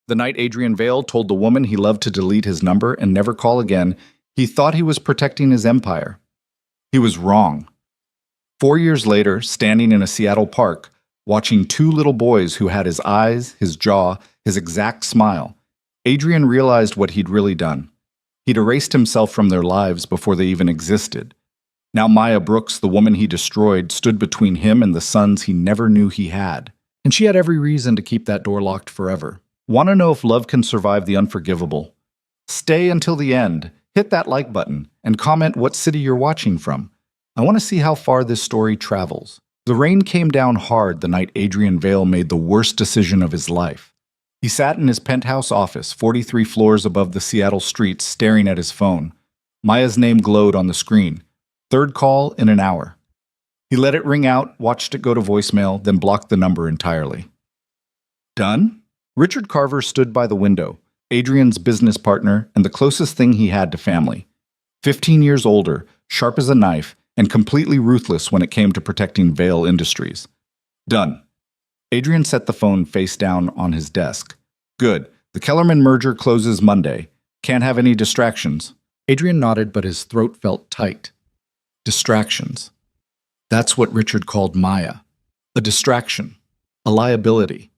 The night Adrian Vale told the woman he loved to delete his number and never call again, he thought he was protecting his empire. He was wrong. 4 years later, standing in a Seattle park, watching two little boys who had his eyes, his jaw, his exact smile, Adrian realized what he'd really done. He'd erased himself from their lives before they even existed. Now Maya Brooks, the woman he destroyed, stood between him and the sons he never knew he had. And she had every reason to keep that door locked forever. Want to know if love can survive the unforgivable? Stay until the end, hit that like button, and comment what city you're watching from. I want to see how far this story travels. The rain came down hard the night Adrian Vale made the worst decision of his life. He sat in his penthouse office, 43 floors above the Seattle streets, staring at his phone. Maya's name glowed on the screen. Third call in an hour. He let it ring out, watched it go to voicemail, then blocked the number entirely. Done? Richard Carver stood by the window, Adrian's business partner and the closest thing he had to family. 15 years older, sharp as a knife, and completely ruthless when it came to protecting Vale Industries. Done. Adrian set the phone face down on his desk. Good. The Kellerman merger closes Monday. Can't have any distractions. Adrian nodded, but his throat felt tight. Distractions. That's what Richard called Maya. A distraction. A liability.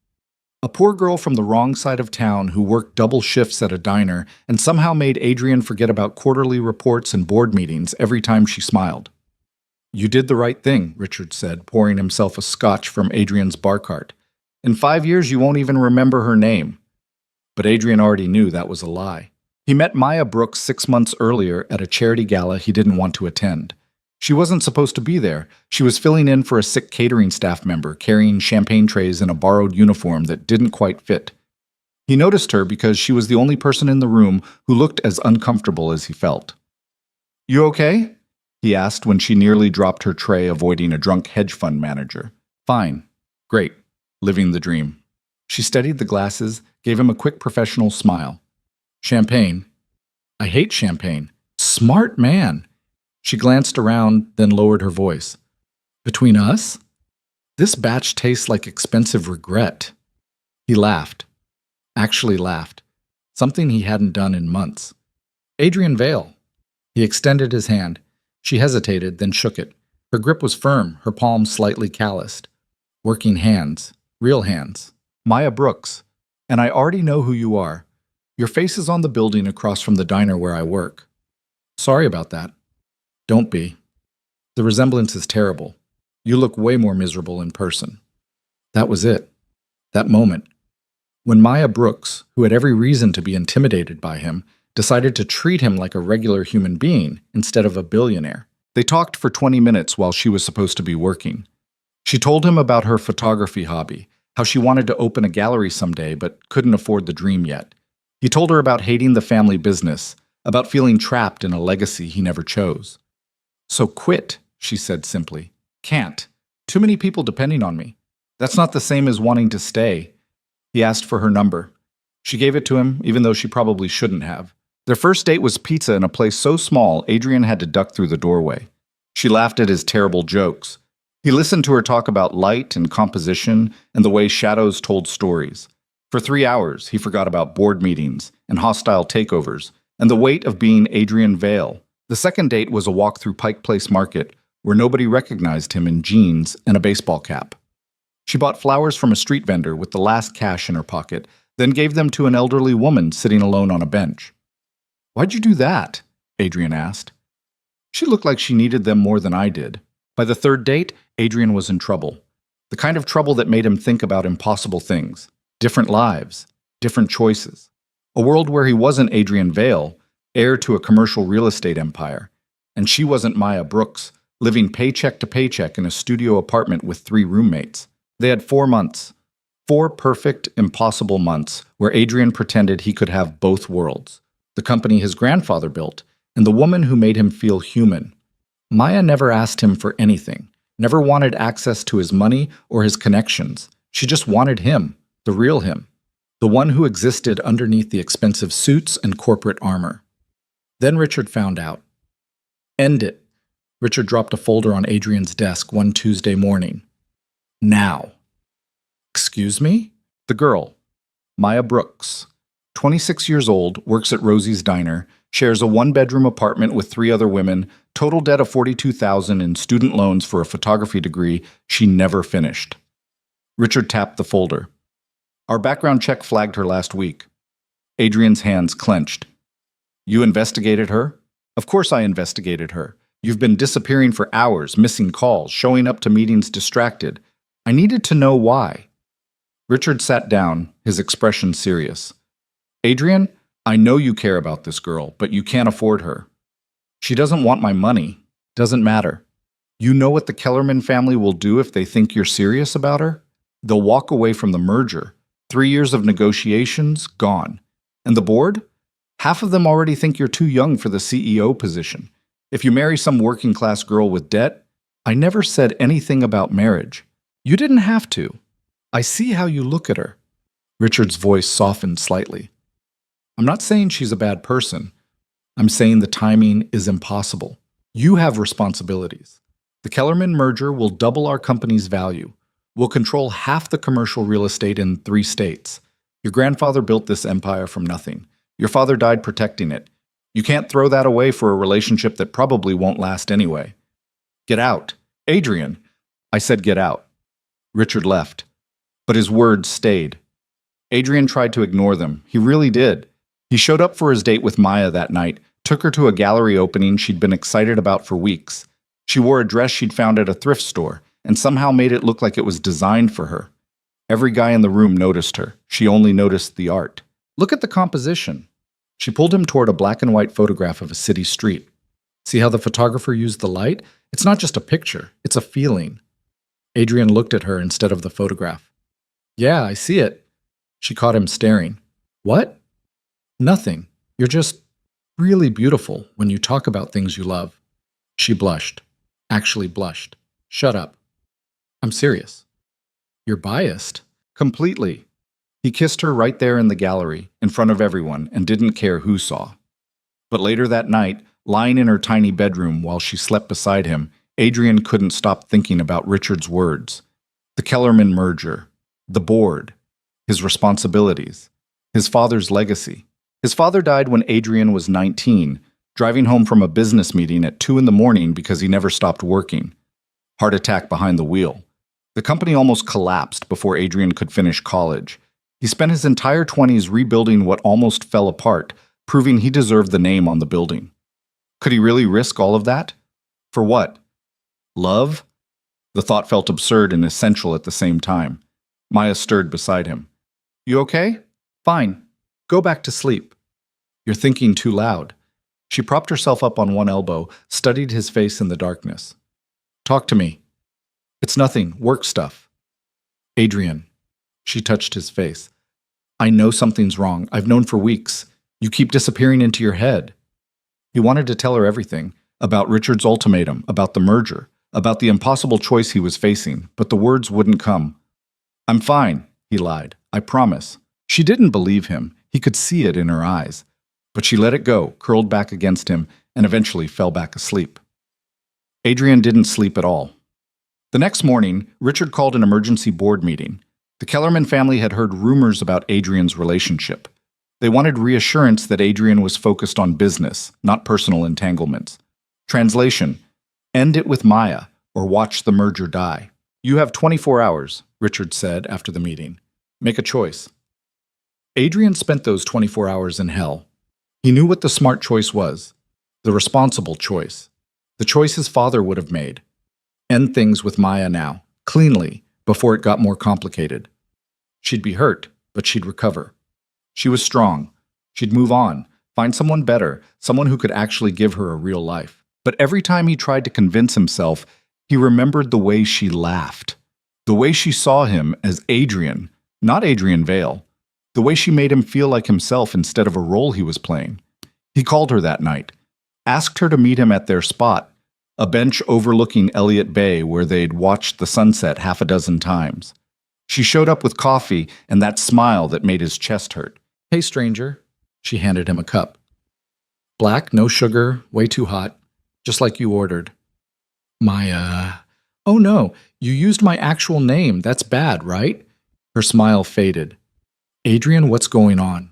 A poor girl from the wrong side of town who worked double shifts at a diner and somehow made Adrian forget about quarterly reports and board meetings every time she smiled. You did the right thing, Richard said, pouring himself a scotch from Adrian's bar cart. In 5 years, you won't even remember her name. But Adrian already knew that was a lie. He met Maya Brooks 6 months earlier at a charity gala he didn't want to attend. She wasn't supposed to be there. She was filling in for a sick catering staff member, carrying champagne trays in a borrowed uniform that didn't quite fit. He noticed her because she was the only person in the room who looked as uncomfortable as he felt. You okay? He asked when she nearly dropped her tray, avoiding a drunk hedge fund manager. Fine. Great. Living the dream. She steadied the glasses, gave him a quick professional smile. Champagne. I hate champagne. Smart man. She glanced around, then lowered her voice. Between us? This batch tastes like expensive regret. He laughed. Actually laughed. Something he hadn't done in months. Adrian Vale. He extended his hand. She hesitated, then shook it. Her grip was firm, her palms slightly calloused. Working hands. Real hands. Maya Brooks. And I already know who you are. Your face is on the building across from the diner where I work. Sorry about that. Don't be. The resemblance is terrible. You look way more miserable in person. That was it. That moment. When Maya Brooks, who had every reason to be intimidated by him, decided to treat him like a regular human being instead of a billionaire. They talked for 20 minutes while she was supposed to be working. She told him about her photography hobby, how she wanted to open a gallery someday but couldn't afford the dream yet. He told her about hating the family business, about feeling trapped in a legacy he never chose. So quit, she said simply. Can't. Too many people depending on me. That's not the same as wanting to stay. He asked for her number. She gave it to him, even though she probably shouldn't have. Their first date was pizza in a place so small, Adrian had to duck through the doorway. She laughed at his terrible jokes. He listened to her talk about light and composition and the way shadows told stories. For 3 hours, he forgot about board meetings and hostile takeovers and the weight of being Adrian Vale. The second date was a walk through Pike Place Market, where nobody recognized him in jeans and a baseball cap. She bought flowers from a street vendor with the last cash in her pocket, then gave them to an elderly woman sitting alone on a bench. Why'd you do that? Adrian asked. She looked like she needed them more than I did. By the third date, Adrian was in trouble. The kind of trouble that made him think about impossible things. Different lives. Different choices. A world where he wasn't Adrian Vale, heir to a commercial real estate empire, and she wasn't Maya Brooks, living paycheck to paycheck in a studio apartment with 3 roommates. They had 4 months. 4 perfect, impossible months where Adrian pretended he could have both worlds. The company his grandfather built, and the woman who made him feel human. Maya never asked him for anything, never wanted access to his money or his connections. She just wanted him, the real him, the one who existed underneath the expensive suits and corporate armor. Then Richard found out. End it. Richard dropped a folder on Adrian's desk one Tuesday morning. Now. Excuse me? The girl. Maya Brooks. 26 years old, works at Rosie's Diner, shares a one-bedroom apartment with 3 other women, total debt of $42,000 in student loans for a photography degree she never finished. Richard tapped the folder. Our background check flagged her last week. Adrian's hands clenched. You investigated her? Of course I investigated her. You've been disappearing for hours, missing calls, showing up to meetings distracted. I needed to know why. Richard sat down, his expression serious. Adrian, I know you care about this girl, but you can't afford her. She doesn't want my money. Doesn't matter. You know what the Kellerman family will do if they think you're serious about her? They'll walk away from the merger. 3 years of negotiations, gone. And the board? Half of them already think you're too young for the CEO position. If you marry some working-class girl with debt, I never said anything about marriage. You didn't have to. I see how you look at her. Richard's voice softened slightly. I'm not saying she's a bad person. I'm saying the timing is impossible. You have responsibilities. The Kellerman merger will double our company's value. We'll control half the commercial real estate in 3 states. Your grandfather built this empire from nothing. Your father died protecting it. You can't throw that away for a relationship that probably won't last anyway. Get out. Adrian. I said get out. Richard left. But his words stayed. Adrian tried to ignore them. He really did. He showed up for his date with Maya that night, took her to a gallery opening she'd been excited about for weeks. She wore a dress she'd found at a thrift store, and somehow made it look like it was designed for her. Every guy in the room noticed her. She only noticed the art. Look at the composition. She pulled him toward a black and white photograph of a city street. See how the photographer used the light? It's not just a picture, it's a feeling. Adrian looked at her instead of the photograph. Yeah, I see it. She caught him staring. What? Nothing. You're just really beautiful when you talk about things you love. She blushed. Actually blushed. Shut up. I'm serious. You're biased. Completely. He kissed her right there in the gallery, in front of everyone, and didn't care who saw. But later that night, lying in her tiny bedroom while she slept beside him, Adrian couldn't stop thinking about Richard's words. The Kellerman merger. The board. His responsibilities. His father's legacy. His father died when Adrian was 19, driving home from a business meeting at 2 in the morning because he never stopped working. Heart attack behind the wheel. The company almost collapsed before Adrian could finish college. He spent his entire 20s rebuilding what almost fell apart, proving he deserved the name on the building. Could he really risk all of that? For what? Love? The thought felt absurd and essential at the same time. Maya stirred beside him. You okay? Fine. Go back to sleep. You're thinking too loud. She propped herself up on one elbow, studied his face in the darkness. Talk to me. It's nothing, work stuff. Adrian. She touched his face. I know something's wrong. I've known for weeks. You keep disappearing into your head. He wanted to tell her everything, about Richard's ultimatum, about the merger, about the impossible choice he was facing, but the words wouldn't come. I'm fine, he lied. I promise. She didn't believe him. He could see it in her eyes. But she let it go, curled back against him, and eventually fell back asleep. Adrian didn't sleep at all. The next morning, Richard called an emergency board meeting. The Kellerman family had heard rumors about Adrian's relationship. They wanted reassurance that Adrian was focused on business, not personal entanglements. Translation: end it with Maya, or watch the merger die. You have 24 hours, Richard said after the meeting. Make a choice. Adrian spent those 24 hours in hell. He knew what the smart choice was, the responsible choice, the choice his father would have made. End things with Maya now, cleanly, before it got more complicated. She'd be hurt, but she'd recover. She was strong. She'd move on, find someone better, someone who could actually give her a real life. But every time he tried to convince himself, he remembered the way she laughed, the way she saw him as Adrian, not Adrian Vale, the way she made him feel like himself instead of a role he was playing. He called her that night, asked her to meet him at their spot, a bench overlooking Elliott Bay where they'd watched the sunset half a dozen times. She showed up with coffee and that smile that made his chest hurt. Hey, stranger. She handed him a cup. Black, no sugar, way too hot, just like you ordered. Oh no, you used my actual name. That's bad, right? Her smile faded. Adrian, what's going on?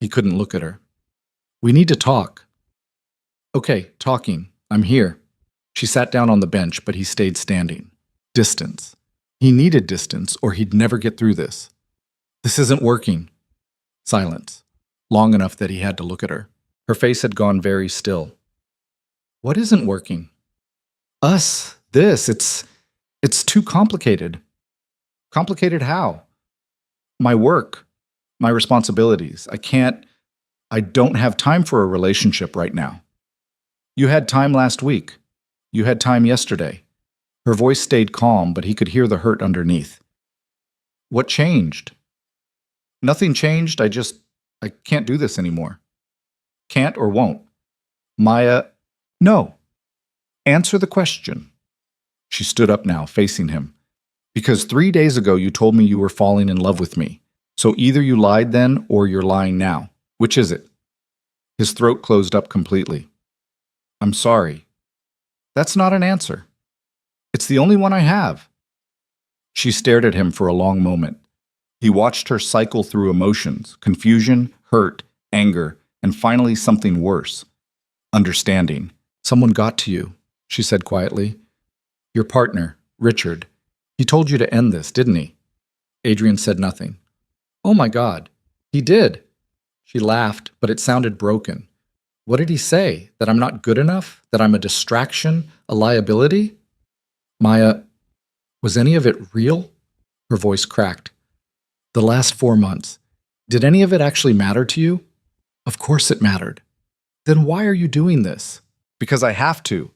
He couldn't look at her. We need to talk. Okay, talking. I'm here. She sat down on the bench, but he stayed standing. Distance. He needed distance, or he'd never get through this. This isn't working. Silence. Long enough that he had to look at her. Her face had gone very still. What isn't working? Us. This. It's too complicated. Complicated how? My work. My responsibilities. I don't have time for a relationship right now. You had time last week. You had time yesterday. Her voice stayed calm, but he could hear the hurt underneath. What changed? Nothing changed. I can't do this anymore. Can't or won't. Maya, no. Answer the question. She stood up now, facing him. Because 3 days ago you told me you were falling in love with me. So either you lied then or you're lying now. Which is it? His throat closed up completely. I'm sorry. That's not an answer. It's the only one I have. She stared at him for a long moment. He watched her cycle through emotions, confusion, hurt, anger, and finally something worse. Understanding. Someone got to you, she said quietly. Your partner, Richard. He told you to end this, didn't he? Adrian said nothing. Oh my God, he did. She laughed, but it sounded broken. What did he say? That I'm not good enough? That I'm a distraction? A liability? Maya, was any of it real? Her voice cracked. The last 4 months. Did any of it actually matter to you? Of course it mattered. Then why are you doing this? Because I have to.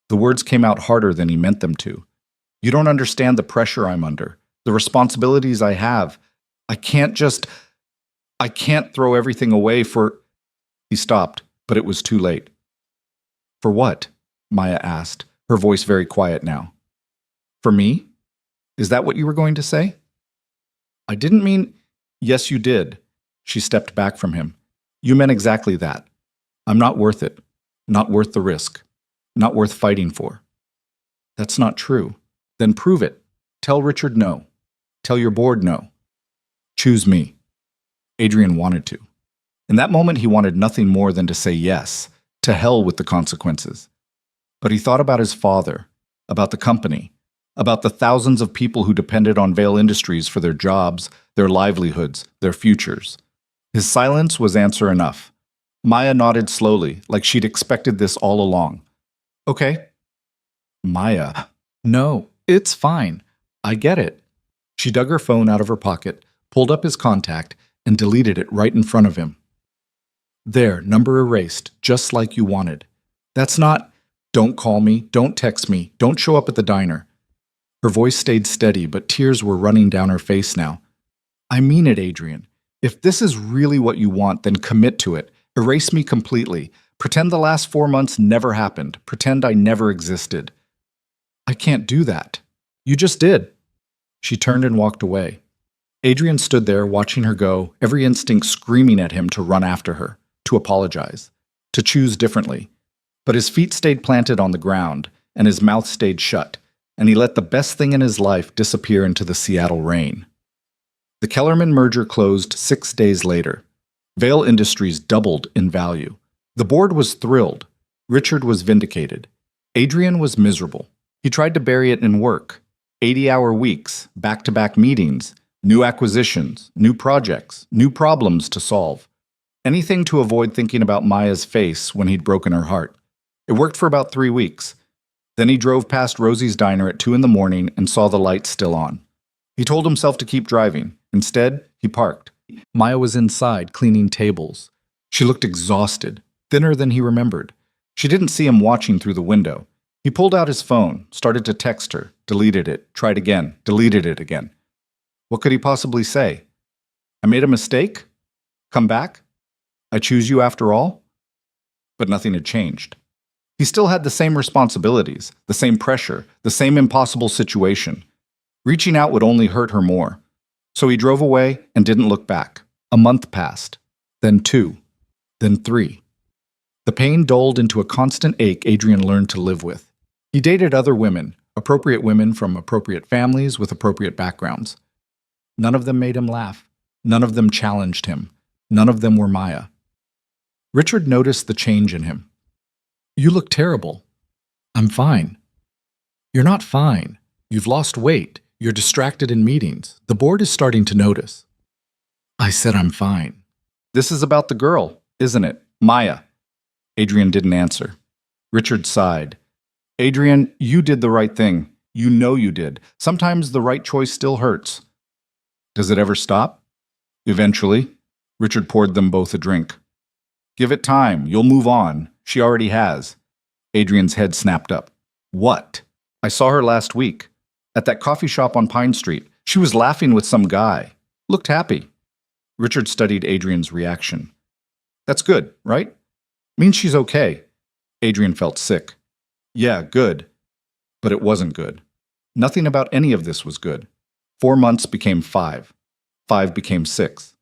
The words came out harder than he meant them to. You don't understand the pressure I'm under, the responsibilities I have. I can't throw everything away for... He stopped, but it was too late. For what? Maya asked, her voice very quiet now. For me? Is that what you were going to say? I didn't mean... Yes, you did. She stepped back from him. You meant exactly that. I'm not worth it. Not worth the risk. Not worth fighting for. That's not true. Then prove it. Tell Richard no. Tell your board no. Choose me. Adrian wanted to. In that moment, he wanted nothing more than to say yes, to hell with the consequences. But he thought about his father, about the company, about the thousands of people who depended on Vail Industries for their jobs, their livelihoods, their futures. His silence was answer enough. Maya nodded slowly, like she'd expected this all along. Okay. Maya. No, it's fine. I get it. She dug her phone out of her pocket, pulled up his contact, and deleted it right in front of him. There, number erased, just like you wanted. That's not, don't call me, don't text me, don't show up at the diner. Her voice stayed steady, but tears were running down her face now. I mean it, Adrian. If this is really what you want, then commit to it. Erase me completely. Pretend the last 4 months never happened. Pretend I never existed. I can't do that. You just did. She turned and walked away. Adrian stood there watching her go, every instinct screaming at him to run after her, to apologize, to choose differently. But his feet stayed planted on the ground, and his mouth stayed shut, and he let the best thing in his life disappear into the Seattle rain. The Kellerman merger closed 6 days later. Vail Industries doubled in value. The board was thrilled. Richard was vindicated. Adrian was miserable. He tried to bury it in work. 80-hour weeks, back-to-back meetings, new acquisitions, new projects, new problems to solve. Anything to avoid thinking about Maya's face when he'd broken her heart. It worked for about 3 weeks. Then he drove past Rosie's diner at 2 in the morning and saw the lights still on. He told himself to keep driving. Instead, he parked. Maya was inside, cleaning tables. She looked exhausted, thinner than he remembered. She didn't see him watching through the window. He pulled out his phone, started to text her, deleted it, tried again, deleted it again. What could he possibly say? I made a mistake? Come back? I choose you after all? But nothing had changed. He still had the same responsibilities, the same pressure, the same impossible situation. Reaching out would only hurt her more. So he drove away and didn't look back. A month passed, then 2, then 3. The pain dulled into a constant ache Adrian learned to live with. He dated other women, appropriate women from appropriate families with appropriate backgrounds. None of them made him laugh. None of them challenged him. None of them were Maya. Richard noticed the change in him. "You look terrible." "I'm fine." "You're not fine. You've lost weight. You're distracted in meetings. The board is starting to notice." "I said I'm fine." "This is about the girl, isn't it? Maya." Adrian didn't answer. Richard sighed. "Adrian, you did the right thing. You know you did. Sometimes the right choice still hurts." "Does it ever stop?" "Eventually." Richard poured them both a drink. "Give it time. You'll move on. She already has." Adrian's head snapped up. "What?" "I saw her last week. At that coffee shop on Pine Street. She was laughing with some guy. Looked happy." Richard studied Adrian's reaction. "That's good, right? Means she's okay." Adrian felt sick. "Yeah, good." But it wasn't good. Nothing about any of this was good. 4 months became 5. 5 became 6.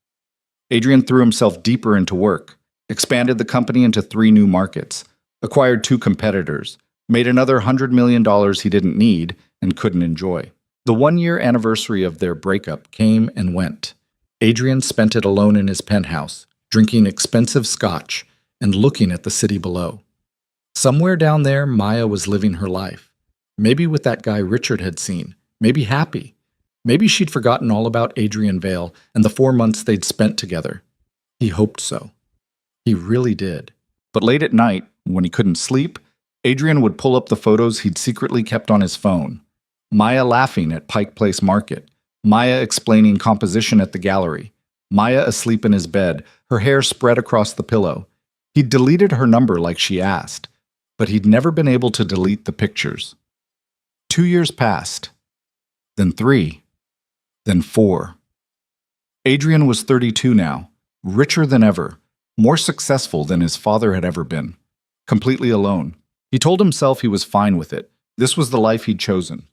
Adrian threw himself deeper into work, expanded the company into 3 new markets, acquired 2 competitors, made another $100 million he didn't need and couldn't enjoy. The 1-year anniversary of their breakup came and went. Adrian spent it alone in his penthouse, drinking expensive scotch and looking at the city below. Somewhere down there, Maya was living her life. Maybe with that guy Richard had seen. Maybe happy. Maybe she'd forgotten all about Adrian Vale and the 4 months they'd spent together. He hoped so. He really did. But late at night, when he couldn't sleep, Adrian would pull up the photos he'd secretly kept on his phone. Maya laughing at Pike Place Market. Maya explaining composition at the gallery. Maya asleep in his bed, her hair spread across the pillow. He'd deleted her number like she asked, but he'd never been able to delete the pictures. 2 years passed. Then 3. Then 4. Adrian was 32 now, richer than ever, more successful than his father had ever been. Completely alone. He told himself he was fine with it. This was the life he'd chosen.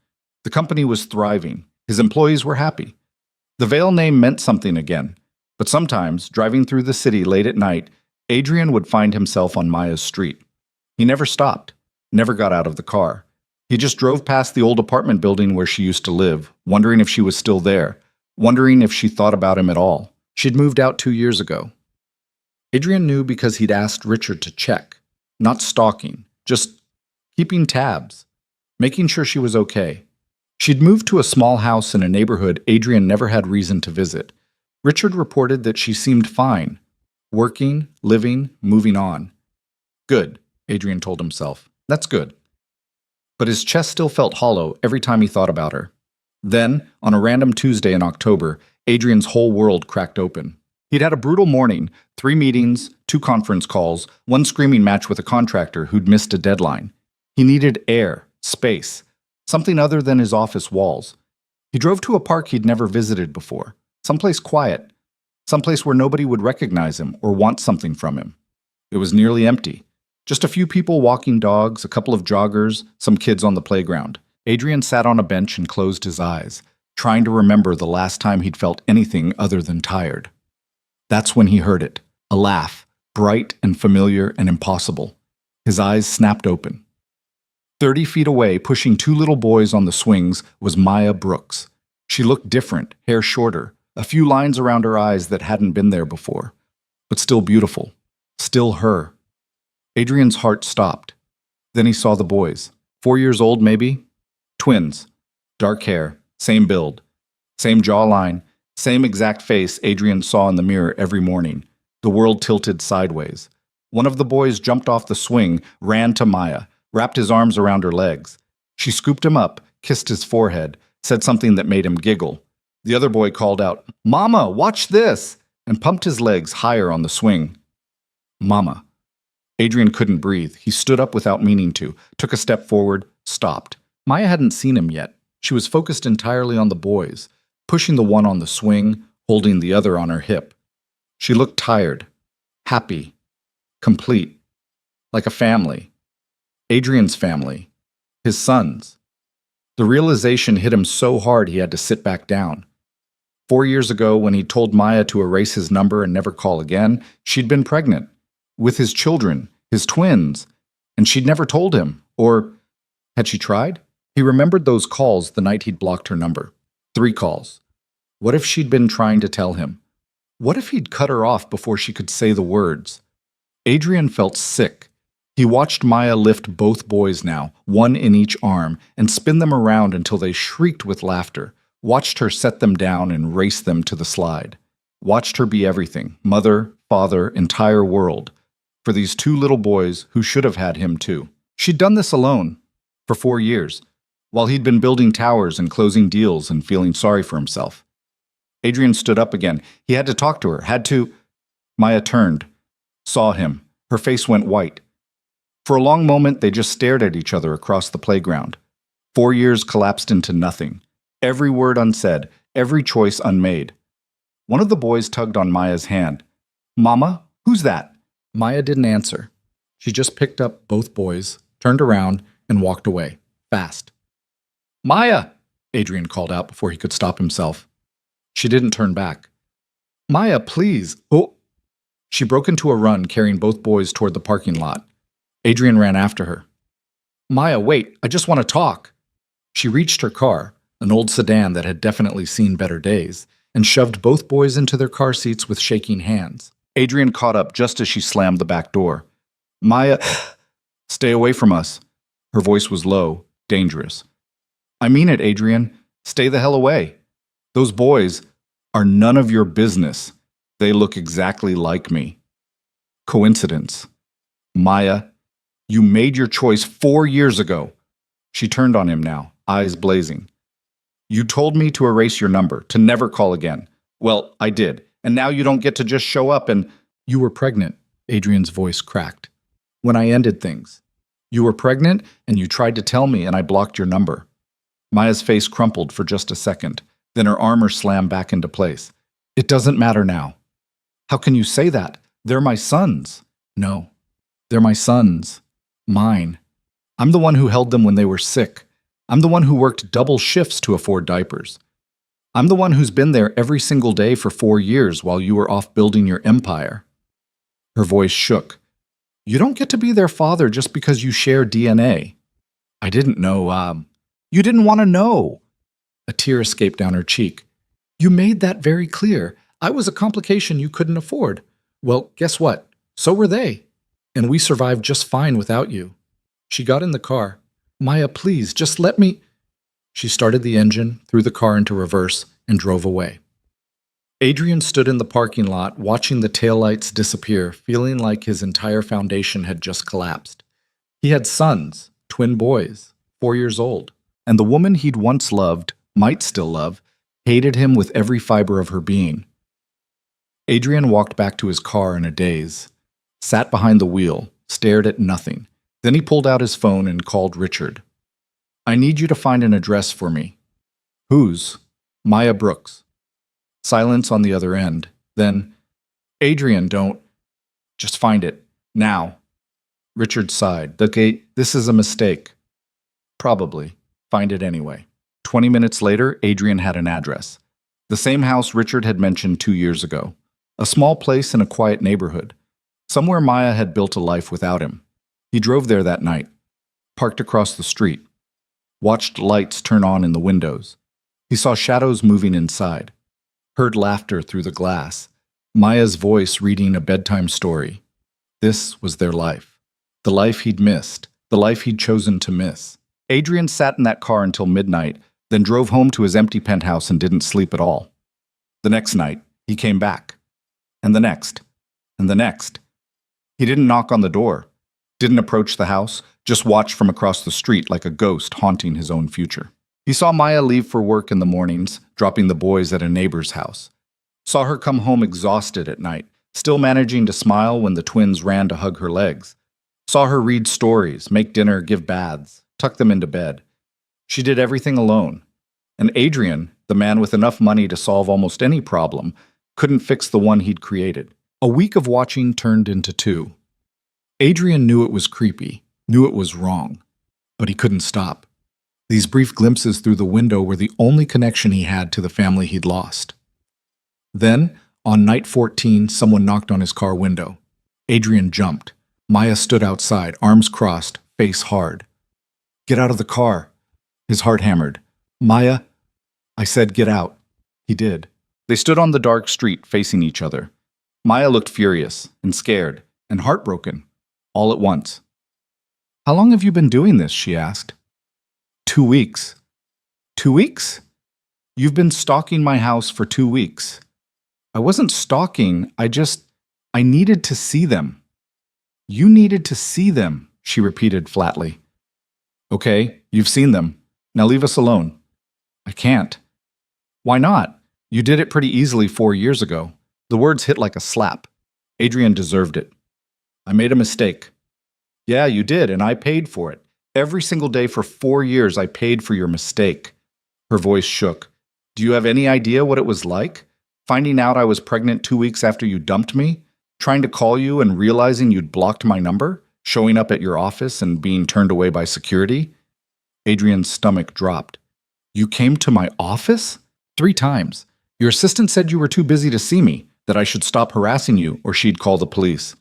The company was thriving. His employees were happy. The Vale name meant something again. But sometimes, driving through the city late at night, Adrian would find himself on Maya's street. He never stopped, never got out of the car. He just drove past the old apartment building where she used to live, wondering if she was still there, wondering if she thought about him at all. She'd moved out 2 years ago. Adrian knew because he'd asked Richard to check. Not stalking, just keeping tabs, making sure she was okay. She'd moved to a small house in a neighborhood Adrian never had reason to visit. Richard reported that she seemed fine, working, living, moving on. Good, Adrian told himself. That's good. But his chest still felt hollow every time he thought about her. Then, on a random Tuesday in October, Adrian's whole world cracked open. He'd had a brutal morning, 3 meetings, 2 conference calls, 1 screaming match with a contractor who'd missed a deadline. He needed air, space, something other than his office walls. He drove to a park he'd never visited before, someplace quiet, someplace where nobody would recognize him or want something from him. It was nearly empty. Just a few people walking dogs, a couple of joggers, some kids on the playground. Adrian sat on a bench and closed his eyes, trying to remember the last time he'd felt anything other than tired. That's when he heard it, a laugh, bright and familiar and impossible. His eyes snapped open. 30 feet away, pushing 2 little boys on the swings, was Maya Brooks. She looked different, hair shorter, a few lines around her eyes that hadn't been there before. But still beautiful. Still her. Adrian's heart stopped. Then he saw the boys. 4 years old, maybe? Twins. Dark hair, same build, same jawline, same exact face Adrian saw in the mirror every morning. The world tilted sideways. One of the boys jumped off the swing, ran to Maya, wrapped his arms around her legs. She scooped him up, kissed his forehead, said something that made him giggle. The other boy called out, "Mama, watch this!" and pumped his legs higher on the swing. Mama. Adrian couldn't breathe. He stood up without meaning to, took a step forward, stopped. Maya hadn't seen him yet. She was focused entirely on the boys, pushing the one on the swing, holding the other on her hip. She looked tired, happy, complete, like a family. Adrian's family, his sons. The realization hit him so hard he had to sit back down. 4 years ago, when he told Maya to erase his number and never call again, she'd been pregnant, with his children, his twins, and she'd never told him, or had she tried? He remembered those calls the night he'd blocked her number. 3 calls. What if she'd been trying to tell him? What if he'd cut her off before she could say the words? Adrian felt sick. He watched Maya lift both boys now, one in each arm, and spin them around until they shrieked with laughter. Watched her set them down and race them to the slide. Watched her be everything, mother, father, entire world, for these two little boys who should have had him too. She'd done this alone for 4 years, while he'd been building towers and closing deals and feeling sorry for himself. Adrian stood up again. He had to talk to her, had to. Maya turned, saw him. Her face went white. For a long moment, they just stared at each other across the playground. 4 years collapsed into nothing. Every word unsaid, every choice unmade. One of the boys tugged on Maya's hand. "Mama, who's that?" Maya didn't answer. She just picked up both boys, turned around, and walked away, fast. "Maya!" Adrian called out before he could stop himself. She didn't turn back. "Maya, please." Oh! She broke into a run, carrying both boys toward the parking lot. Adrian ran after her. "Maya, wait, I just want to talk." She reached her car, an old sedan that had definitely seen better days, and shoved both boys into their car seats with shaking hands. Adrian caught up just as she slammed the back door. "Maya, stay away from us." Her voice was low, dangerous. "I mean it, Adrian. Stay the hell away. Those boys are none of your business. They look exactly like me." Coincidence. "Maya, you made your choice 4 years ago." She turned on him now, eyes blazing. "You told me to erase your number, to never call again. Well, I did. And now you don't get to just show up and—" "You were pregnant," Adrian's voice cracked. "When I ended things. You were pregnant, and you tried to tell me, and I blocked your number." Maya's face crumpled for just a second. Then her armor slammed back into place. "It doesn't matter now." "How can you say that? They're my sons." "No. They're my sons. Mine. I'm the one who held them when they were sick. I'm the one who worked double shifts to afford diapers. I'm the one who's been there every single day for 4 years while you were off building your empire." Her voice shook. "You don't get to be their father just because you share DNA." "I didn't know, You didn't want to know." A tear escaped down her cheek. "You made that very clear. I was a complication you couldn't afford. Well, guess what? So were they. And we survived just fine without you." She got in the car. "Maya, please, just let me—" She started the engine, threw the car into reverse, and drove away. Adrian stood in the parking lot, watching the taillights disappear, feeling like his entire foundation had just collapsed. He had sons, twin boys, 4 years old, and the woman he'd once loved, might still love, hated him with every fiber of her being. Adrian walked back to his car in a daze, sat behind the wheel, stared at nothing. Then he pulled out his phone and called Richard. "I need you to find an address for me." "Whose?" "Maya Brooks." Silence on the other end. Then, "Adrian, don't. Just find it. Now." Richard sighed. "Okay, this is a mistake." "Probably. Find it anyway." 20 minutes later, Adrian had an address. The same house Richard had mentioned 2 years ago. A small place in a quiet neighborhood. Somewhere Maya had built a life without him. He drove there that night, parked across the street, watched lights turn on in the windows. He saw shadows moving inside, heard laughter through the glass, Maya's voice reading a bedtime story. This was their life. The life he'd missed, the life he'd chosen to miss. Adrian sat in that car until midnight, then drove home to his empty penthouse and didn't sleep at all. The next night, he came back. And the next. And the next. He didn't knock on the door. Didn't approach the house, just watched from across the street like a ghost haunting his own future. He saw Maya leave for work in the mornings, dropping the boys at a neighbor's house. Saw her come home exhausted at night, still managing to smile when the twins ran to hug her legs. Saw her read stories, make dinner, give baths, tuck them into bed. She did everything alone. And Adrian, the man with enough money to solve almost any problem, couldn't fix the one he'd created. A week of watching turned into 2. Adrian knew it was creepy, knew it was wrong, but he couldn't stop. These brief glimpses through the window were the only connection he had to the family he'd lost. Then, on night 14, someone knocked on his car window. Adrian jumped. Maya stood outside, arms crossed, face hard. "Get out of the car." His heart hammered. "Maya," I said, "get out." He did. They stood on the dark street facing each other. Maya looked furious and scared and heartbroken, all at once. "How long have you been doing this?" she asked. 2 weeks. 2 weeks? You've been stalking my house for 2 weeks. I wasn't stalking, I needed to see them. You needed to see them, she repeated flatly. Okay, you've seen them. Now leave us alone. I can't. Why not? You did it pretty easily 4 years ago. The words hit like a slap. Adrian deserved it. I made a mistake. Yeah, you did, and I paid for it. Every single day for 4 years, I paid for your mistake. Her voice shook. Do you have any idea what it was like? Finding out I was pregnant 2 weeks after you dumped me? Trying to call you and realizing you'd blocked my number? Showing up at your office and being turned away by security? Adrian's stomach dropped. You came to my office? 3 times. Your assistant said you were too busy to see me, that I should stop harassing you or she'd call the police.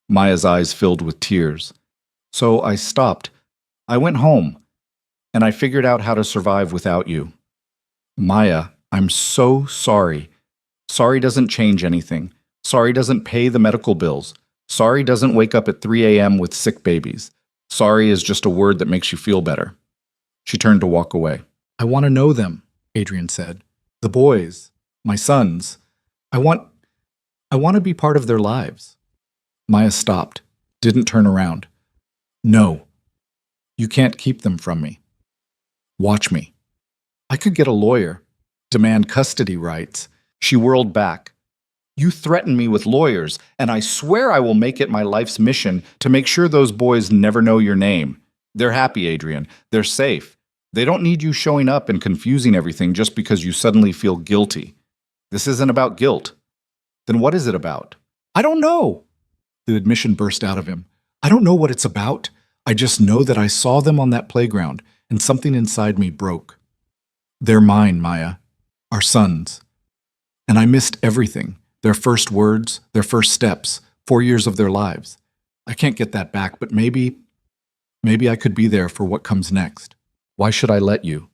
Maya's eyes filled with tears. So I stopped. I went home, and I figured out how to survive without you. Maya, I'm so sorry. Sorry doesn't change anything. Sorry doesn't pay the medical bills. Sorry doesn't wake up at 3 a.m. with sick babies. Sorry is just a word that makes you feel better. She turned to walk away. I want to know them, Adrian said. The boys, my sons. I want to be part of their lives. Maya stopped, didn't turn around. No, you can't keep them from me. Watch me. I could get a lawyer, demand custody rights. She whirled back. You threaten me with lawyers, and I swear I will make it my life's mission to make sure those boys never know your name. They're happy, Adrian. They're safe. They don't need you showing up and confusing everything just because you suddenly feel guilty. This isn't about guilt. Then what is it about? I don't know. The admission burst out of him. I don't know what it's about. I just know that I saw them on that playground, and something inside me broke. They're mine, Maya. Our sons. And I missed everything. Their first words, their first steps, 4 years of their lives. I can't get that back, but maybe I could be there for what comes next. Why should I let you?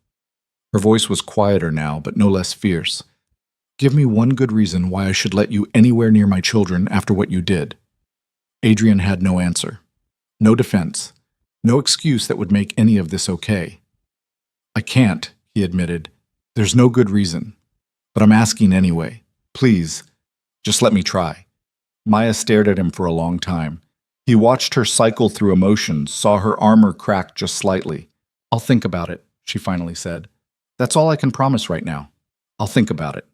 Her voice was quieter now, but no less fierce. Give me one good reason why I should let you anywhere near my children after what you did. Adrian had no answer. No defense. No excuse that would make any of this okay. I can't, he admitted. There's no good reason. But I'm asking anyway. Please, just let me try. Maya stared at him for a long time. He watched her cycle through emotions, saw her armor crack just slightly. I'll think about it, she finally said. That's all I can promise right now. I'll think about it.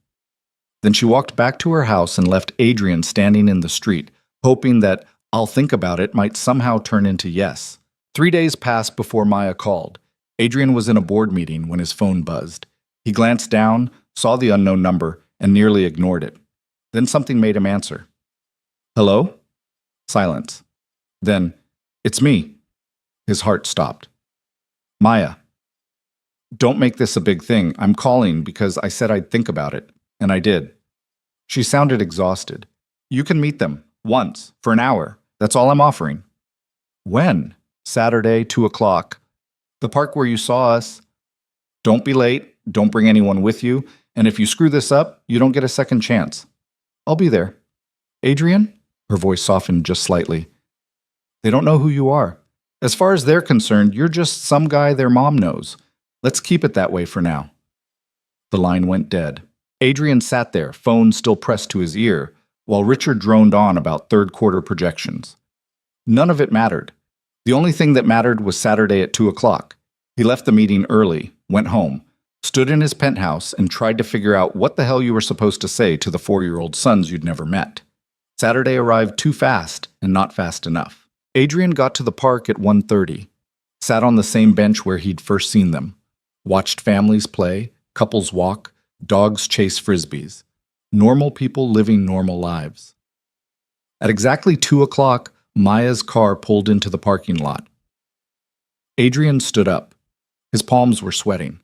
Then she walked back to her house and left Adrian standing in the street, hoping that I'll think about it might somehow turn into yes. 3 days passed before Maya called. Adrian was in a board meeting when his phone buzzed. He glanced down, saw the unknown number, and nearly ignored it. Then something made him answer. Hello? Silence. Then, it's me. His heart stopped. Maya. Don't make this a big thing. I'm calling because I said I'd think about it, and I did. She sounded exhausted. You can meet them, once, for an hour. That's all I'm offering. When? Saturday, 2 o'clock. The park where you saw us. Don't be late, don't bring anyone with you, and if you screw this up, you don't get a second chance. I'll be there. Adrian? Her voice softened just slightly. They don't know who you are. As far as they're concerned, you're just some guy their mom knows. Let's keep it that way for now. The line went dead. Adrian sat there, phone still pressed to his ear, while Richard droned on about third-quarter projections. None of it mattered. The only thing that mattered was Saturday at 2 o'clock. He left the meeting early, went home, stood in his penthouse, and tried to figure out what the hell you were supposed to say to the 4-year-old sons you'd never met. Saturday arrived too fast and not fast enough. Adrian got to the park at 1:30, sat on the same bench where he'd first seen them, watched families play, couples walk, dogs chase frisbees. Normal people living normal lives. At exactly 2 o'clock, Maya's car pulled into the parking lot. Adrian stood up. His palms were sweating.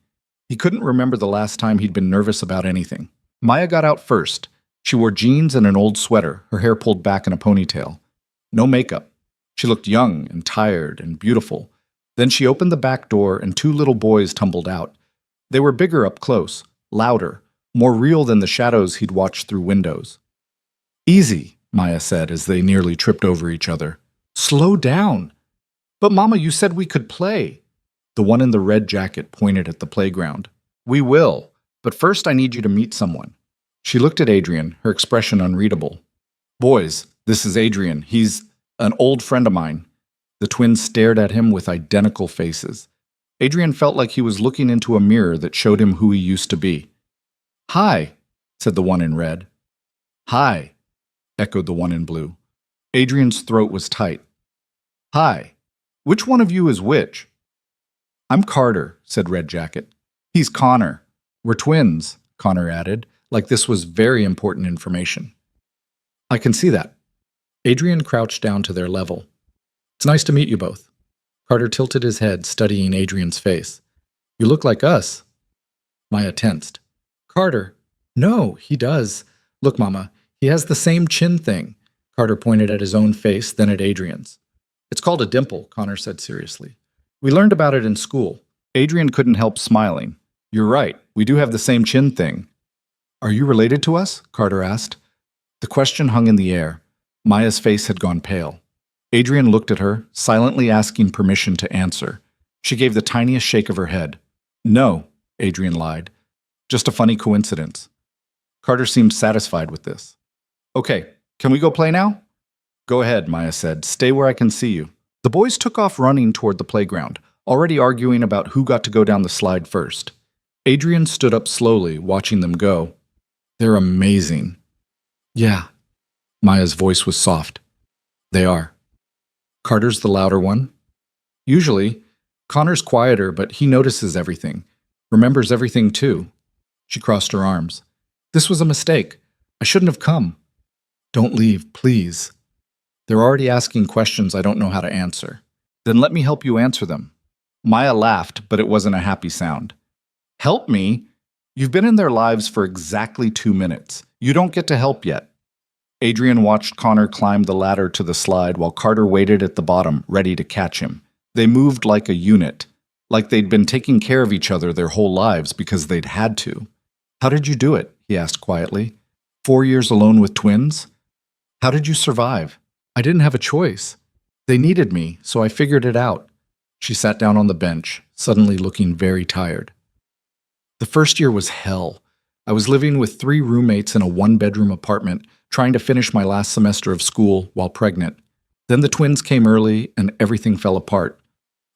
He couldn't remember the last time he'd been nervous about anything. Maya got out first. She wore jeans and an old sweater, her hair pulled back in a ponytail. No makeup. She looked young and tired and beautiful. Then she opened the back door and 2 little boys tumbled out. They were bigger up close, louder, more real than the shadows he'd watched through windows. Easy, Maya said as they nearly tripped over each other. Slow down. But Mama, you said we could play. The one in the red jacket pointed at the playground. We will, but first I need you to meet someone. She looked at Adrian, her expression unreadable. Boys, this is Adrian. He's an old friend of mine. The twins stared at him with identical faces. Adrian felt like he was looking into a mirror that showed him who he used to be. Hi, said the one in red. Hi, echoed the one in blue. Adrian's throat was tight. Hi, which one of you is which? I'm Carter, said Red Jacket. He's Connor. We're twins, Connor added, like this was very important information. I can see that. Adrian crouched down to their level. It's nice to meet you both. Carter tilted his head, studying Adrian's face. You look like us. Maya tensed. Carter. No, he does. Look, Mama, he has the same chin thing. Carter pointed at his own face, then at Adrian's. It's called a dimple, Connor said seriously. We learned about it in school. Adrian couldn't help smiling. You're right, we do have the same chin thing. Are you related to us? Carter asked. The question hung in the air. Maya's face had gone pale. Adrian looked at her, silently asking permission to answer. She gave the tiniest shake of her head. No, Adrian lied. Just a funny coincidence. Carter seemed satisfied with this. Okay, can we go play now? Go ahead, Maya said. Stay where I can see you. The boys took off running toward the playground, already arguing about who got to go down the slide first. Adrian stood up slowly, watching them go. They're amazing. Yeah. Maya's voice was soft. They are. Carter's the louder one. Usually, Connor's quieter, but he notices everything. Remembers everything too. She crossed her arms. This was a mistake. I shouldn't have come. Don't leave, please. They're already asking questions I don't know how to answer. Then let me help you answer them. Maya laughed, but it wasn't a happy sound. Help me? You've been in their lives for exactly 2 minutes. You don't get to help yet. Adrian watched Connor climb the ladder to the slide while Carter waited at the bottom, ready to catch him. They moved like a unit, like they'd been taking care of each other their whole lives because they'd had to. How did you do it? He asked quietly. 4 years alone with twins? How did you survive? I didn't have a choice. They needed me, so I figured it out. She sat down on the bench, suddenly looking very tired. The first year was hell. I was living with 3 roommates in a 1-bedroom apartment, trying to finish my last semester of school while pregnant. Then the twins came early and everything fell apart.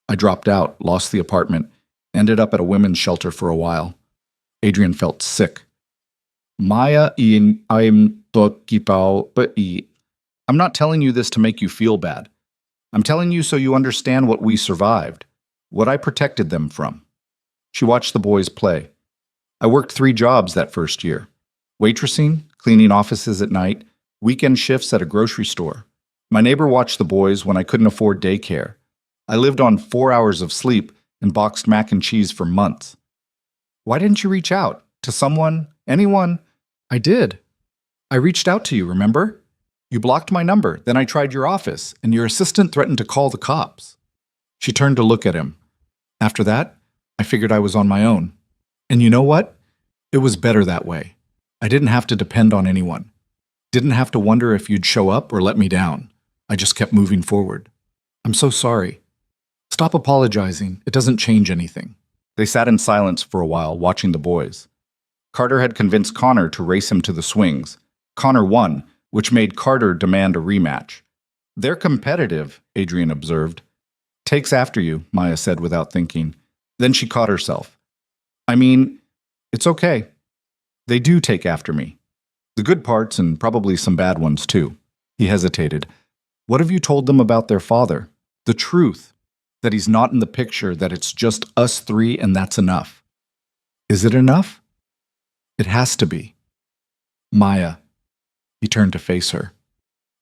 I dropped out, lost the apartment, ended up at a women's shelter for a while. Adrian felt sick. Maya I'm not telling you this to make you feel bad. I'm telling you so you understand what we survived, what I protected them from. She watched the boys play. I worked 3 jobs that first year. Waitressing, cleaning offices at night, weekend shifts at a grocery store. My neighbor watched the boys when I couldn't afford daycare. I lived on 4 hours of sleep and boxed mac and cheese for months. Why didn't you reach out? To someone? Anyone? I did. I reached out to you, remember? You blocked my number, then I tried your office, and your assistant threatened to call the cops. She turned to look at him. After that, I figured I was on my own. And you know what? It was better that way. I didn't have to depend on anyone. Didn't have to wonder if you'd show up or let me down. I just kept moving forward. I'm so sorry. Stop apologizing. It doesn't change anything. They sat in silence for a while, watching the boys. Carter had convinced Connor to race him to the swings. Connor won, which made Carter demand a rematch. They're competitive, Adrian observed. Takes after you, Maya said without thinking. Then she caught herself. I mean, it's okay. They do take after me. The good parts and probably some bad ones too. He hesitated. What have you told them about their father? The truth. That he's not in the picture, that it's just us 3 and that's enough. Is it enough? It has to be. Maya. He turned to face her.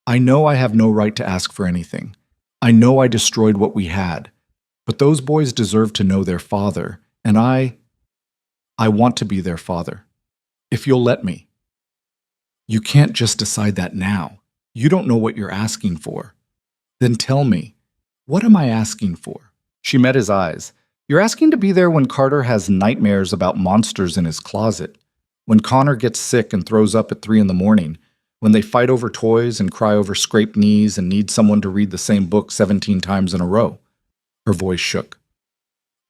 I know I have no right to ask for anything. I know I destroyed what we had. But those boys deserve to know their father, and I want to be their father. If you'll let me. You can't just decide that now. You don't know what you're asking for. Then tell me, what am I asking for? She met his eyes. You're asking to be there when Carter has nightmares about monsters in his closet. When Connor gets sick and throws up at 3 in the morning, when they fight over toys and cry over scraped knees and need someone to read the same book 17 times in a row. Her voice shook.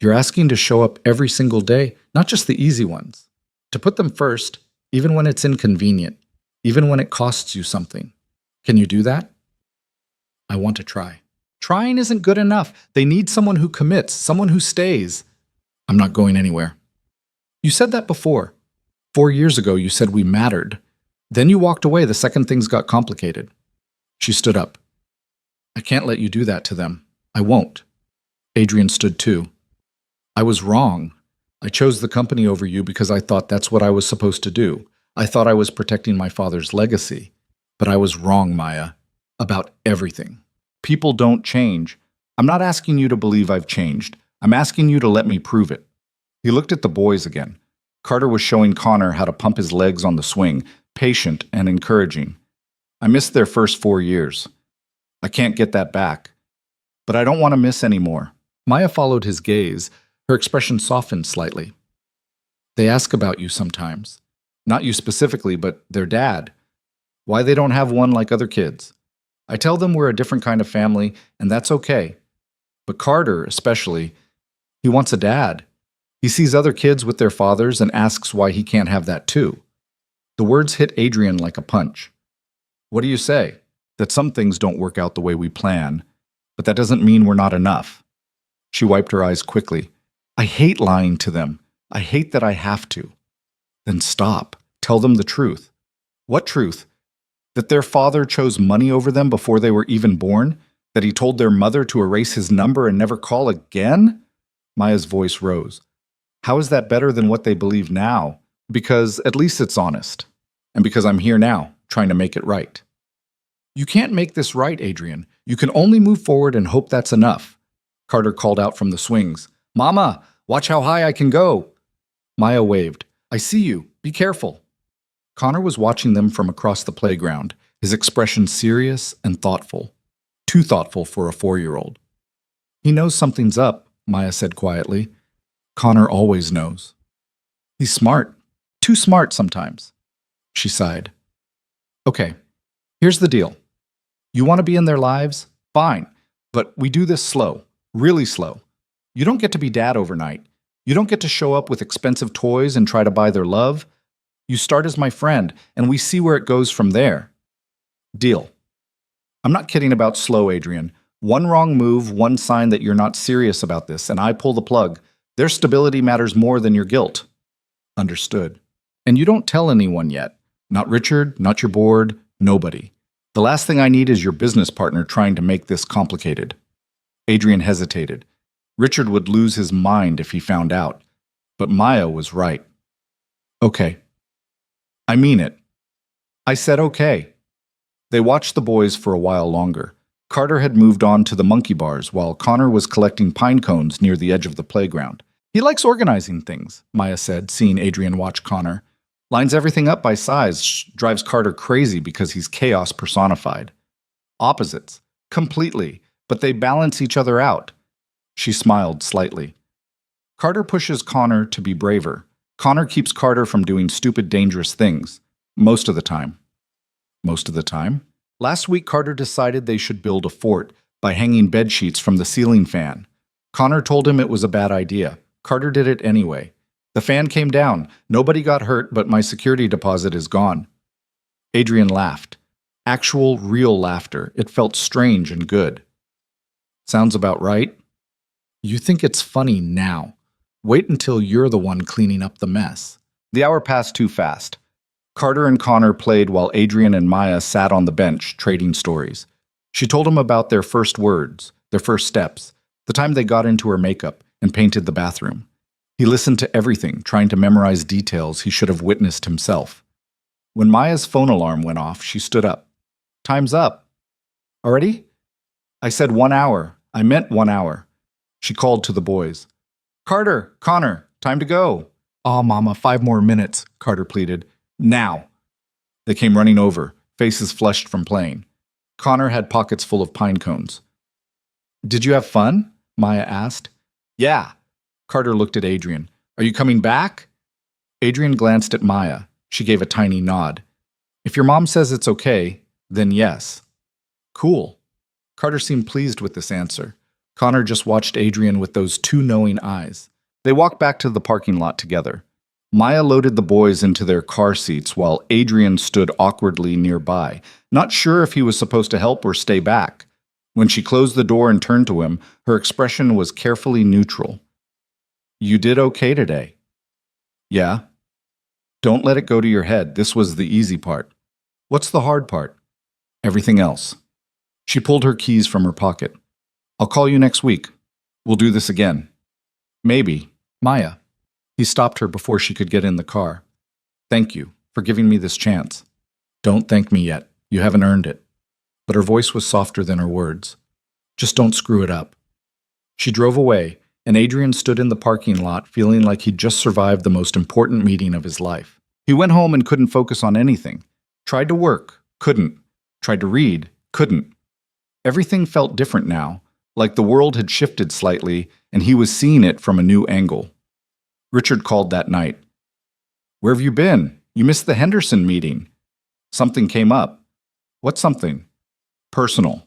You're asking to show up every single day, not just the easy ones. To put them first, even when it's inconvenient, even when it costs you something. Can you do that? I want to try. Trying isn't good enough. They need someone who commits, someone who stays. I'm not going anywhere. You said that before. 4 years ago, you said we mattered. Then you walked away the second things got complicated. She stood up. I can't let you do that to them. I won't. Adrian stood too. I was wrong. I chose the company over you because I thought that's what I was supposed to do. I thought I was protecting my father's legacy. But I was wrong, Maya. About everything. People don't change. I'm not asking you to believe I've changed. I'm asking you to let me prove it. He looked at the boys again. Carter was showing Connor how to pump his legs on the swing, patient and encouraging. I missed their first 4 years. I can't get that back. But I don't want to miss any more. Maya followed his gaze. Her expression softened slightly. They ask about you sometimes. Not you specifically, but their dad. Why they don't have one like other kids. I tell them we're a different kind of family, and that's okay. But Carter, especially, he wants a dad. He sees other kids with their fathers and asks why he can't have that too. The words hit Adrian like a punch. What do you say? That some things don't work out the way we plan, but that doesn't mean we're not enough. She wiped her eyes quickly. I hate lying to them. I hate that I have to. Then stop. Tell them the truth. What truth? That their father chose money over them before they were even born? That he told their mother to erase his number and never call again? Maya's voice rose. How is that better than what they believe now? Because at least it's honest. And because I'm here now, trying to make it right. You can't make this right, Adrian. You can only move forward and hope that's enough. Carter called out from the swings. Mama, watch how high I can go. Maya waved. I see you. Be careful. Connor was watching them from across the playground, his expression serious and thoughtful. Too thoughtful for a 4-year-old. He knows something's up, Maya said quietly. Connor always knows. He's smart. Too smart sometimes. She sighed. Okay, here's the deal. You want to be in their lives? Fine. But we do this slow. Really slow. You don't get to be dad overnight. You don't get to show up with expensive toys and try to buy their love. You start as my friend, and we see where it goes from there. Deal. I'm not kidding about slow, Adrian. One wrong move, one sign that you're not serious about this, and I pull the plug. Their stability matters more than your guilt. Understood. And you don't tell anyone yet. Not Richard, not your board, nobody. The last thing I need is your business partner trying to make this complicated. Adrian hesitated. Richard would lose his mind if he found out. But Maya was right. Okay. I mean it. I said okay. They watched the boys for a while longer. Carter had moved on to the monkey bars while Connor was collecting pine cones near the edge of the playground. He likes organizing things, Maya said, seeing Adrian watch Connor. Lines everything up by size, drives Carter crazy because he's chaos personified. Opposites. Completely. But they balance each other out. She smiled slightly. Carter pushes Connor to be braver. Connor keeps Carter from doing stupid, dangerous things. Most of the time. Most of the time? Last week, Carter decided they should build a fort by hanging bed sheets from the ceiling fan. Connor told him it was a bad idea. Carter did it anyway. The fan came down. Nobody got hurt, but my security deposit is gone. Adrian laughed. Actual, real laughter. It felt strange and good. Sounds about right. You think it's funny now. Wait until you're the one cleaning up the mess. The hour passed too fast. Carter and Connor played while Adrian and Maya sat on the bench, trading stories. She told him about their first words, their first steps, the time they got into her makeup and painted the bathroom. He listened to everything, trying to memorize details he should have witnessed himself. When Maya's phone alarm went off, she stood up. Time's up. Already? I said 1 hour. I meant 1 hour. She called to the boys. Carter, Connor, time to go. Aw, Mama, 5 more minutes, Carter pleaded. Now. They came running over, faces flushed from playing. Connor had pockets full of pine cones. Did you have fun? Maya asked. Yeah. Carter looked at Adrian. Are you coming back? Adrian glanced at Maya. She gave a tiny nod. If your mom says it's okay, then yes. Cool. Carter seemed pleased with this answer. Connor just watched Adrian with those two knowing eyes. They walked back to the parking lot together. Maya loaded the boys into their car seats while Adrian stood awkwardly nearby, not sure if he was supposed to help or stay back. When she closed the door and turned to him, her expression was carefully neutral. You did okay today. Yeah? Don't let it go to your head. This was the easy part. What's the hard part? Everything else. She pulled her keys from her pocket. I'll call you next week. We'll do this again. Maybe. Maya. He stopped her before she could get in the car. Thank you for giving me this chance. Don't thank me yet. You haven't earned it. But her voice was softer than her words. Just don't screw it up. She drove away, and Adrian stood in the parking lot feeling like he'd just survived the most important meeting of his life. He went home and couldn't focus on anything. Tried to work, couldn't. Tried to read, couldn't. Everything felt different now, like the world had shifted slightly and he was seeing it from a new angle. Richard called that night. Where have you been? You missed the Henderson meeting. Something came up. What something? Personal.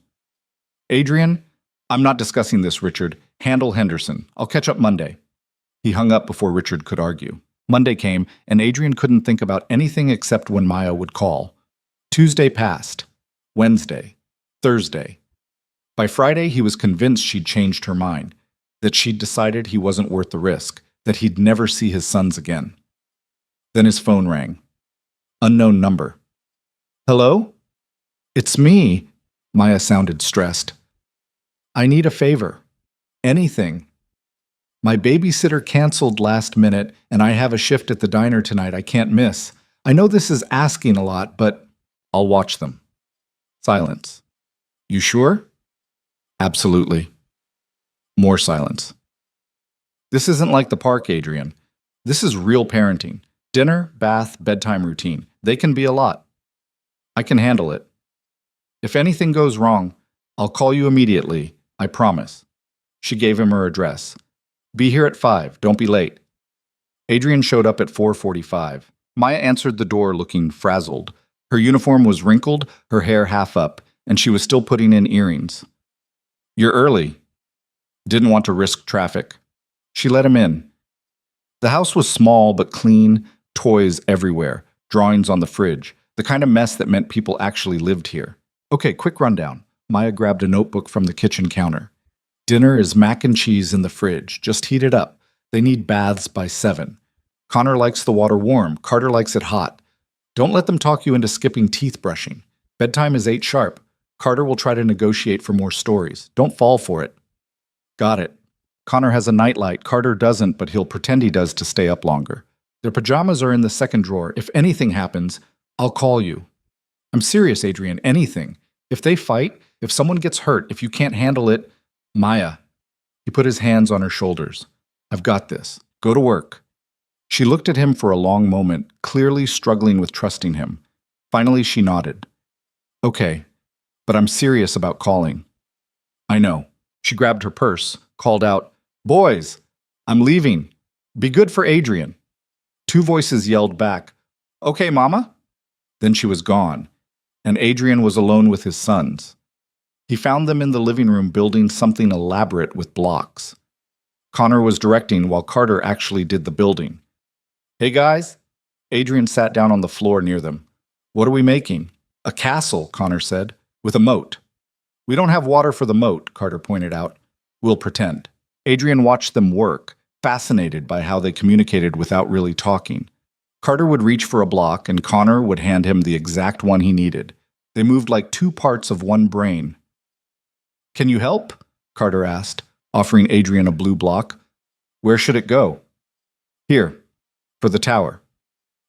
Adrian, I'm not discussing this, Richard. Handle Henderson. I'll catch up Monday. He hung up before Richard could argue. Monday came, and Adrian couldn't think about anything except when Maya would call. Tuesday passed. Wednesday. Thursday. By Friday, he was convinced she'd changed her mind, that she'd decided he wasn't worth the risk, that he'd never see his sons again. Then his phone rang. Unknown number. Hello? It's me. Maya sounded stressed. I need a favor. Anything. My babysitter canceled last minute, and I have a shift at the diner tonight I can't miss. I know this is asking a lot, but I'll watch them. Silence. You sure? Absolutely. More silence. This isn't like the park, Adrian. This is real parenting. Dinner, bath, bedtime routine. They can be a lot. I can handle it. If anything goes wrong, I'll call you immediately. I promise. She gave him her address. Be here at 5. Don't be late. Adrian showed up at 4:45. Maya answered the door looking frazzled. Her uniform was wrinkled, her hair half up, and she was still putting in earrings. You're early. Didn't want to risk traffic. She let him in. The house was small but clean, toys everywhere, drawings on the fridge, the kind of mess that meant people actually lived here. Okay, quick rundown. Maya grabbed a notebook from the kitchen counter. Dinner is mac and cheese in the fridge. Just heat it up. They need baths by 7. Connor likes the water warm. Carter likes it hot. Don't let them talk you into skipping teeth brushing. Bedtime is 8 sharp. Carter will try to negotiate for more stories. Don't fall for it. Got it. Connor has a nightlight. Carter doesn't, but he'll pretend he does to stay up longer. Their pajamas are in the second drawer. If anything happens, I'll call you. I'm serious, Adrian. Anything. If they fight, if someone gets hurt, if you can't handle it, Maya. He put his hands on her shoulders. I've got this. Go to work. She looked at him for a long moment, clearly struggling with trusting him. Finally, she nodded. Okay, but I'm serious about calling. I know. She grabbed her purse, called out, Boys, I'm leaving. Be good for Adrian. 2 voices yelled back, Okay, Mama? Then she was gone, and Adrian was alone with his sons. He found them in the living room building something elaborate with blocks. Connor was directing while Carter actually did the building. Hey guys? Adrian sat down on the floor near them. What are we making? A castle, Connor said, with a moat. We don't have water for the moat, Carter pointed out. We'll pretend. Adrian watched them work, fascinated by how they communicated without really talking. Carter would reach for a block, and Connor would hand him the exact one he needed. They moved like 2 parts of one brain. Can you help? Carter asked, offering Adrian a blue block. Where should it go? Here, for the tower.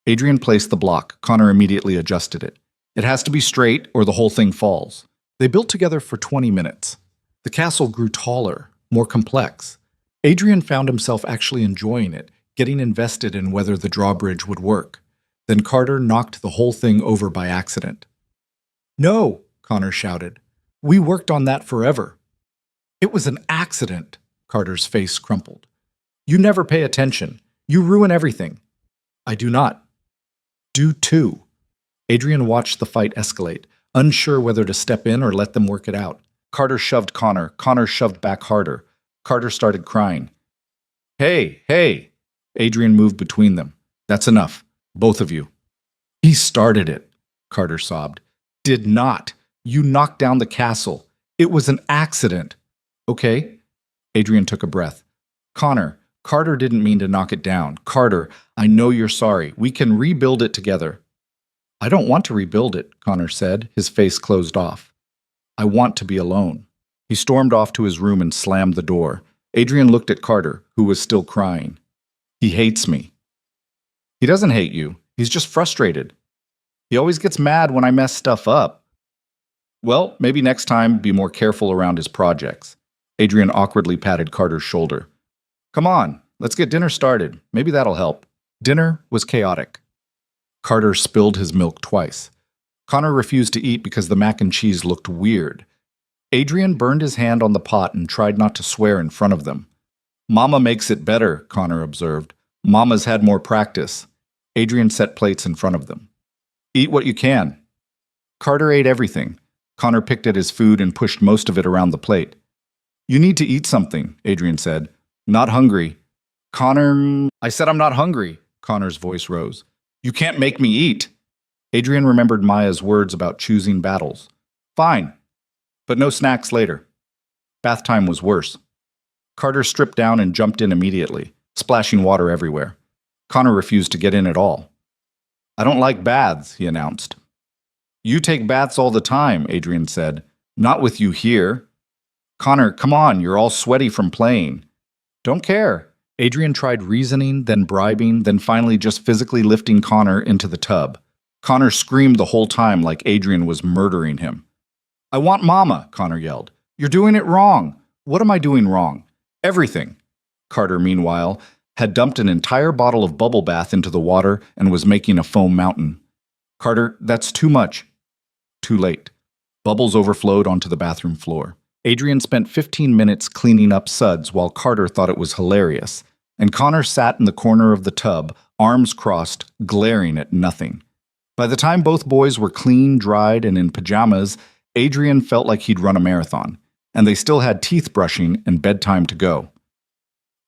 Adrian placed the block. Connor immediately adjusted it. It has to be straight or the whole thing falls. They built together for 20 minutes. The castle grew taller, more complex. Adrian found himself actually enjoying it, getting invested in whether the drawbridge would work. Then Carter knocked the whole thing over by accident. No, Connor shouted. We worked on that forever. It was an accident, Carter's face crumpled. You never pay attention. You ruin everything. I do not. Do too. Adrian watched the fight escalate, unsure whether to step in or let them work it out. Carter shoved Connor. Connor shoved back harder. Carter started crying. Hey, hey! Adrian moved between them. That's enough. Both of you. He started it, Carter sobbed. Did not. You knocked down the castle. It was an accident. Okay? Adrian took a breath. Connor, Carter didn't mean to knock it down. Carter, I know you're sorry. We can rebuild it together. I don't want to rebuild it, Connor said, his face closed off. I want to be alone. He stormed off to his room and slammed the door. Adrian looked at Carter, who was still crying. He hates me. He doesn't hate you. He's just frustrated. He always gets mad when I mess stuff up. Well, maybe next time be more careful around his projects. Adrian awkwardly patted Carter's shoulder. Come on, let's get dinner started. Maybe that'll help. Dinner was chaotic. Carter spilled his milk twice. Connor refused to eat because the mac and cheese looked weird. Adrian burned his hand on the pot and tried not to swear in front of them. Mama makes it better, Connor observed. Mama's had more practice. Adrian set plates in front of them. Eat what you can. Carter ate everything. Connor picked at his food and pushed most of it around the plate. You need to eat something, Adrian said. Not hungry. Connor, I said I'm not hungry. Connor's voice rose. You can't make me eat. Adrian remembered Maya's words about choosing battles. Fine, but no snacks later. Bath time was worse. Carter stripped down and jumped in immediately, splashing water everywhere. Connor refused to get in at all. I don't like baths, he announced. You take baths all the time, Adrian said. Not with you here. Connor, come on, you're all sweaty from playing. Don't care. Adrian tried reasoning, then bribing, then finally just physically lifting Connor into the tub. Connor screamed the whole time like Adrian was murdering him. I want Mama, Connor yelled. You're doing it wrong. What am I doing wrong? Everything. Carter, meanwhile, had dumped an entire bottle of bubble bath into the water and was making a foam mountain. Carter, that's too much. Too late. Bubbles overflowed onto the bathroom floor. Adrian spent 15 minutes cleaning up suds while Carter thought it was hilarious, and Connor sat in the corner of the tub, arms crossed, glaring at nothing. By the time both boys were clean, dried, and in pajamas, Adrian felt like he'd run a marathon, and they still had teeth brushing and bedtime to go.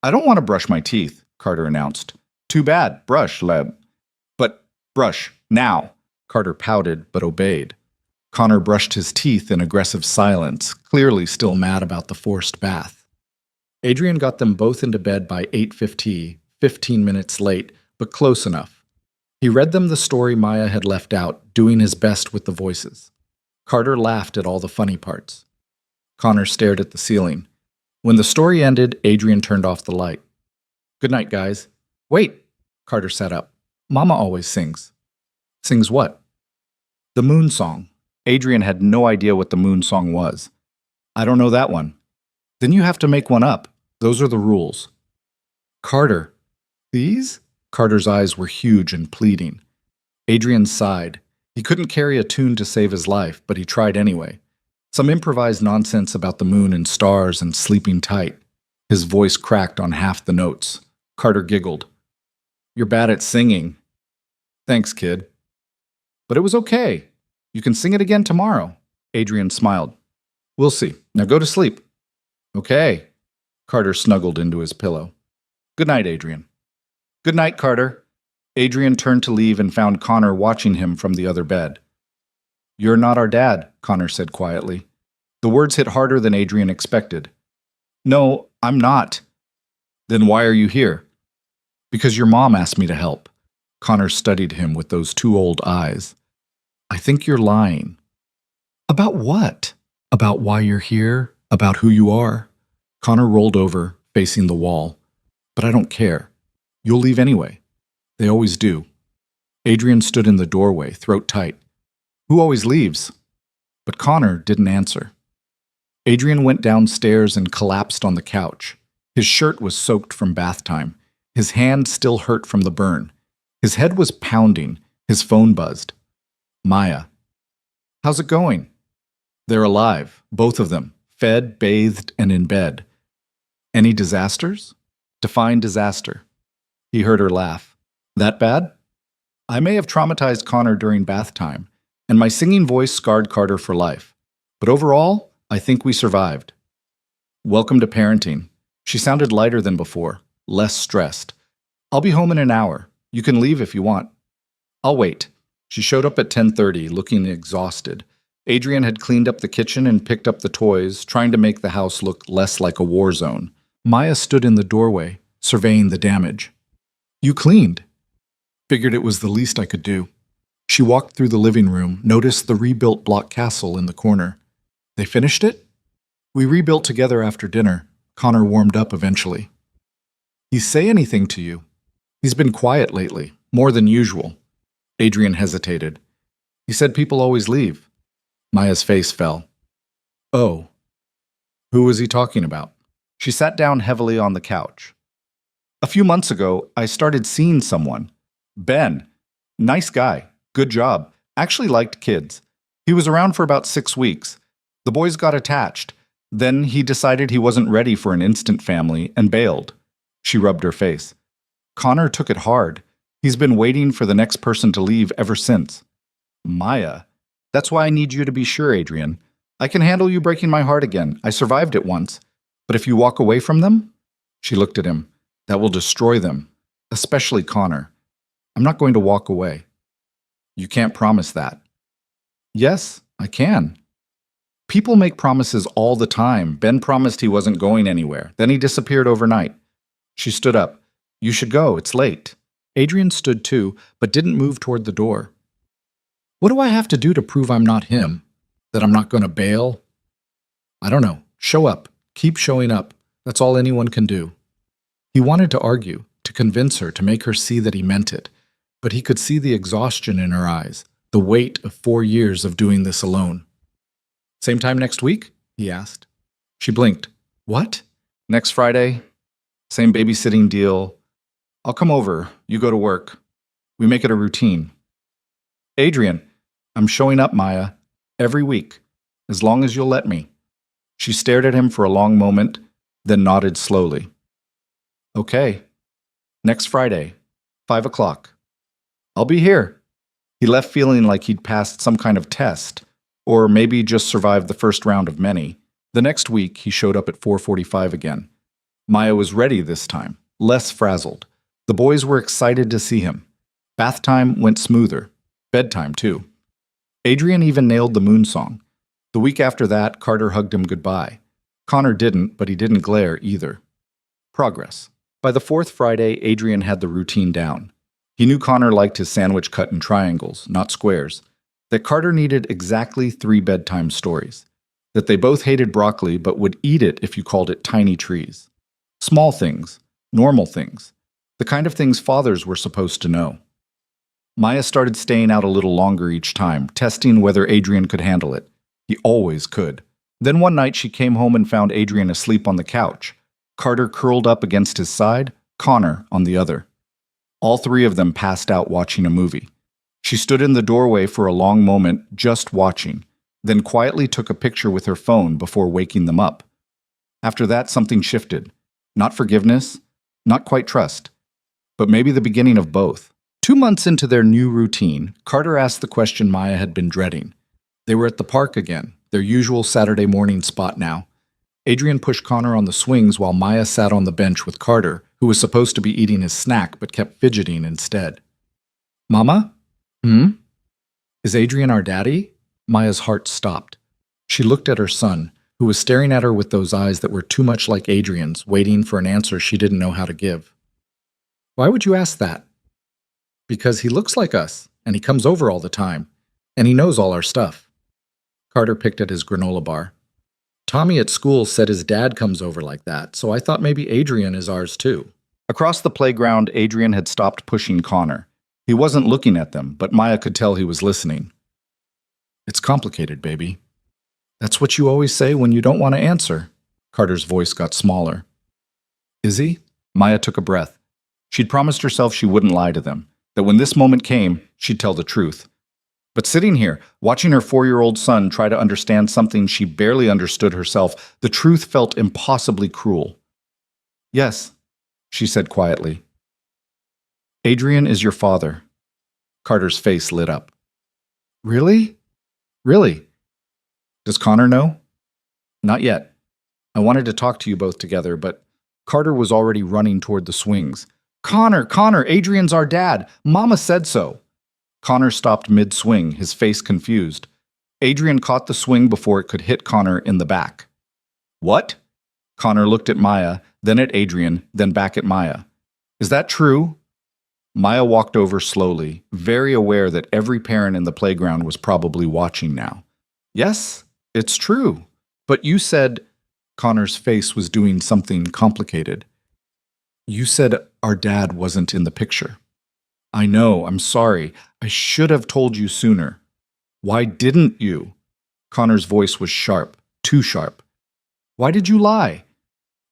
I don't want to brush my teeth, Carter announced. Too bad, brush, Leb. But brush, now. Carter pouted, but obeyed. Connor brushed his teeth in aggressive silence, clearly still mad about the forced bath. Adrian got them both into bed by 8:50, 15 minutes late, but close enough. He read them the story Maya had left out, doing his best with the voices. Carter laughed at all the funny parts. Connor stared at the ceiling. When the story ended, Adrian turned off the light. Good night, guys. Wait! Carter sat up. Mama always sings. Sings what? The moon song. Adrian had no idea what the moon song was. I don't know that one. Then you have to make one up. Those are the rules. Carter. These? Carter's eyes were huge and pleading. Adrian sighed. He couldn't carry a tune to save his life, but he tried anyway. Some improvised nonsense about the moon and stars and sleeping tight. His voice cracked on half the notes. Carter giggled. You're bad at singing. Thanks, kid. But it was okay. You can sing it again tomorrow. Adrian smiled. We'll see. Now go to sleep. Okay. Carter snuggled into his pillow. Good night, Adrian. Good night, Carter. Adrian turned to leave and found Connor watching him from the other bed. You're not our dad, Connor said quietly. The words hit harder than Adrian expected. No, I'm not. Then why are you here? Because your mom asked me to help. Connor studied him with those two old eyes. I think you're lying. About what? About why you're here? About who you are? Connor rolled over, facing the wall. But I don't care. You'll leave anyway. They always do. Adrian stood in the doorway, throat tight. Who always leaves? But Connor didn't answer. Adrian went downstairs and collapsed on the couch. His shirt was soaked from bath time. His hand still hurt from the burn. His head was pounding. His phone buzzed. Maya. How's it going? They're alive, both of them, fed, bathed, and in bed. Any disasters? Define disaster. He heard her laugh. That bad? I may have traumatized Connor during bath time, and my singing voice scarred Carter for life. But overall, I think we survived. Welcome to parenting. She sounded lighter than before, less stressed. I'll be home in an hour. You can leave if you want. I'll wait. She showed up at 10:30, looking exhausted. Adrian had cleaned up the kitchen and picked up the toys, trying to make the house look less like a war zone. Maya stood in the doorway, surveying the damage. You cleaned. Figured it was the least I could do. She walked through the living room, noticed the rebuilt block castle in the corner. They finished it? We rebuilt together after dinner. Connor warmed up eventually. He say anything to you? He's been quiet lately, more than usual. Adrian hesitated. He said people always leave. Maya's face fell. Oh. Who was he talking about? She sat down heavily on the couch. A few months ago, I started seeing someone. Ben. Nice guy. Good job. Actually liked kids. He was around for about 6 weeks. The boys got attached. Then he decided he wasn't ready for an instant family and bailed. She rubbed her face. Connor took it hard. He's been waiting for the next person to leave ever since. Maya. That's why I need you to be sure, Adrian. I can handle you breaking my heart again. I survived it once. But if you walk away from them? She looked at him. That will destroy them. Especially Connor. I'm not going to walk away. You can't promise that. Yes, I can. People make promises all the time. Ben promised he wasn't going anywhere. Then he disappeared overnight. She stood up. You should go. It's late. Adrian stood too, but didn't move toward the door. What do I have to do to prove I'm not him? That I'm not going to bail? I don't know. Show up. Keep showing up. That's all anyone can do. He wanted to argue, to convince her, to make her see that he meant it. But he could see the exhaustion in her eyes, the weight of 4 years of doing this alone. Same time next week? He asked. She blinked. What? Next Friday? Same babysitting deal. I'll come over. You go to work. We make it a routine. Adrian, I'm showing up, Maya. Every week. As long as you'll let me. She stared at him for a long moment, then nodded slowly. Okay. Next Friday, 5 o'clock. I'll be here. He left feeling like he'd passed some kind of test, or maybe just survived the first round of many. The next week, he showed up at 4:45 again. Maya was ready this time, less frazzled. The boys were excited to see him. Bath time went smoother. Bedtime, too. Adrian even nailed the moon song. The week after that, Carter hugged him goodbye. Connor didn't, but he didn't glare either. Progress. By the 4th Friday, Adrian had the routine down. He knew Connor liked his sandwich cut in triangles, not squares. That Carter needed exactly 3 bedtime stories. That they both hated broccoli but would eat it if you called it tiny trees. Small things, normal things, the kind of things fathers were supposed to know. Maya started staying out a little longer each time, testing whether Adrian could handle it. He always could. Then one night she came home and found Adrian asleep on the couch, Carter curled up against his side, Connor on the other. All 3 of them passed out watching a movie. She stood in the doorway for a long moment, just watching, then quietly took a picture with her phone before waking them up. After that, something shifted. Not forgiveness, not quite trust, but maybe the beginning of both. 2 months into their new routine, Carter asked the question Maya had been dreading. They were at the park again, their usual Saturday morning spot now. Adrian pushed Connor on the swings while Maya sat on the bench with Carter, who was supposed to be eating his snack but kept fidgeting instead. Mama? Is Adrian our daddy? Maya's heart stopped. She looked at her son, who was staring at her with those eyes that were too much like Adrian's, waiting for an answer she didn't know how to give. Why would you ask that? Because he looks like us, and he comes over all the time, and he knows all our stuff. Carter picked at his granola bar. Tommy at school said his dad comes over like that, so I thought maybe Adrian is ours too. Across the playground, Adrian had stopped pushing Connor. He wasn't looking at them, but Maya could tell he was listening. It's complicated, baby. That's what you always say when you don't want to answer. Carter's voice got smaller. Is he? Maya took a breath. She'd promised herself she wouldn't lie to them, that when this moment came, she'd tell the truth. But sitting here, watching her 4-year-old son try to understand something she barely understood herself, the truth felt impossibly cruel. Yes, she said quietly. Adrian is your father. Carter's face lit up. Really? Really? Does Connor know? Not yet. I wanted to talk to you both together, but Carter was already running toward the swings. Connor, Adrian's our dad. Mama said so. Connor stopped mid-swing, his face confused. Adrian caught the swing before it could hit Connor in the back. What? Connor looked at Maya, then at Adrian, then back at Maya. Is that true? Maya walked over slowly, very aware that every parent in the playground was probably watching now. Yes, it's true. But you said... Connor's face was doing something complicated. You said our dad wasn't in the picture. I know, I'm sorry. I should have told you sooner. Why didn't you? Connor's voice was sharp, too sharp. Why did you lie?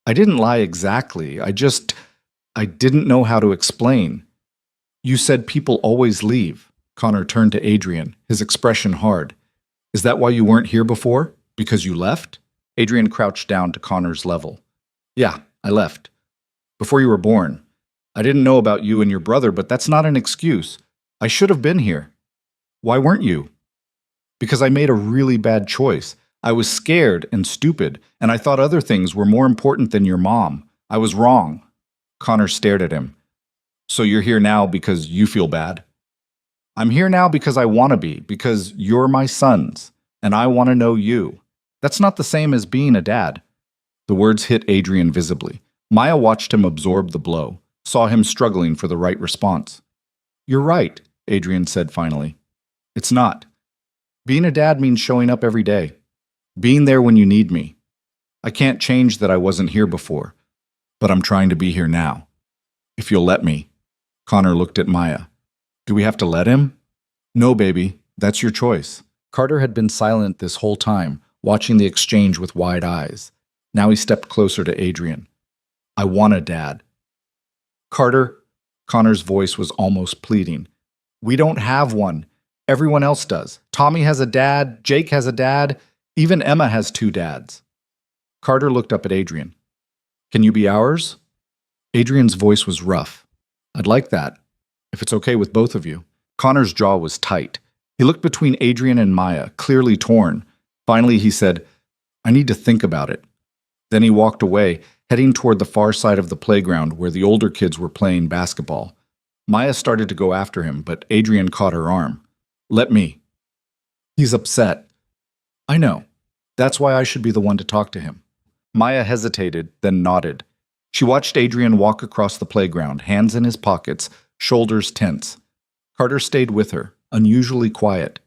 I didn't lie exactly. I didn't know how to explain. You said people always leave. Connor turned to Adrian, his expression hard. Is that why you weren't here before? Because you left? Adrian crouched down to Connor's level. Yeah, I left. Before you were born. I didn't know about you and your brother, but that's not an excuse. I should have been here. Why weren't you? Because I made a really bad choice. I was scared and stupid, and I thought other things were more important than your mom. I was wrong. Connor stared at him. So you're here now because you feel bad? I'm here now because I want to be, because you're my sons, and I want to know you. That's not the same as being a dad. The words hit Adrian visibly. Maya watched him absorb the blow, saw him struggling for the right response. You're right, Adrian said finally. It's not. Being a dad means showing up every day. Being there when you need me. I can't change that I wasn't here before, but I'm trying to be here now. If you'll let me. Connor looked at Maya. Do we have to let him? No, baby. That's your choice. Carter had been silent this whole time, watching the exchange with wide eyes. Now he stepped closer to Adrian. I want a dad. Carter, Connor's voice was almost pleading. We don't have one. Everyone else does. Tommy has a dad, Jake has a dad, even Emma has 2 dads. Carter looked up at Adrian. Can you be ours? Adrian's voice was rough. I'd like that, if it's okay with both of you. Connor's jaw was tight. He looked between Adrian and Maya, clearly torn. Finally, he said, I need to think about it. Then he walked away, heading toward the far side of the playground where the older kids were playing basketball. Maya started to go after him, but Adrian caught her arm. Let me. He's upset. I know. That's why I should be the one to talk to him. Maya hesitated, then nodded. She watched Adrian walk across the playground, hands in his pockets, shoulders tense. Carter stayed with her, unusually quiet.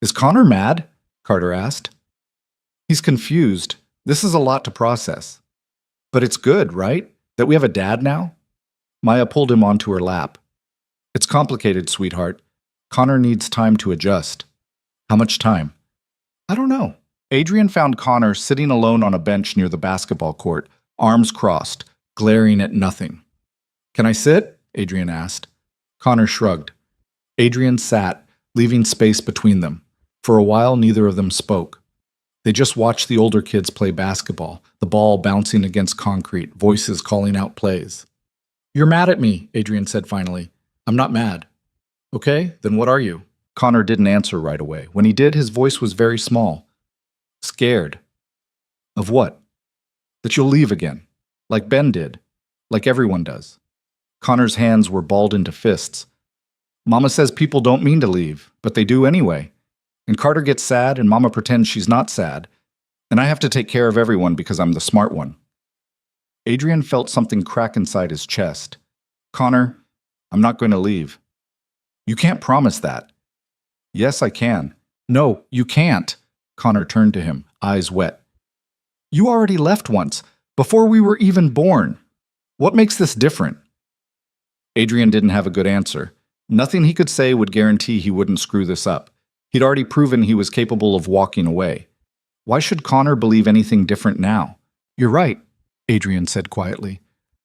Is Connor mad? Carter asked. He's confused. This is a lot to process. But it's good, right? That we have a dad now? Maya pulled him onto her lap. It's complicated, sweetheart. Connor needs time to adjust. How much time? I don't know. Adrian found Connor sitting alone on a bench near the basketball court, arms crossed, glaring at nothing. Can I sit? Adrian asked. Connor shrugged. Adrian sat, leaving space between them. For a while, neither of them spoke. They just watched the older kids play basketball, the ball bouncing against concrete, voices calling out plays. You're mad at me, Adrian said finally. I'm not mad. Okay, then what are you? Connor didn't answer right away. When he did, his voice was very small. Scared. Of what? That you'll leave again. Like Ben did. Like everyone does. Connor's hands were balled into fists. Mama says people don't mean to leave, but they do anyway. And Carter gets sad, and Mama pretends she's not sad. And I have to take care of everyone because I'm the smart one. Adrian felt something crack inside his chest. Connor, I'm not going to leave. You can't promise that. Yes, I can. No, you can't. Connor turned to him, eyes wet. You already left once, before we were even born. What makes this different? Adrian didn't have a good answer. Nothing he could say would guarantee he wouldn't screw this up. He'd already proven he was capable of walking away. Why should Connor believe anything different now? You're right, Adrian said quietly.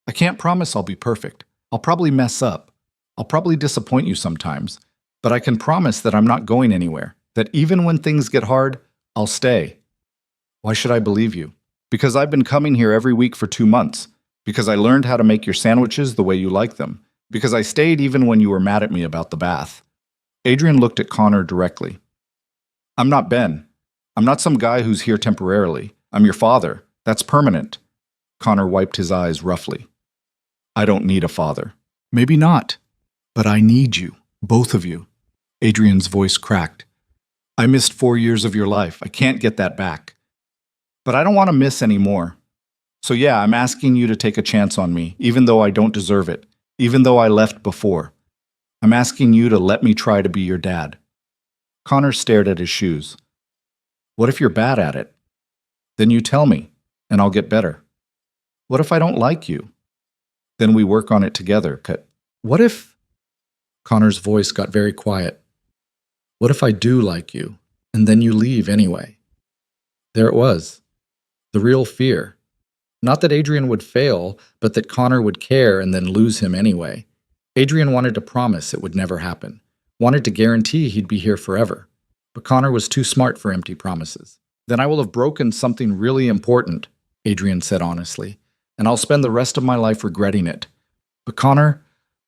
I can't promise I'll be perfect. I'll probably mess up. I'll probably disappoint you sometimes. But I can promise that I'm not going anywhere. That even when things get hard, I'll stay. Why should I believe you? Because I've been coming here every week for 2 months. Because I learned how to make your sandwiches the way you like them. Because I stayed even when you were mad at me about the bath. Adrian looked at Connor directly. I'm not Ben. I'm not some guy who's here temporarily. I'm your father. That's permanent. Connor wiped his eyes roughly. I don't need a father. Maybe not, but I need you, both of you. Adrian's voice cracked. I missed 4 years of your life. I can't get that back. But I don't want to miss any more. So yeah, I'm asking you to take a chance on me, even though I don't deserve it, even though I left before. I'm asking you to let me try to be your dad. Connor stared at his shoes. What if you're bad at it? Then you tell me, and I'll get better. What if I don't like you? Then we work on it together. What if... Connor's voice got very quiet. What if I do like you, and then you leave anyway? There it was. The real fear. Not that Adrian would fail, but that Connor would care and then lose him anyway. Adrian wanted to promise it would never happen, wanted to guarantee he'd be here forever. But Connor was too smart for empty promises. Then I will have broken something really important, Adrian said honestly, and I'll spend the rest of my life regretting it. But Connor,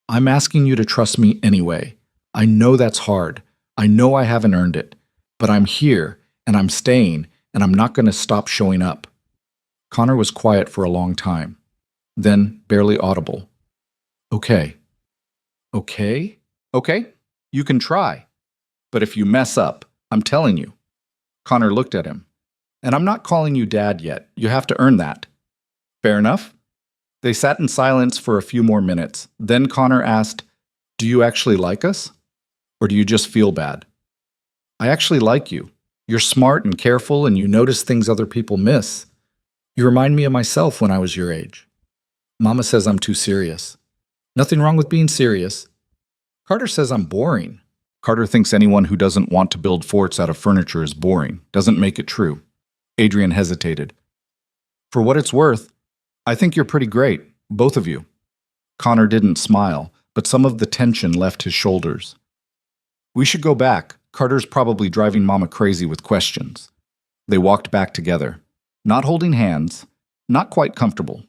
I'm asking you to trust me anyway. I know that's hard. I know I haven't earned it. But I'm here, and I'm staying, and I'm not going to stop showing up. Connor was quiet for a long time. Then, barely audible. Okay. Okay? Okay? You can try. But if you mess up, I'm telling you. Connor looked at him. And I'm not calling you dad yet. You have to earn that. Fair enough? They sat in silence for a few more minutes. Then Connor asked, Do you actually like us? Or do you just feel bad? I actually like you. You're smart and careful, and you notice things other people miss. You remind me of myself when I was your age. Mama says I'm too serious. Nothing wrong with being serious. Carter says I'm boring. Carter thinks anyone who doesn't want to build forts out of furniture is boring. Doesn't make it true. Adrian hesitated. For what it's worth, I think you're pretty great, both of you. Connor didn't smile, but some of the tension left his shoulders. We should go back. Carter's probably driving Mama crazy with questions. They walked back together. Not holding hands, not quite comfortable,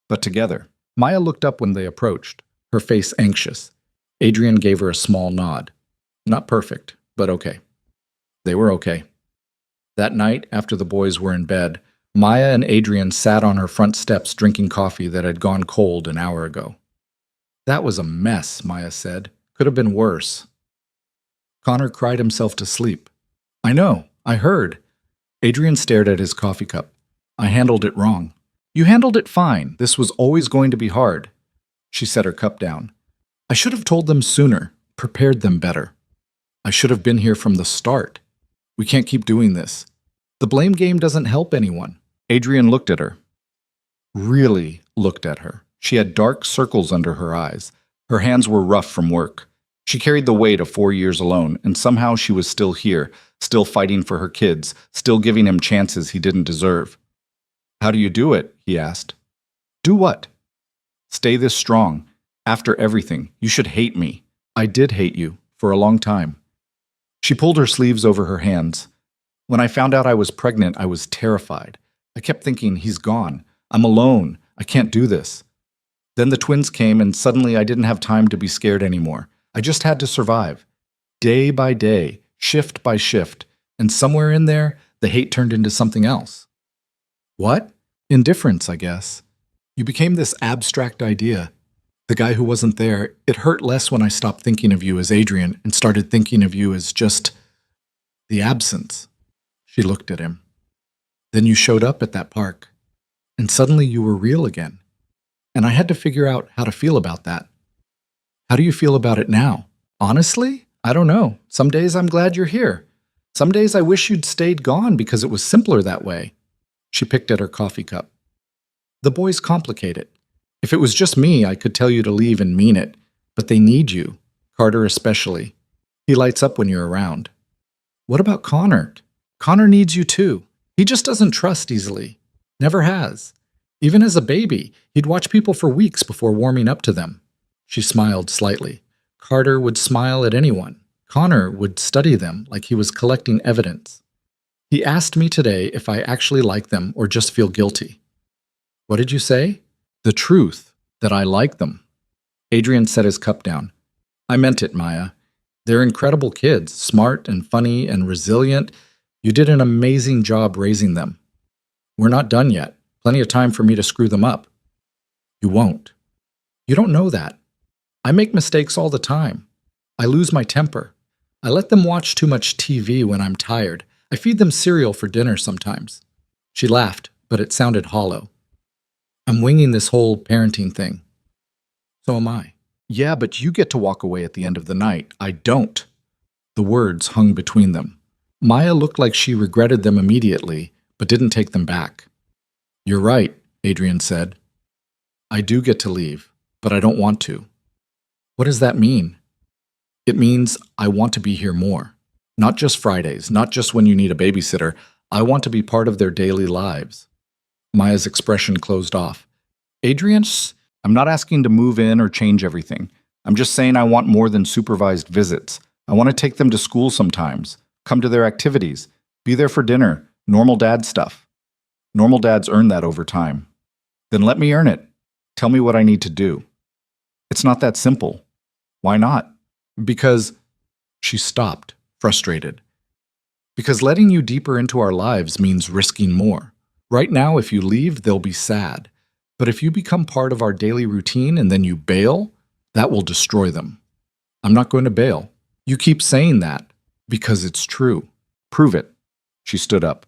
but together. Maya looked up when they approached, her face anxious. Adrian gave her a small nod. Not perfect, but okay. They were okay. That night, after the boys were in bed, Maya and Adrian sat on her front steps drinking coffee that had gone cold an hour ago. That was a mess, Maya said. Could have been worse. Connor cried himself to sleep. I know, I heard. Adrian stared at his coffee cup. I handled it wrong. You handled it fine. This was always going to be hard. She set her cup down. I should have told them sooner, prepared them better. I should have been here from the start. We can't keep doing this. The blame game doesn't help anyone. Adrian looked at her. Really looked at her. She had dark circles under her eyes. Her hands were rough from work. She carried the weight of 4 years alone, and somehow she was still here, still fighting for her kids, still giving him chances he didn't deserve. How do you do it? He asked. Do what? Stay this strong. After everything, you should hate me. I did hate you, for a long time. She pulled her sleeves over her hands. When I found out I was pregnant, I was terrified. I kept thinking, he's gone. I'm alone. I can't do this. Then the twins came, and suddenly I didn't have time to be scared anymore. I just had to survive. Day by day, shift by shift, and somewhere in there, the hate turned into something else. What? Indifference, I guess. You became this abstract idea. The guy who wasn't there. It hurt less when I stopped thinking of you as Adrian and started thinking of you as just the absence. She looked at him. Then you showed up at that park, and suddenly you were real again. And I had to figure out how to feel about that. How do you feel about it now? Honestly, I don't know. Some days I'm glad you're here. Some days I wish you'd stayed gone because it was simpler that way. She picked at her coffee cup. The boys complicate it. If it was just me, I could tell you to leave and mean it. But they need you, Carter especially. He lights up when you're around. What about Connor? Connor needs you too. He just doesn't trust easily. Never has. Even as a baby, he'd watch people for weeks before warming up to them. She smiled slightly. Carter would smile at anyone. Connor would study them like he was collecting evidence. He asked me today if I actually like them or just feel guilty. What did you say? The truth, that I like them. Adrian set his cup down. I meant it, Maya. They're incredible kids, smart and funny and resilient. You did an amazing job raising them. We're not done yet. Plenty of time for me to screw them up. You won't. You don't know that. I make mistakes all the time. I lose my temper. I let them watch too much TV when I'm tired. I feed them cereal for dinner sometimes. She laughed, but it sounded hollow. I'm winging this whole parenting thing. So am I. Yeah, but you get to walk away at the end of the night. I don't. The words hung between them. Maya looked like she regretted them immediately, but didn't take them back. You're right, Adrian said. I do get to leave, but I don't want to. What does that mean? It means I want to be here more. Not just Fridays, not just when you need a babysitter. I want to be part of their daily lives. Maya's expression closed off. Adrian, I'm not asking to move in or change everything. I'm just saying I want more than supervised visits. I want to take them to school sometimes, come to their activities, be there for dinner, normal dad stuff. Normal dads earn that over time. Then let me earn it. Tell me what I need to do. It's not that simple. Why not? Because she stopped, frustrated. Because letting you deeper into our lives means risking more. Right now, if you leave, they'll be sad. But if you become part of our daily routine and then you bail, that will destroy them. I'm not going to bail. You keep saying that because it's true. Prove it. She stood up.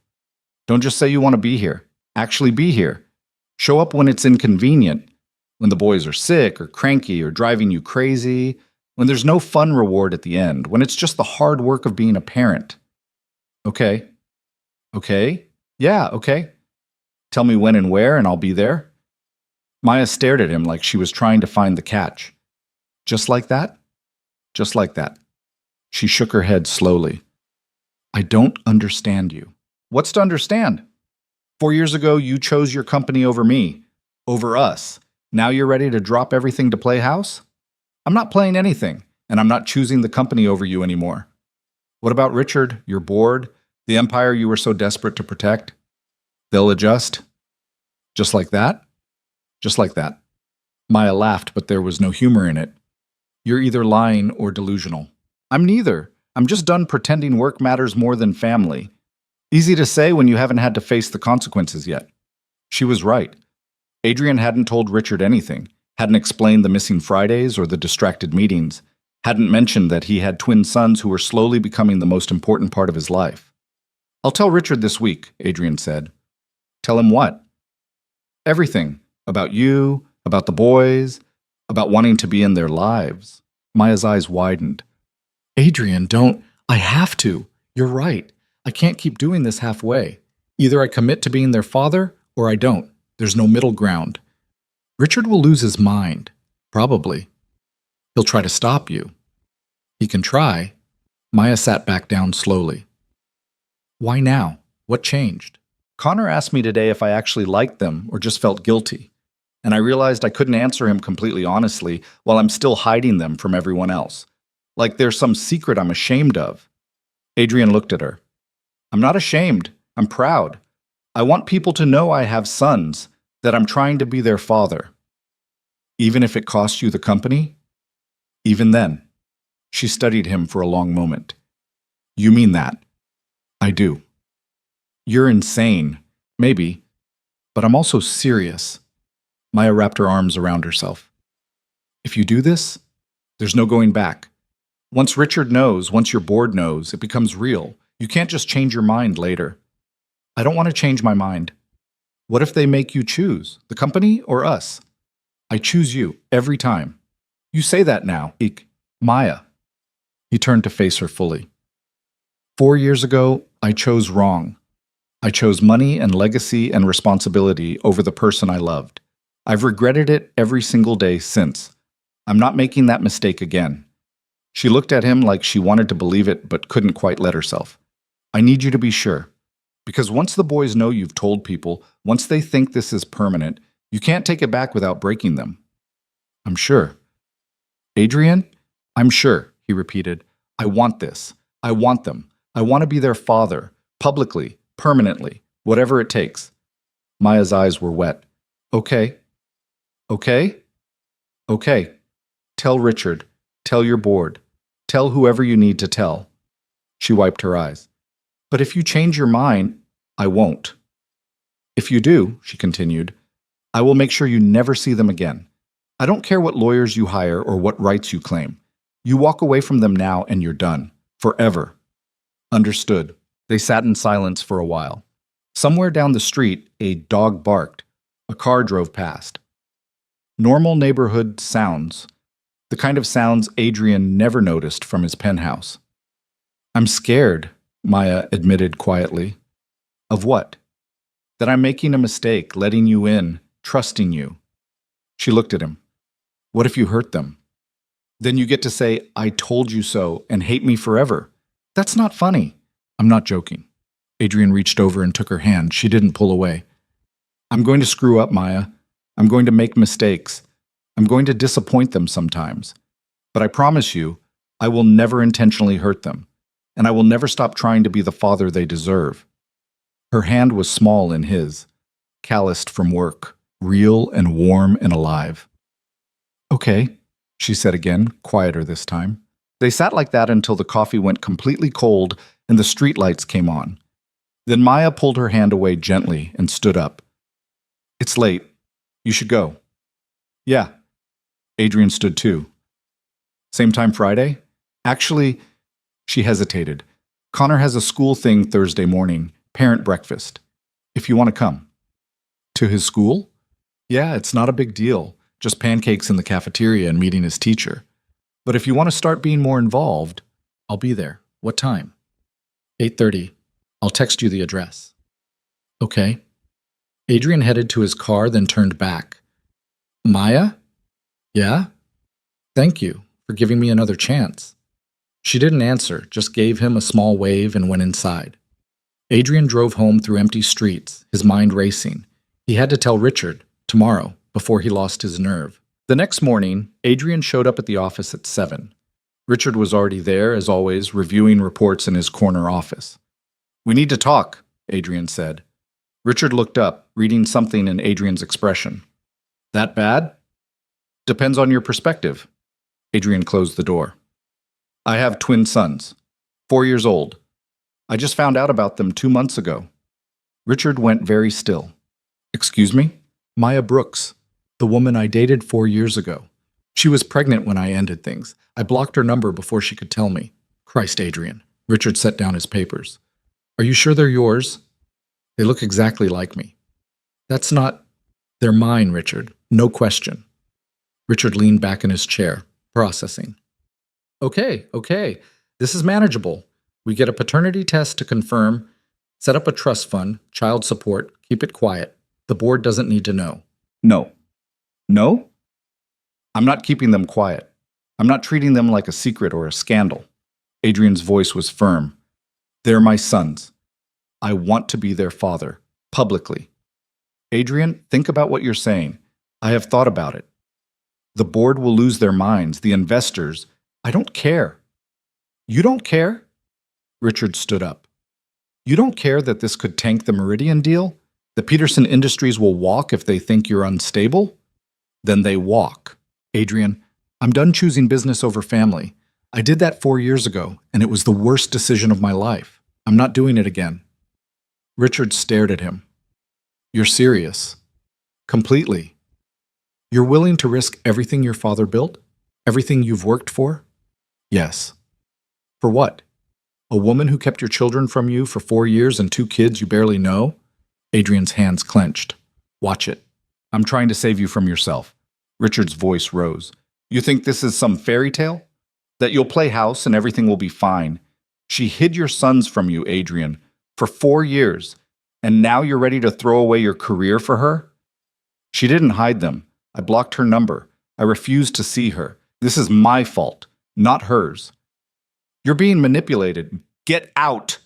Don't just say you want to be here. Actually be here. Show up when it's inconvenient. When the boys are sick or cranky or driving you crazy. When there's no fun reward at the end. When it's just the hard work of being a parent. Okay. Okay. Yeah, okay. Tell me when and where and I'll be there. Maya stared at him like she was trying to find the catch. Just like that? Just like that. She shook her head slowly. I don't understand you. What's to understand? 4 years ago, you chose your company over me, over us. Now you're ready to drop everything to play house? I'm not playing anything, and I'm not choosing the company over you anymore. What about Richard, your board, the empire you were so desperate to protect? They'll adjust? Just like that? Just like that. Maya laughed, but there was no humor in it. You're either lying or delusional. I'm neither. I'm just done pretending work matters more than family. Easy to say when you haven't had to face the consequences yet. She was right. Adrian hadn't told Richard anything, hadn't explained the missing Fridays or the distracted meetings, hadn't mentioned that he had twin sons who were slowly becoming the most important part of his life. I'll tell Richard this week, Adrian said. Tell him what? Everything. About you, about the boys, about wanting to be in their lives. Maya's eyes widened. Adrian, don't. I have to. You're right. I can't keep doing this halfway. Either I commit to being their father or I don't. There's no middle ground. Richard will lose his mind. Probably. He'll try to stop you. He can try. Maya sat back down slowly. Why now? What changed? Connor asked me today if I actually liked them or just felt guilty. And I realized I couldn't answer him completely honestly while I'm still hiding them from everyone else. Like there's some secret I'm ashamed of. Adrian looked at her. I'm not ashamed. I'm proud. I want people to know I have sons, that I'm trying to be their father. Even if it costs you the company? Even then. She studied him for a long moment. You mean that? I do. You're insane. Maybe. But I'm also serious. Maya wrapped her arms around herself. If you do this, there's no going back. Once Richard knows, once your board knows, it becomes real. You can't just change your mind later. I don't want to change my mind. What if they make you choose, the company or us? I choose you, every time. You say that now, Maya. He turned to face her fully. 4 years ago, I chose wrong. I chose money and legacy and responsibility over the person I loved. I've regretted it every single day since. I'm not making that mistake again. She looked at him like she wanted to believe it but couldn't quite let herself. I need you to be sure. Because once the boys know you've told people, once they think this is permanent, you can't take it back without breaking them. I'm sure. Adrian? I'm sure, he repeated. I want this. I want them. I want to be their father, publicly, permanently, whatever it takes. Maya's eyes were wet. Okay. Okay? Okay. Tell Richard. Tell your board. Tell whoever you need to tell. She wiped her eyes. But if you change your mind, I won't. If you do, she continued, I will make sure you never see them again. I don't care what lawyers you hire or what rights you claim. You walk away from them now and you're done. Forever. Understood. They sat in silence for a while. Somewhere down the street, a dog barked. A car drove past. Normal neighborhood sounds. The kind of sounds Adrian never noticed from his penthouse. I'm scared, Maya admitted quietly. Of what? That I'm making a mistake, letting you in, trusting you. She looked at him. What if you hurt them? Then you get to say, I told you so, and hate me forever. That's not funny. I'm not joking. Adrian reached over and took her hand. She didn't pull away. I'm going to screw up, Maya. I'm going to make mistakes. I'm going to disappoint them sometimes. But I promise you, I will never intentionally hurt them, and I will never stop trying to be the father they deserve. Her hand was small in his, calloused from work, real and warm and alive. Okay, she said again, quieter this time. They sat like that until the coffee went completely cold and the streetlights came on. Then Maya pulled her hand away gently and stood up. It's late. You should go. Yeah. Adrian stood too. Same time Friday? Actually, she hesitated. Connor has a school thing Thursday morning, parent breakfast. If you want to come. To his school? Yeah, it's not a big deal. Just pancakes in the cafeteria and meeting his teacher. But if you want to start being more involved, I'll be there. What time? 8:30. I'll text you the address. Okay. Adrian headed to his car, then turned back. Maya? Yeah? Thank you for giving me another chance. She didn't answer, just gave him a small wave and went inside. Adrian drove home through empty streets, his mind racing. He had to tell Richard, tomorrow, before he lost his nerve. The next morning, Adrian showed up at the office at 7. Richard was already there, as always, reviewing reports in his corner office. We need to talk, Adrian said. Richard looked up, reading something in Adrian's expression. That bad? Depends on your perspective. Adrian closed the door. I have twin sons, 4 years old. I just found out about them 2 months ago. Richard went very still. Excuse me? Maya Brooks, the woman I dated 4 years ago. She was pregnant when I ended things. I blocked her number before she could tell me. Christ, Adrian. Richard set down his papers. Are you sure they're yours? They look exactly like me. That's not... They're mine, Richard. No question. Richard leaned back in his chair, processing. Okay. This is manageable. We get a paternity test to confirm, set up a trust fund, child support, keep it quiet. The board doesn't need to know. No. No? I'm not keeping them quiet. I'm not treating them like a secret or a scandal. Adrian's voice was firm. They're my sons. I want to be their father, publicly. Adrian, think about what you're saying. I have thought about it. The board will lose their minds, the investors. I don't care. You don't care? Richard stood up. You don't care that this could tank the Meridian deal? The Peterson Industries will walk if they think you're unstable? Then they walk. Adrian, I'm done choosing business over family. I did that 4 years ago, and it was the worst decision of my life. I'm not doing it again. Richard stared at him. You're serious. Completely. You're willing to risk everything your father built? Everything you've worked for? Yes. For what? A woman who kept your children from you for 4 years and 2 kids you barely know? Adrian's hands clenched. Watch it. I'm trying to save you from yourself. Richard's voice rose. You think this is some fairy tale? That you'll play house and everything will be fine. She hid your sons from you, Adrian, for 4 years, and now you're ready to throw away your career for her? She didn't hide them. I blocked her number. I refused to see her. This is my fault, not hers. You're being manipulated. Get out!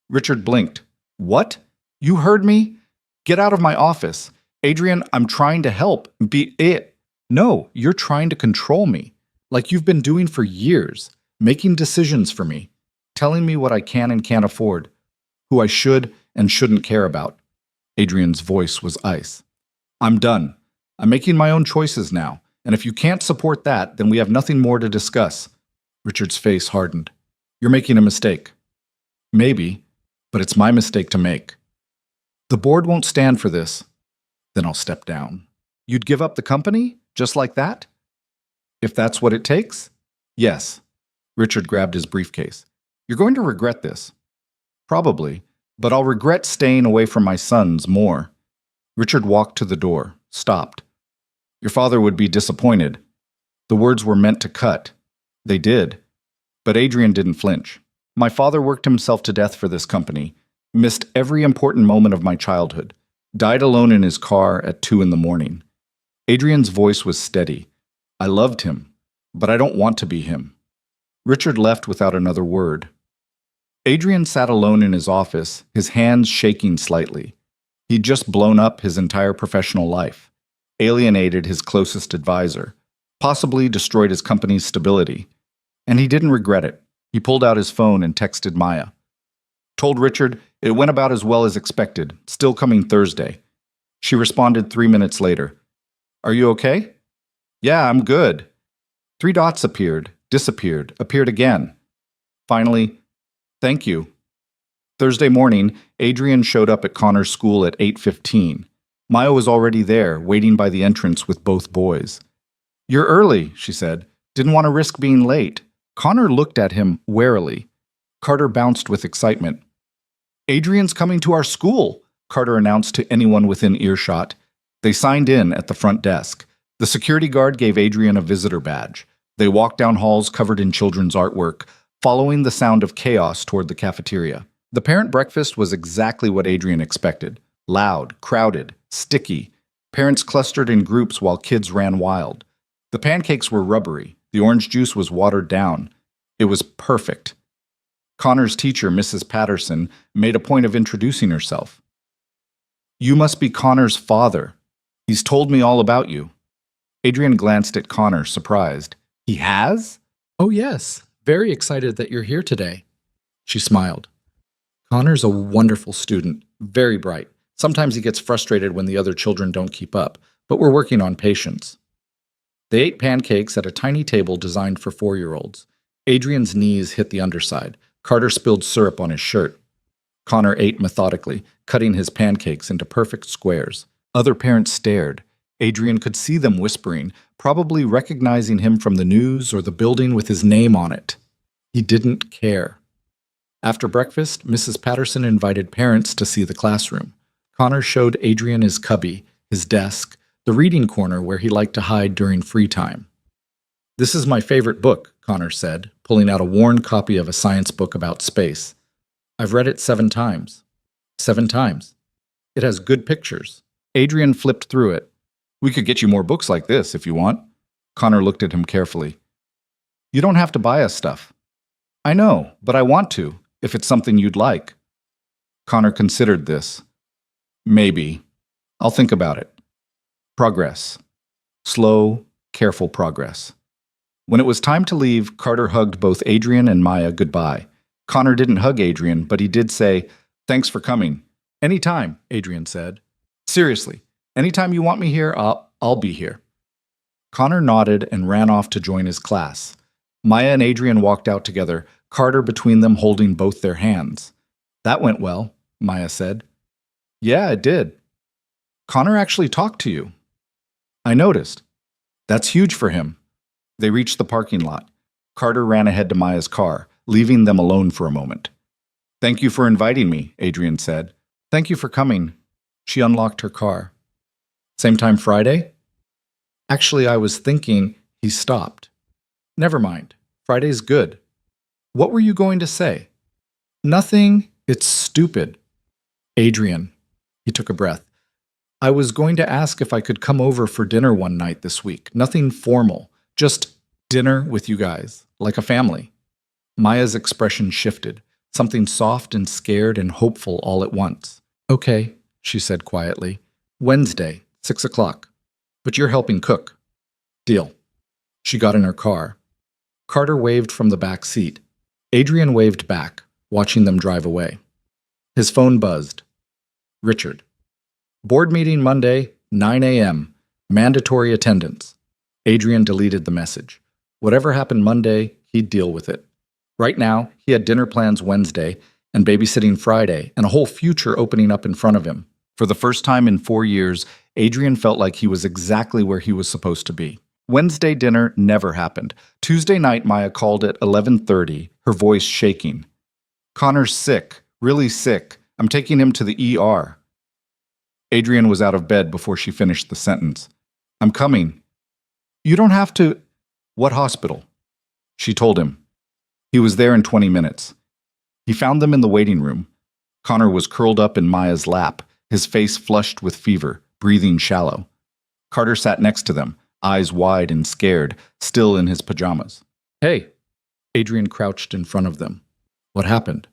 Richard blinked. What? You heard me? Get out of my office. Adrian, I'm trying to help. Be it. No, you're trying to control me, like you've been doing for years, making decisions for me, telling me what I can and can't afford, who I should and shouldn't care about. Adrian's voice was ice. I'm done. I'm making my own choices now, And if you can't support that, then we have nothing more to discuss. Richard's face hardened. You're making a mistake. Maybe, but it's my mistake to make. The board won't stand for this. Then I'll step down. You'd give up the company? Just like that? If that's what it takes? Yes. Richard grabbed his briefcase. You're going to regret this. Probably, but I'll regret staying away from my sons more. Richard walked to the door, stopped. Your father would be disappointed. The words were meant to cut. They did. But Adrian didn't flinch. My father worked himself to death for this company, missed every important moment of my childhood, died alone in his car at 2 a.m. Adrian's voice was steady. I loved him, but I don't want to be him. Richard left without another word. Adrian sat alone in his office, his hands shaking slightly. He'd just blown up his entire professional life, alienated his closest advisor, possibly destroyed his company's stability. And he didn't regret it. He pulled out his phone and texted Maya. Told Richard it went about as well as expected, still coming Thursday. She responded 3 minutes later. Are you okay? Yeah, I'm good. 3 dots appeared, disappeared, appeared again. Finally, thank you. Thursday morning, Adrian showed up at Connor's school at 8:15. Maya was already there, waiting by the entrance with both boys. You're early, she said. Didn't want to risk being late. Connor looked at him warily. Carter bounced with excitement. Adrian's coming to our school, Carter announced to anyone within earshot. They signed in at the front desk. The security guard gave Adrian a visitor badge. They walked down halls covered in children's artwork, following the sound of chaos toward the cafeteria. The parent breakfast was exactly what Adrian expected. Loud, crowded, sticky. Parents clustered in groups while kids ran wild. The pancakes were rubbery. The orange juice was watered down. It was perfect. Connor's teacher, Mrs. Patterson, made a point of introducing herself. You must be Connor's father. He's told me all about you. Adrian glanced at Connor, surprised. He has? Oh, yes. Very excited that you're here today. She smiled. Connor's a wonderful student, very bright. Sometimes he gets frustrated when the other children don't keep up, but we're working on patience. They ate pancakes at a tiny table designed for 4-year-olds. Adrian's knees hit the underside. Carter spilled syrup on his shirt. Connor ate methodically, cutting his pancakes into perfect squares. Other parents stared. Adrian could see them whispering, probably recognizing him from the news or the building with his name on it. He didn't care. After breakfast, Mrs. Patterson invited parents to see the classroom. Connor showed Adrian his cubby, his desk, the reading corner where he liked to hide during free time. This is my favorite book, Connor said, pulling out a worn copy of a science book about space. I've read it 7 times. 7 times. It has good pictures. Adrian flipped through it. We could get you more books like this if you want. Connor looked at him carefully. You don't have to buy us stuff. I know, but I want to, if it's something you'd like. Connor considered this. Maybe. I'll think about it. Progress. Slow, careful progress. When it was time to leave, Carter hugged both Adrian and Maya goodbye. Connor didn't hug Adrian, but he did say, Thanks for coming. Anytime, Adrian said. Seriously, anytime you want me here, I'll be here. Connor nodded and ran off to join his class. Maya and Adrian walked out together, Carter between them holding both their hands. That went well, Maya said. Yeah, it did. Connor actually talked to you. I noticed. That's huge for him. They reached the parking lot. Carter ran ahead to Maya's car, leaving them alone for a moment. Thank you for inviting me, Adrian said. Thank you for coming. She unlocked her car. Same time Friday? Actually, I was thinking. He stopped. Never mind. Friday's good. What were you going to say? Nothing. It's stupid. Adrian. He took a breath. I was going to ask if I could come over for dinner one night this week. Nothing formal. Just dinner with you guys, like a family. Maya's expression shifted, something soft and scared and hopeful all at once. Okay, she said quietly. Wednesday, 6 o'clock. But you're helping cook. Deal. She got in her car. Carter waved from the back seat. Adrian waved back, watching them drive away. His phone buzzed. Richard. Board meeting Monday, 9 a.m. Mandatory attendance. Adrian deleted the message. Whatever happened Monday, he'd deal with it. Right now, he had dinner plans Wednesday and babysitting Friday and a whole future opening up in front of him. For the first time in 4 years, Adrian felt like he was exactly where he was supposed to be. Wednesday dinner never happened. Tuesday night, Maya called at 11:30, her voice shaking. "Connor's sick, really sick. I'm taking him to the ER." Adrian was out of bed before she finished the sentence. "I'm coming." "You don't have to." "What hospital?" She told him. He was there in 20 minutes. He found them in the waiting room. Connor was curled up in Maya's lap, his face flushed with fever, breathing shallow. Carter sat next to them, eyes wide and scared, still in his pajamas. "Hey." Adrian crouched in front of them. "What happened?"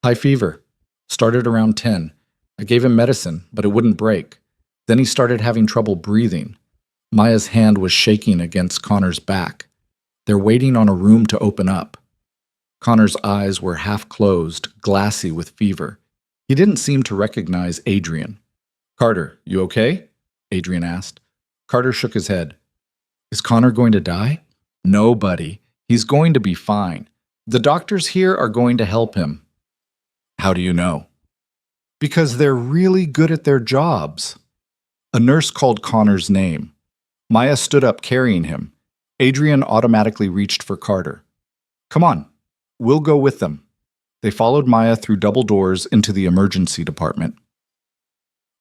"High fever. Started around 10. I gave him medicine, but it wouldn't break. Then he started having trouble breathing. Maya's hand was shaking against Connor's back. They're waiting on a room to open up." Connor's eyes were half closed, glassy with fever. He didn't seem to recognize Adrian. "Carter, you okay?" Adrian asked. Carter shook his head. "Is Connor going to die?" "No, buddy. He's going to be fine. The doctors here are going to help him." "How do you know?" "Because they're really good at their jobs." A nurse called Connor's name. Maya stood up carrying him. Adrian automatically reached for Carter. "Come on. We'll go with them." They followed Maya through double doors into the emergency department.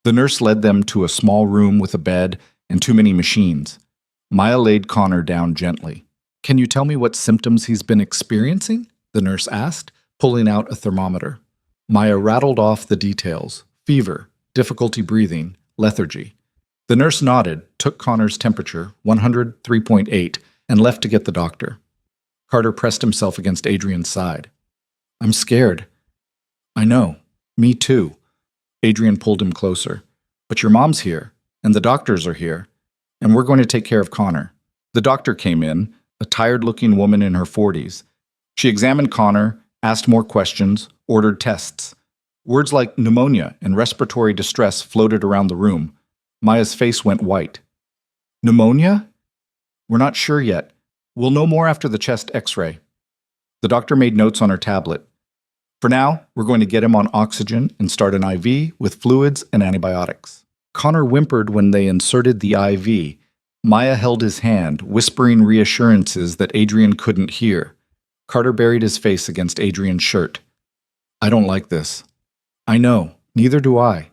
The nurse led them to a small room with a bed and too many machines. Maya laid Connor down gently. "Can you tell me what symptoms he's been experiencing?" the nurse asked, pulling out a thermometer. Maya rattled off the details: fever, difficulty breathing, lethargy. The nurse nodded, took Connor's temperature, 103.8, and left to get the doctor. Carter pressed himself against Adrian's side. "I'm scared." "I know. Me too." Adrian pulled him closer. "But your mom's here, and the doctors are here, and we're going to take care of Connor." The doctor came in, a tired-looking woman in her 40s. She examined Connor, asked more questions, ordered tests. Words like pneumonia and respiratory distress floated around the room. Maya's face went white. "Pneumonia? We're not sure yet. We'll know more after the chest x-ray." The doctor made notes on her tablet. "For now, we're going to get him on oxygen and start an IV with fluids and antibiotics." Connor whimpered when they inserted the IV. Maya held his hand, whispering reassurances that Adrian couldn't hear. Carter buried his face against Adrian's shirt. "I don't like this." "I know. Neither do I."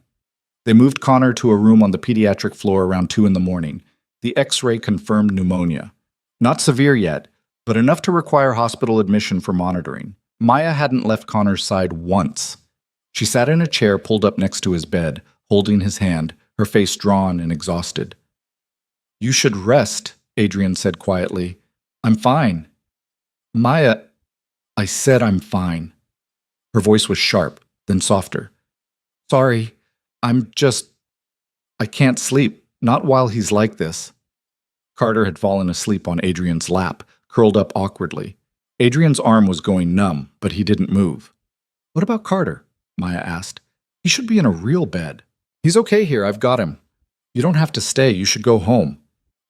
They moved Connor to a room on the pediatric floor around 2 in the morning. The x-ray confirmed pneumonia. Not severe yet, but enough to require hospital admission for monitoring. Maya hadn't left Connor's side once. She sat in a chair pulled up next to his bed, holding his hand, her face drawn and exhausted. "You should rest," Adrian said quietly. "I'm fine." "Maya," "I said I'm fine." Her voice was sharp, then softer. "Sorry, I can't sleep, not while he's like this." Carter had fallen asleep on Adrian's lap, curled up awkwardly. Adrian's arm was going numb, but he didn't move. "What about Carter?" Maya asked. "He should be in a real bed." "He's okay here, I've got him." "You don't have to stay, you should go home."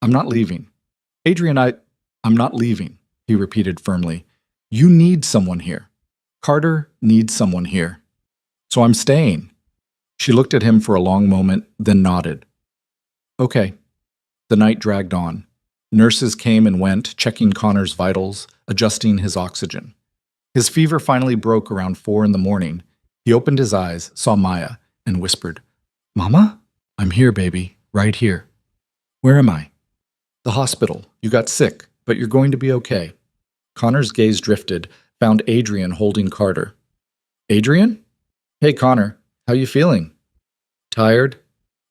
"I'm not leaving." "Adrian, I'm not leaving," he repeated firmly. "You need someone here. Carter needs someone here. So I'm staying." She looked at him for a long moment, then nodded. "Okay." The night dragged on. Nurses came and went, checking Connor's vitals, adjusting his oxygen. His fever finally broke around 4 in the morning. He opened his eyes, saw Maya, and whispered, "Mama?" "I'm here, baby, right here." "Where am I?" "The hospital. You got sick, but you're going to be okay." Connor's gaze drifted, found Adrian holding Carter. "Adrian?" "Hey, Connor, how you feeling?" "Tired?"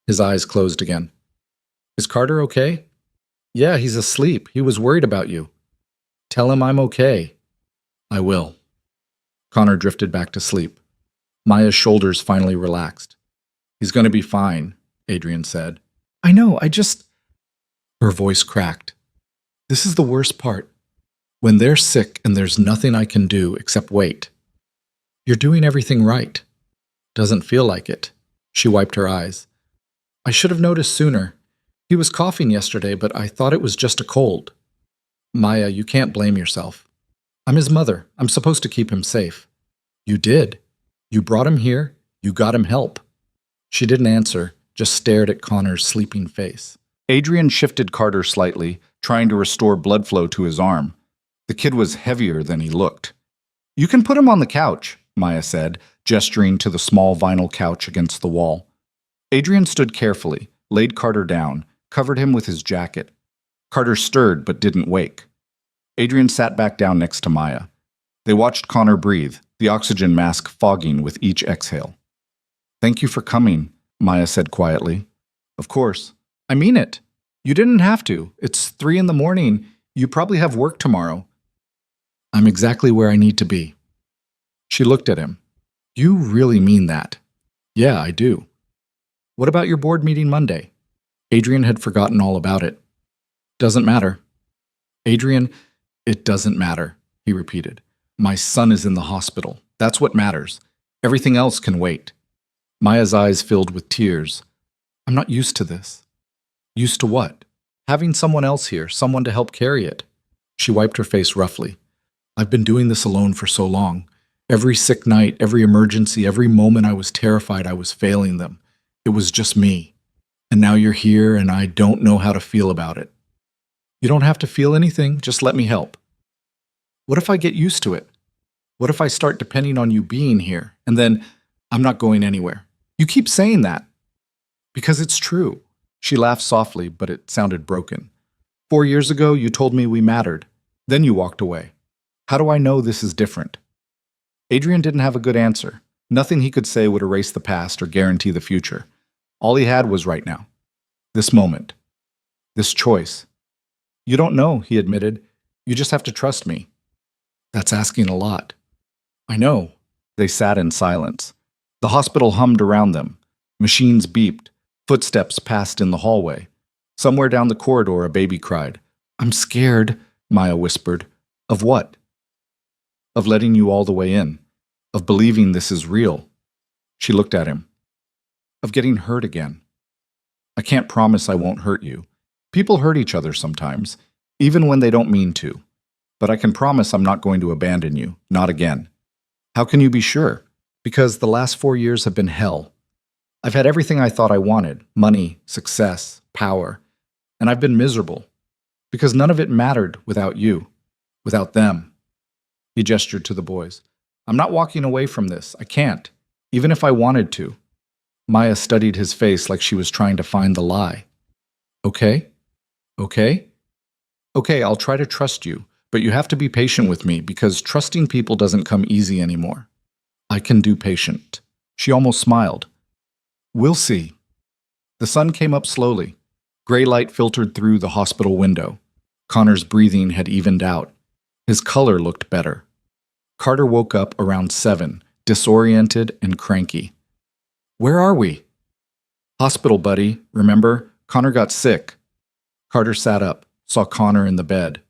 His eyes closed again. "Is Carter okay?" "Yeah, he's asleep. He was worried about you." "Tell him I'm okay." "I will." Connor drifted back to sleep. Maya's shoulders finally relaxed. "He's going to be fine," Adrian said. "I know, Her voice cracked. "This is the worst part. When they're sick and there's nothing I can do except wait. You're doing everything right." "Doesn't feel like it." She wiped her eyes. "I should have noticed sooner. He was coughing yesterday, but I thought it was just a cold. Maya, you can't blame yourself. I'm his mother. I'm supposed to keep him safe. You did. You brought him here. You got him help. She didn't answer, just stared at Connor's sleeping face. Adrian shifted Carter slightly, trying to restore blood flow to his arm. The kid was heavier than he looked. You can put him on the couch, Maya said, gesturing to the small vinyl couch against the wall. Adrian stood carefully, laid Carter down, covered him with his jacket. Carter stirred but didn't wake. Adrian sat back down next to Maya. They watched Connor breathe, the oxygen mask fogging with each exhale. Thank you for coming, Maya said quietly. Of course. I mean it. You didn't have to. It's 3 a.m. You probably have work tomorrow. I'm exactly where I need to be. She looked at him. You really mean that? Yeah, I do. What about your board meeting Monday? Adrian had forgotten all about it. Doesn't matter. Adrian, it doesn't matter, he repeated. My son is in the hospital. That's what matters. Everything else can wait. Maya's eyes filled with tears. I'm not used to this. Used to what? Having someone else here, someone to help carry it. She wiped her face roughly. I've been doing this alone for so long. Every sick night, every emergency, every moment I was terrified I was failing them. It was just me. And now you're here and I don't know how to feel about it. You don't have to feel anything, just let me help. What if I get used to it? What if I start depending on you being here, and then I'm not going anywhere? You keep saying that. Because it's true. She laughed softly, but it sounded broken. 4 years ago, you told me we mattered. Then you walked away. How do I know this is different? Adrian didn't have a good answer. Nothing he could say would erase the past or guarantee the future. All he had was right now. This moment. This choice. You don't know, he admitted. You just have to trust me. That's asking a lot. I know. They sat in silence. The hospital hummed around them. Machines beeped. Footsteps passed in the hallway. Somewhere down the corridor, a baby cried. I'm scared, Maya whispered. Of what? Of letting you all the way in. Of believing this is real. She looked at him. Of getting hurt again. I can't promise I won't hurt you. People hurt each other sometimes, even when they don't mean to. But I can promise I'm not going to abandon you, not again. How can you be sure? Because the last 4 years have been hell. I've had everything I thought I wanted, money, success, power, and I've been miserable. Because none of it mattered without you, without them. He gestured to the boys. I'm not walking away from this. I can't, even if I wanted to. Maya studied his face like she was trying to find the lie. Okay? Okay? Okay, I'll try to trust you, but you have to be patient with me because trusting people doesn't come easy anymore. I can do patient. She almost smiled. We'll see. The sun came up slowly. Gray light filtered through the hospital window. Connor's breathing had evened out. His color looked better. Carter woke up around 7, disoriented and cranky. Where are we? Hospital, buddy. Remember? Connor got sick. Carter sat up, saw Connor in the bed.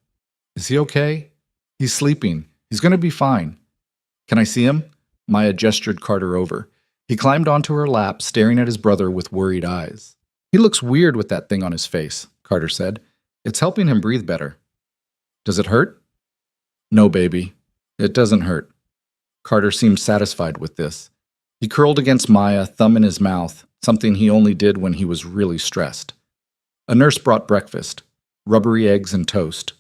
Is he okay? He's sleeping. He's going to be fine. Can I see him? Maya gestured Carter over. He climbed onto her lap, staring at his brother with worried eyes. He looks weird with that thing on his face, Carter said. It's helping him breathe better. Does it hurt? No, baby. It doesn't hurt. Carter seemed satisfied with this. He curled against Maya, thumb in his mouth, something he only did when he was really stressed. A nurse brought breakfast, rubbery eggs and toast.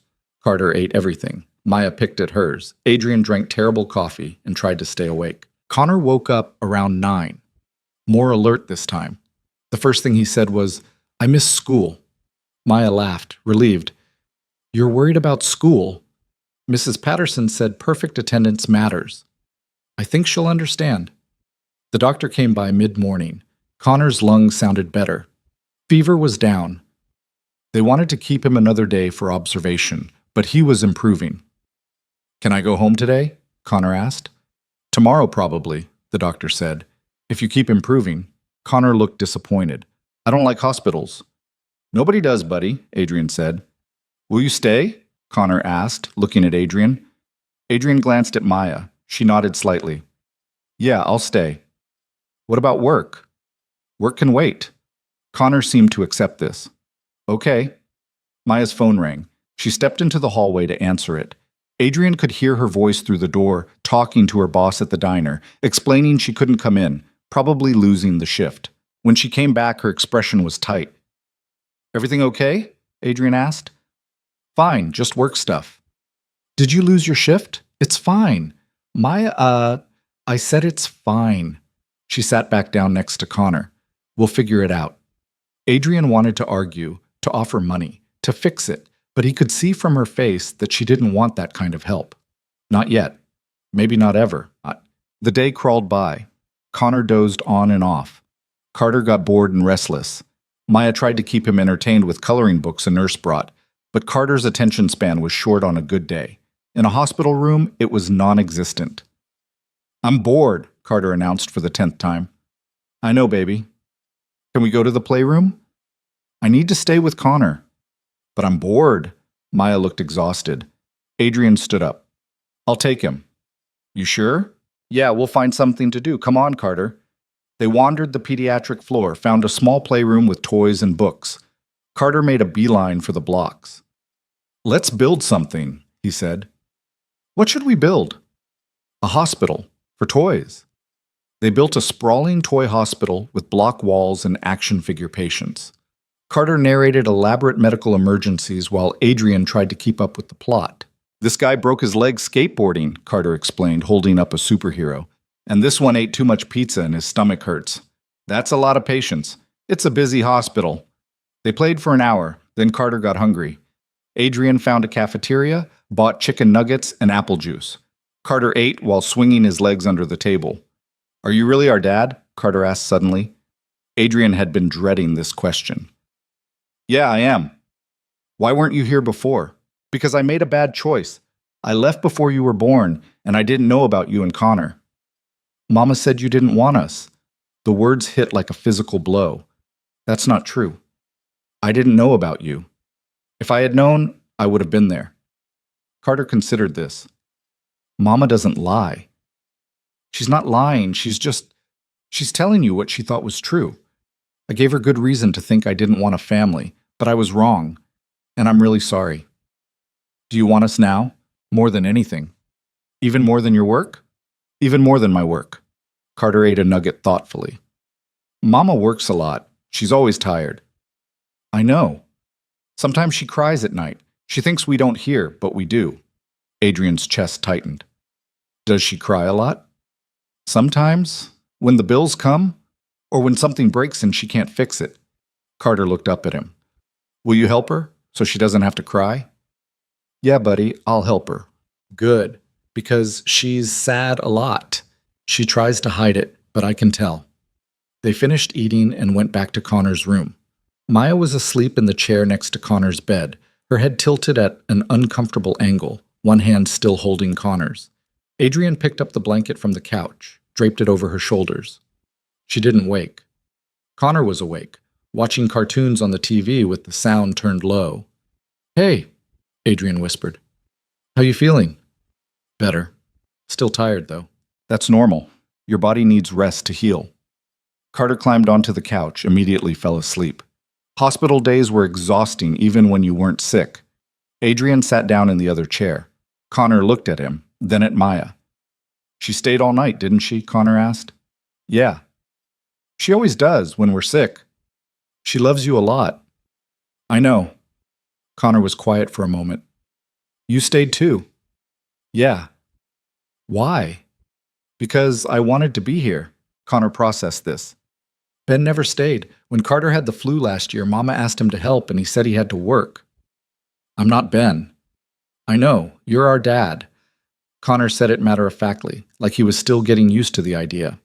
Carter ate everything. Maya picked at hers. Adrian drank terrible coffee and tried to stay awake. Connor woke up around 9, more alert this time. The first thing he said was, I miss school. Maya laughed, relieved. You're worried about school? Mrs. Patterson said perfect attendance matters. I think she'll understand. The doctor came by mid-morning. Connor's lungs sounded better. Fever was down. They wanted to keep him another day for observation, but he was improving. Can I go home today? Connor asked. Tomorrow probably, the doctor said. If you keep improving. Connor looked disappointed. I don't like hospitals. Nobody does, buddy, Adrian said. Will you stay? Connor asked, looking at Adrian. Adrian glanced at Maya. She nodded slightly. Yeah, I'll stay. What about work? Work can wait. Connor seemed to accept this. Okay. Maya's phone rang. She stepped into the hallway to answer it. Adrian could hear her voice through the door, talking to her boss at the diner, explaining she couldn't come in, probably losing the shift. When she came back, her expression was tight. Everything okay? Adrian asked. Fine, just work stuff. Did you lose your shift? It's fine. I said it's fine. She sat back down next to Connor. We'll figure it out. Adrian wanted to argue, to offer money, to fix it, but he could see from her face that she didn't want that kind of help. Not yet. Maybe not ever. The day crawled by. Connor dozed on and off. Carter got bored and restless. Maya tried to keep him entertained with coloring books a nurse brought, but Carter's attention span was short on a good day. In a hospital room, it was non-existent. I'm bored, Carter announced for the 10th time. I know, baby. Can we go to the playroom? I need to stay with Connor. But I'm bored. Maya looked exhausted. Adrian stood up. I'll take him. You sure? Yeah, we'll find something to do. Come on, Carter. They wandered the pediatric floor, found a small playroom with toys and books. Carter made a beeline for the blocks. Let's build something, he said. What should we build? A hospital, for toys. They built a sprawling toy hospital with block walls and action figure patients. Carter narrated elaborate medical emergencies while Adrian tried to keep up with the plot. This guy broke his leg skateboarding, Carter explained, holding up a superhero. And this one ate too much pizza and his stomach hurts. That's a lot of patients. It's a busy hospital. They played for an hour, then Carter got hungry. Adrian found a cafeteria, bought chicken nuggets and apple juice. Carter ate while swinging his legs under the table. Are you really our dad? Carter asked suddenly. Adrian had been dreading this question. Yeah, I am. Why weren't you here before? Because I made a bad choice. I left before you were born, and I didn't know about you and Connor. Mama said you didn't want us. The words hit like a physical blow. That's not true. I didn't know about you. If I had known, I would have been there. Carter considered this. Mama doesn't lie. She's not lying, she's telling you what she thought was true. I gave her good reason to think I didn't want a family, but I was wrong, and I'm really sorry. Do you want us now? More than anything. Even more than your work? Even more than my work. Carter ate a nugget thoughtfully. Mama works a lot. She's always tired. I know. Sometimes she cries at night. She thinks we don't hear, but we do. Adrian's chest tightened. Does she cry a lot? Sometimes, when the bills come, or when something breaks and she can't fix it. Carter looked up at him. Will you help her, so she doesn't have to cry? Yeah, buddy, I'll help her. Good, because she's sad a lot. She tries to hide it, but I can tell. They finished eating and went back to Connor's room. Maya was asleep in the chair next to Connor's bed, her head tilted at an uncomfortable angle, one hand still holding Connor's. Adrian picked up the blanket from the couch, draped it over her shoulders. She didn't wake. Connor was awake, watching cartoons on the TV with the sound turned low. Hey, Adrian whispered. How you feeling? Better. Still tired, though. That's normal. Your body needs rest to heal. Carter climbed onto the couch, immediately fell asleep. Hospital days were exhausting even when you weren't sick. Adrian sat down in the other chair. Connor looked at him, then at Maya. She stayed all night, didn't she? Connor asked. Yeah. She always does when we're sick. She loves you a lot. I know. Connor was quiet for a moment. You stayed too. Yeah. Why? Because I wanted to be here. Connor processed this. Ben never stayed. When Carter had the flu last year, Mama asked him to help and he said he had to work. I'm not Ben. I know. You're our dad. Connor said it matter-of-factly, like he was still getting used to the idea.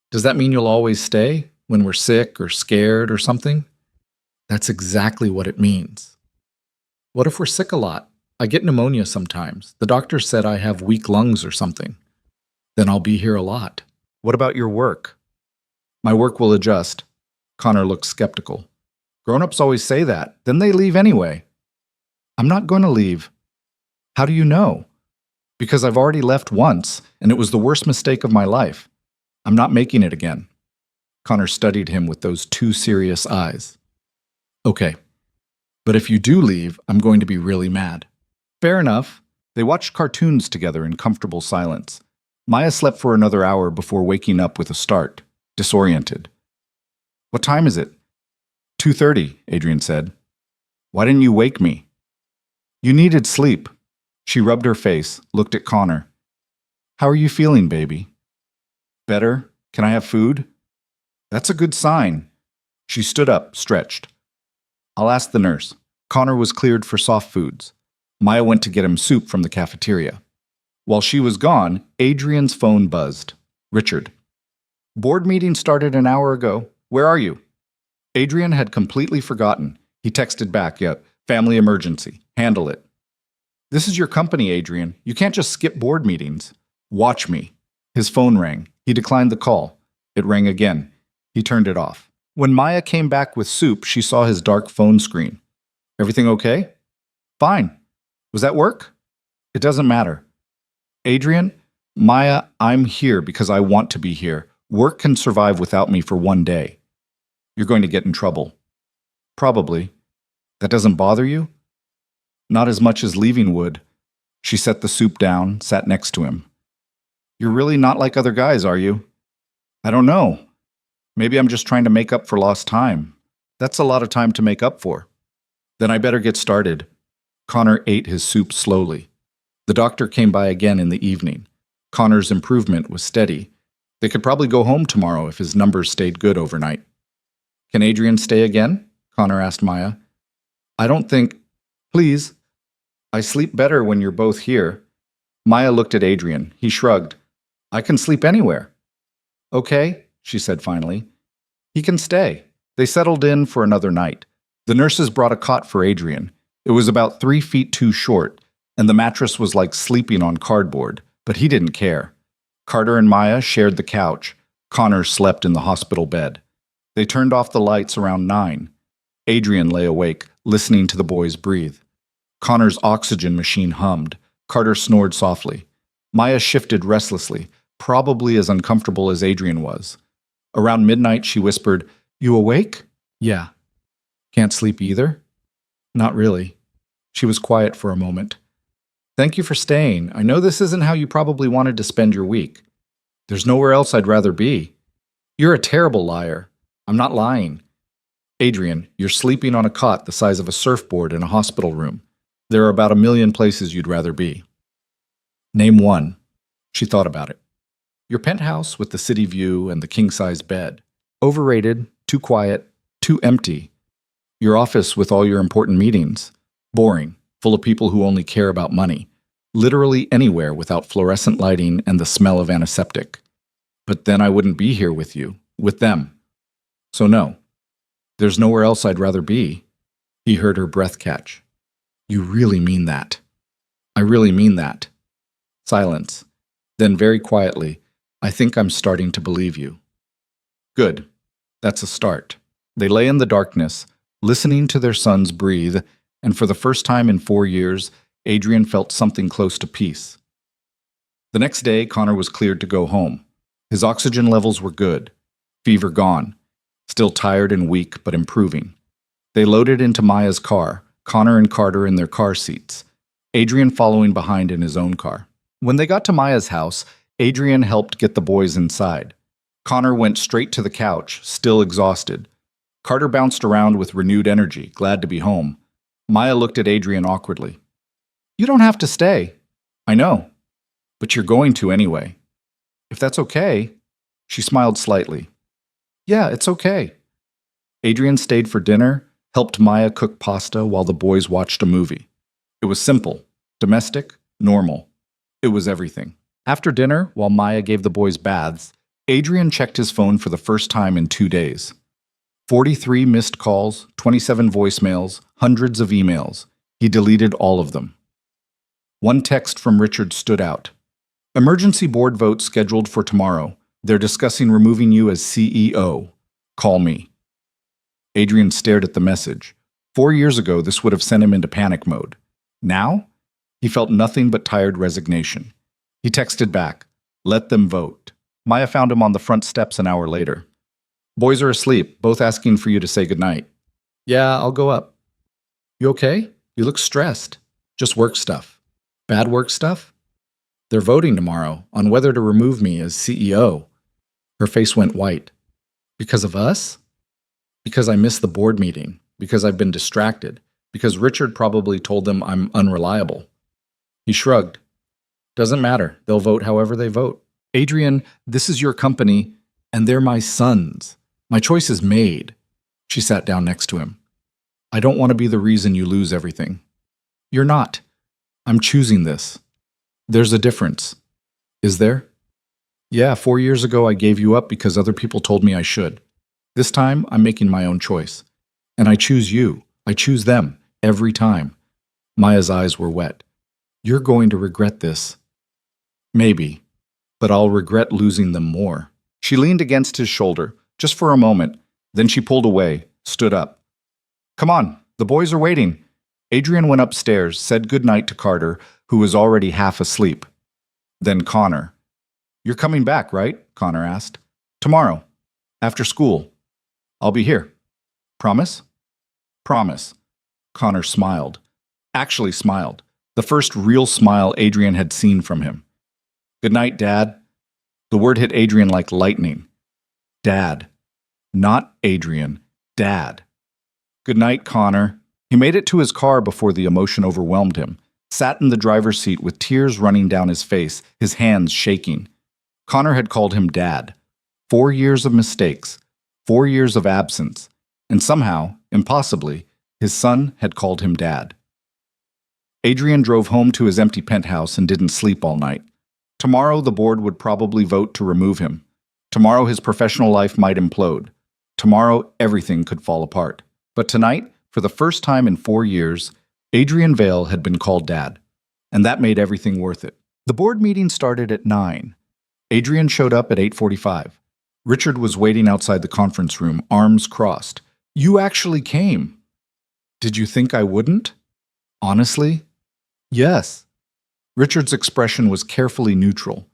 Does that mean you'll always stay, when we're sick or scared or something? That's exactly what it means. What if we're sick a lot? I get pneumonia sometimes. The doctor said I have weak lungs or something. Then I'll be here a lot. What about your work? My work will adjust. Connor looked skeptical. Grown-ups always say that. Then they leave anyway. I'm not going to leave. How do you know? Because I've already left once, and it was the worst mistake of my life. I'm not making it again. Connor studied him with those two serious eyes. Okay, But if you do leave, I'm going to be really mad. Fair enough. They watched cartoons together in comfortable silence. Maya slept for another hour before waking up with a start, disoriented. What time is it? 2:30, Adrian said. Why didn't you wake me? You needed sleep. She rubbed her face, looked at Connor. How are you feeling, baby? Better? Can I have food? That's a good sign. She stood up, stretched. I'll ask the nurse. Connor was cleared for soft foods. Maya went to get him soup from the cafeteria. While she was gone, Adrian's phone buzzed. Richard. Board meeting started an hour ago. Where are you? Adrian had completely forgotten. He texted back, yeah, family emergency. Handle it. This is your company, Adrian. You can't just skip board meetings. Watch me. His phone rang. He declined the call. It rang again. He turned it off. When Maya came back with soup, she saw his dark phone screen. Everything okay? Fine. Was that work? It doesn't matter. Adrian, Maya, I'm here because I want to be here. Work can survive without me for one day. You're going to get in trouble. Probably. That doesn't bother you? Not as much as leaving would. She set the soup down, sat next to him. You're really not like other guys, are you? I don't know. Maybe I'm just trying to make up for lost time. That's a lot of time to make up for. Then I better get started. Connor ate his soup slowly. The doctor came by again in the evening. Connor's improvement was steady. They could probably go home tomorrow if his numbers stayed good overnight. Can Adrian stay again? Connor asked Maya. I don't think... Please. I sleep better when you're both here. Maya looked at Adrian. He shrugged. I can sleep anywhere. Okay, she said finally. He can stay. They settled in for another night. The nurses brought a cot for Adrian. It was about 3 feet too short, and the mattress was like sleeping on cardboard, but he didn't care. Carter and Maya shared the couch. Connor slept in the hospital bed. They turned off the lights around 9. Adrian lay awake, listening to the boys breathe. Connor's oxygen machine hummed. Carter snored softly. Maya shifted restlessly, probably as uncomfortable as Adrian was. Around midnight, she whispered, You awake? Yeah. Can't sleep either? Not really. She was quiet for a moment. Thank you for staying. I know this isn't how you probably wanted to spend your week. There's nowhere else I'd rather be. You're a terrible liar. I'm not lying. Adrian, you're sleeping on a cot the size of a surfboard in a hospital room. There are about 1 million places you'd rather be. Name one. She thought about it. Your penthouse with the city view and the king-size bed. Overrated, too quiet, too empty. Your office with all your important meetings. Boring, full of people who only care about money. Literally anywhere without fluorescent lighting and the smell of antiseptic. But then I wouldn't be here with you, with them. So no, there's nowhere else I'd rather be. He heard her breath catch. You really mean that. I really mean that. Silence. Then very quietly, I think I'm starting to believe you. Good. That's a start. They lay in the darkness, listening to their sons breathe, and for the first time in 4 years, Adrian felt something close to peace. The next day, Connor was cleared to go home. His oxygen levels were good. Fever gone. Still tired and weak, but improving. They loaded into Maya's car, Connor and Carter in their car seats, Adrian following behind in his own car. When they got to Maya's house, Adrian helped get the boys inside. Connor went straight to the couch, still exhausted. Carter bounced around with renewed energy, glad to be home. Maya looked at Adrian awkwardly. You don't have to stay. I know. But you're going to anyway. If that's okay. She smiled slightly. Yeah, it's okay. Adrian stayed for dinner, helped Maya cook pasta while the boys watched a movie. It was simple, domestic, normal. It was everything. After dinner, while Maya gave the boys baths, Adrian checked his phone for the first time in 2 days. 43 missed calls, 27 voicemails, hundreds of emails. He deleted all of them. One text from Richard stood out. Emergency board vote scheduled for tomorrow. They're discussing removing you as CEO. Call me. Adrian stared at the message. 4 years ago, this would have sent him into panic mode. Now, he felt nothing but tired resignation. He texted back, let them vote. Maya found him on the front steps an hour later. Boys are asleep, both asking for you to say goodnight. Yeah, I'll go up. You okay? You look stressed. Just work stuff. Bad work stuff? They're voting tomorrow on whether to remove me as CEO. Her face went white. Because of us? Because I missed the board meeting. Because I've been distracted. Because Richard probably told them I'm unreliable. He shrugged. Doesn't matter. They'll vote however they vote. Adrian, this is your company, and they're my sons. My choice is made. She sat down next to him. I don't want to be the reason you lose everything. You're not. I'm choosing this. There's a difference. Is there? Yeah, 4 years ago I gave you up because other people told me I should. This time I'm making my own choice. And I choose you. I choose them. Every time. Maya's eyes were wet. You're going to regret this. Maybe. But I'll regret losing them more. She leaned against his shoulder, just for a moment. Then she pulled away, stood up. Come on, the boys are waiting. Adrian went upstairs, said goodnight to Carter, who was already half asleep. Then Connor. You're coming back, right? Connor asked. Tomorrow. After school. I'll be here. Promise? Promise. Connor smiled. Actually smiled. The first real smile Adrian had seen from him. Good night, Dad. The word hit Adrian like lightning. Dad. Not Adrian. Dad. Good night, Connor. He made it to his car before the emotion overwhelmed him, sat in the driver's seat with tears running down his face, his hands shaking. Connor had called him Dad. 4 years of mistakes, 4 years of absence, and somehow, impossibly, his son had called him Dad. Adrian drove home to his empty penthouse and didn't sleep all night. Tomorrow the board would probably vote to remove him. Tomorrow his professional life might implode. Tomorrow everything could fall apart. But tonight, for the first time in 4 years, Adrian Vale had been called Dad, and that made everything worth it. The board meeting started at 9. Adrian showed up at 8:45. Richard was waiting outside the conference room, arms crossed. You actually came. Did you think I wouldn't? Honestly? Yes. Richard's expression was carefully neutral.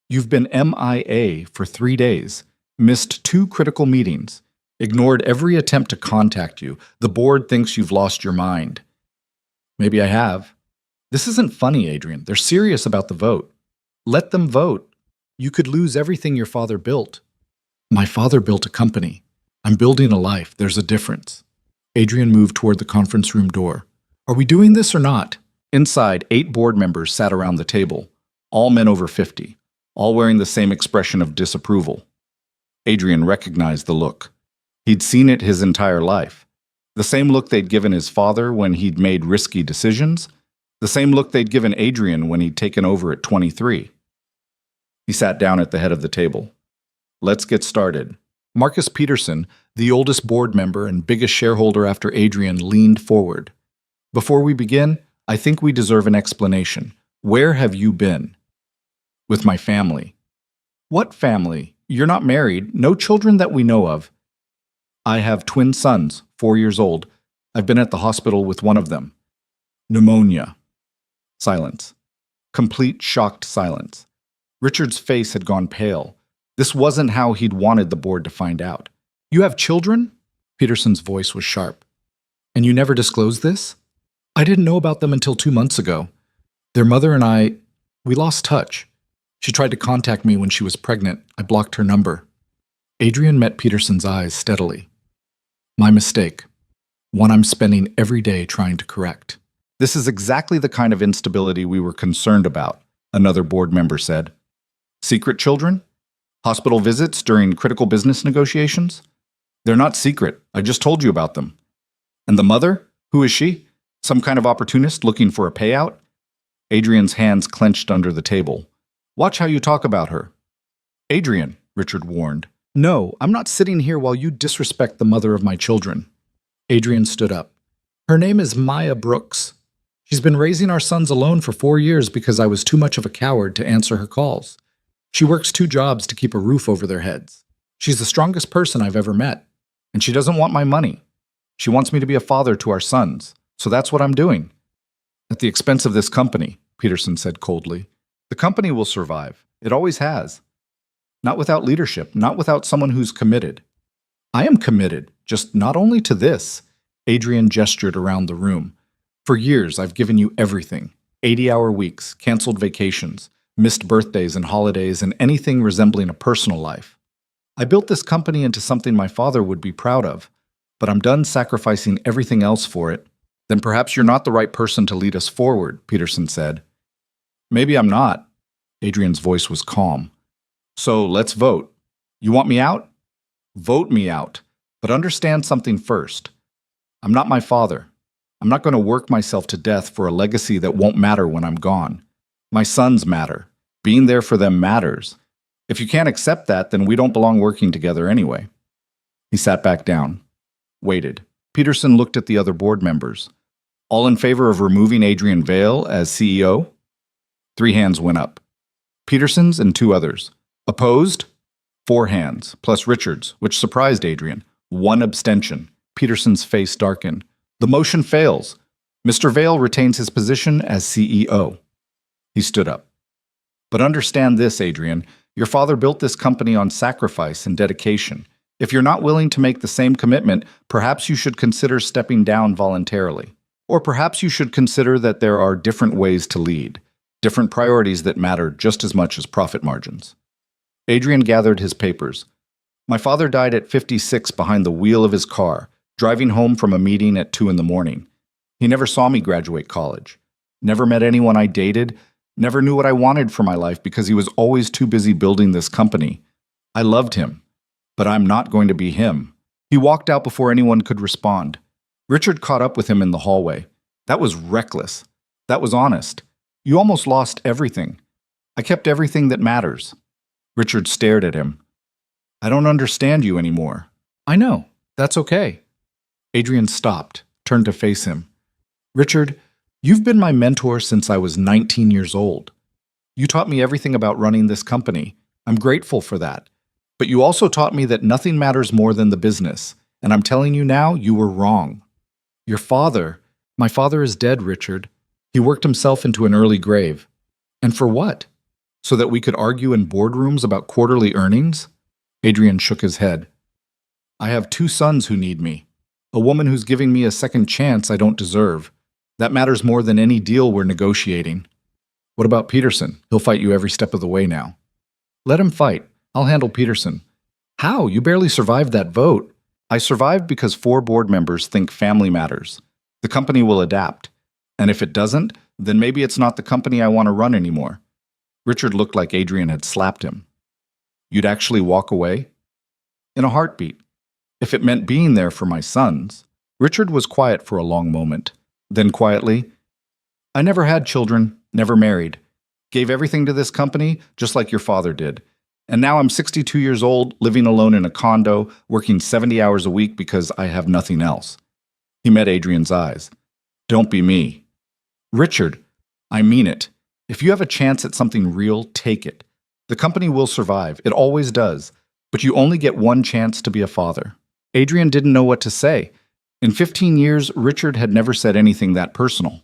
You've been MIA for 3 days, missed 2 critical meetings, ignored every attempt to contact you. The board thinks you've lost your mind. Maybe I have. This isn't funny, Adrian. They're serious about the vote. Let them vote. You could lose everything your father built. My father built a company. I'm building a life. There's a difference. Adrian moved toward the conference room door. Are we doing this or not? Inside, 8 board members sat around the table, all men over 50, all wearing the same expression of disapproval. Adrian recognized the look. He'd seen it his entire life. The same look they'd given his father when he'd made risky decisions, the same look they'd given Adrian when he'd taken over at 23. He sat down at the head of the table. Let's get started. Marcus Peterson, the oldest board member and biggest shareholder after Adrian, leaned forward. Before we begin, I think we deserve an explanation. Where have you been? With my family. What family? You're not married, no children that we know of. I have twin sons, 4 years old. I've been at the hospital with one of them. Pneumonia. Silence. Complete shocked silence. Richard's face had gone pale. This wasn't how he'd wanted the board to find out. You have children? Peterson's voice was sharp. And you never disclosed this? I didn't know about them until 2 months ago. Their mother and we lost touch. She tried to contact me when she was pregnant. I blocked her number. Adrian met Peterson's eyes steadily. My mistake. One I'm spending every day trying to correct. This is exactly the kind of instability we were concerned about, another board member said. Secret children? Hospital visits during critical business negotiations? They're not secret. I just told you about them. And the mother? Who is she? Some kind of opportunist looking for a payout? Adrian's hands clenched under the table. Watch how you talk about her. Adrian, Richard warned. No, I'm not sitting here while you disrespect the mother of my children. Adrian stood up. Her name is Maya Brooks. She's been raising our sons alone for 4 years because I was too much of a coward to answer her calls. She works 2 jobs to keep a roof over their heads. She's the strongest person I've ever met. And she doesn't want my money. She wants me to be a father to our sons. So that's what I'm doing. At the expense of this company, Peterson said coldly. The company will survive. It always has. Not without leadership, not without someone who's committed. I am committed, just not only to this. Adrian gestured around the room. For years, I've given you everything. 80-hour weeks, canceled vacations, missed birthdays and holidays, and anything resembling a personal life. I built this company into something my father would be proud of, but I'm done sacrificing everything else for it. Then perhaps you're not the right person to lead us forward, Peterson said. Maybe I'm not. Adrian's voice was calm. So let's vote. You want me out? Vote me out. But understand something first. I'm not my father. I'm not going to work myself to death for a legacy that won't matter when I'm gone. My sons matter. Being there for them matters. If you can't accept that, then we don't belong working together anyway. He sat back down, waited. Peterson looked at the other board members. All in favor of removing Adrian Vale as CEO? 3 hands went up. Peterson's and 2 others. Opposed? 4 hands, plus Richard's, which surprised Adrian. 1 abstention. Peterson's face darkened. The motion fails. Mr. Vale retains his position as CEO. He stood up. But understand this, Adrian. Your father built this company on sacrifice and dedication. If you're not willing to make the same commitment, perhaps you should consider stepping down voluntarily. Or perhaps you should consider that there are different ways to lead, different priorities that matter just as much as profit margins. Adrian gathered his papers. My father died at 56 behind the wheel of his car, driving home from a meeting at 2 in the morning. He never saw me graduate college, never met anyone I dated, never knew what I wanted for my life because he was always too busy building this company. I loved him, but I'm not going to be him. He walked out before anyone could respond. Richard caught up with him in the hallway. That was reckless. That was honest. You almost lost everything. I kept everything that matters. Richard stared at him. I don't understand you anymore. I know. That's okay. Adrian stopped, turned to face him. Richard, you've been my mentor since I was 19 years old. You taught me everything about running this company. I'm grateful for that. But you also taught me that nothing matters more than the business. And I'm telling you now, you were wrong. Your father, my father is dead, Richard. He worked himself into an early grave. And for what? So that we could argue in boardrooms about quarterly earnings? Adrian shook his head. I have 2 sons who need me. A woman who's giving me a second chance I don't deserve. That matters more than any deal we're negotiating. What about Peterson? He'll fight you every step of the way now. Let him fight. I'll handle Peterson. How? You barely survived that vote. I survived because 4 board members think family matters. The company will adapt. And if it doesn't, then maybe it's not the company I want to run anymore. Richard looked like Adrian had slapped him. You'd actually walk away? In a heartbeat. If it meant being there for my sons. Richard was quiet for a long moment. Then quietly, I never had children, never married. Gave everything to this company, just like your father did. And now I'm 62 years old, living alone in a condo, working 70 hours a week because I have nothing else. He met Adrian's eyes. Don't be me. Richard, I mean it. If you have a chance at something real, take it. The company will survive. It always does. But you only get one chance to be a father. Adrian didn't know what to say. In 15 years, Richard had never said anything that personal.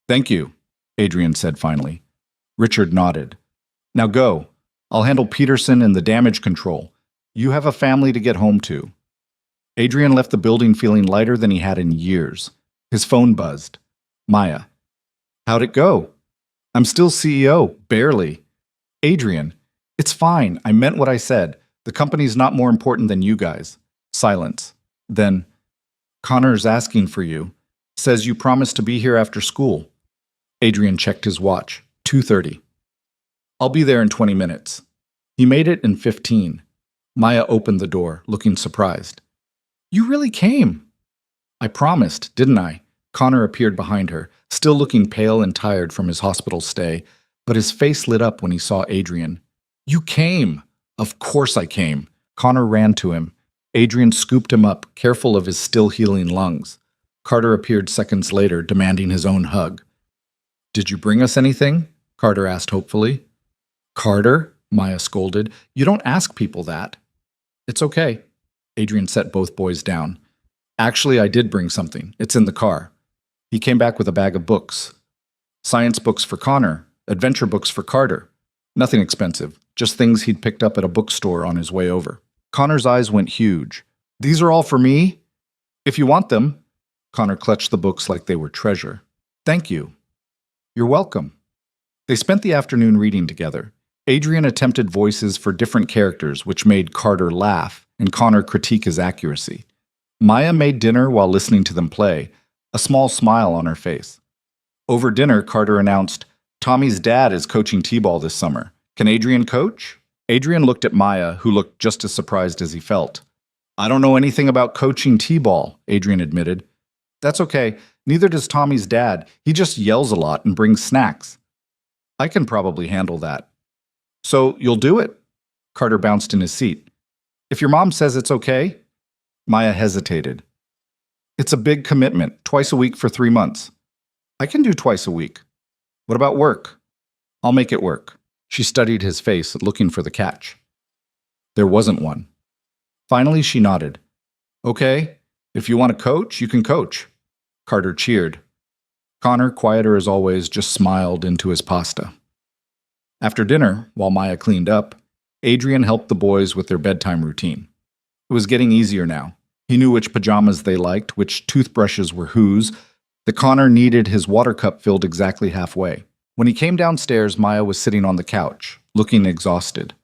Thank you, Adrian said finally. Richard nodded. Now go. I'll handle Peterson and the damage control. You have a family to get home to. Adrian left the building feeling lighter than he had in years. His phone buzzed. Maya. How'd it go? I'm still CEO, barely. Adrian, it's fine. I meant what I said. The company's not more important than you guys. Silence. Then, Connor's asking for you. Says you promised to be here after school. Adrian checked his watch. 2:30. I'll be there in 20 minutes. He made it in 15. Maya opened the door, looking surprised. You really came. I promised, didn't I? Connor appeared behind her, still looking pale and tired from his hospital stay, but his face lit up when he saw Adrian. You came. Of course I came. Connor ran to him. Adrian scooped him up, careful of his still healing lungs. Carter appeared seconds later, demanding his own hug. Did you bring us anything? Carter asked hopefully. Carter, Maya scolded, you don't ask people that. It's okay. Adrian set both boys down. Actually, I did bring something. It's in the car. He came back with a bag of books. Science books for Connor, adventure books for Carter. Nothing expensive, just things he'd picked up at a bookstore on his way over. Connor's eyes went huge. These are all for me? If you want them. Connor clutched the books like they were treasure. Thank you. You're welcome. They spent the afternoon reading together. Adrian attempted voices for different characters, which made Carter laugh and Connor critique his accuracy. Maya made dinner while listening to them play, a small smile on her face. Over dinner, Carter announced, Tommy's dad is coaching t-ball this summer. Can Adrian coach? Adrian looked at Maya, who looked just as surprised as he felt. I don't know anything about coaching t-ball, Adrian admitted. That's okay. Neither does Tommy's dad. He just yells a lot and brings snacks. I can probably handle that. So you'll do it? Carter bounced in his seat. If your mom says it's okay? Maya hesitated. It's a big commitment, twice a week for 3 months. I can do twice a week. What about work? I'll make it work. She studied his face, looking for the catch. There wasn't one. Finally, she nodded. Okay, if you want to coach, you can coach. Carter cheered. Connor, quieter as always, just smiled into his pasta. After dinner, while Maya cleaned up, Adrian helped the boys with their bedtime routine. It was getting easier now. He knew which pajamas they liked, which toothbrushes were whose, that Connor needed his water cup filled exactly halfway. When he came downstairs, Maya was sitting on the couch, looking exhausted.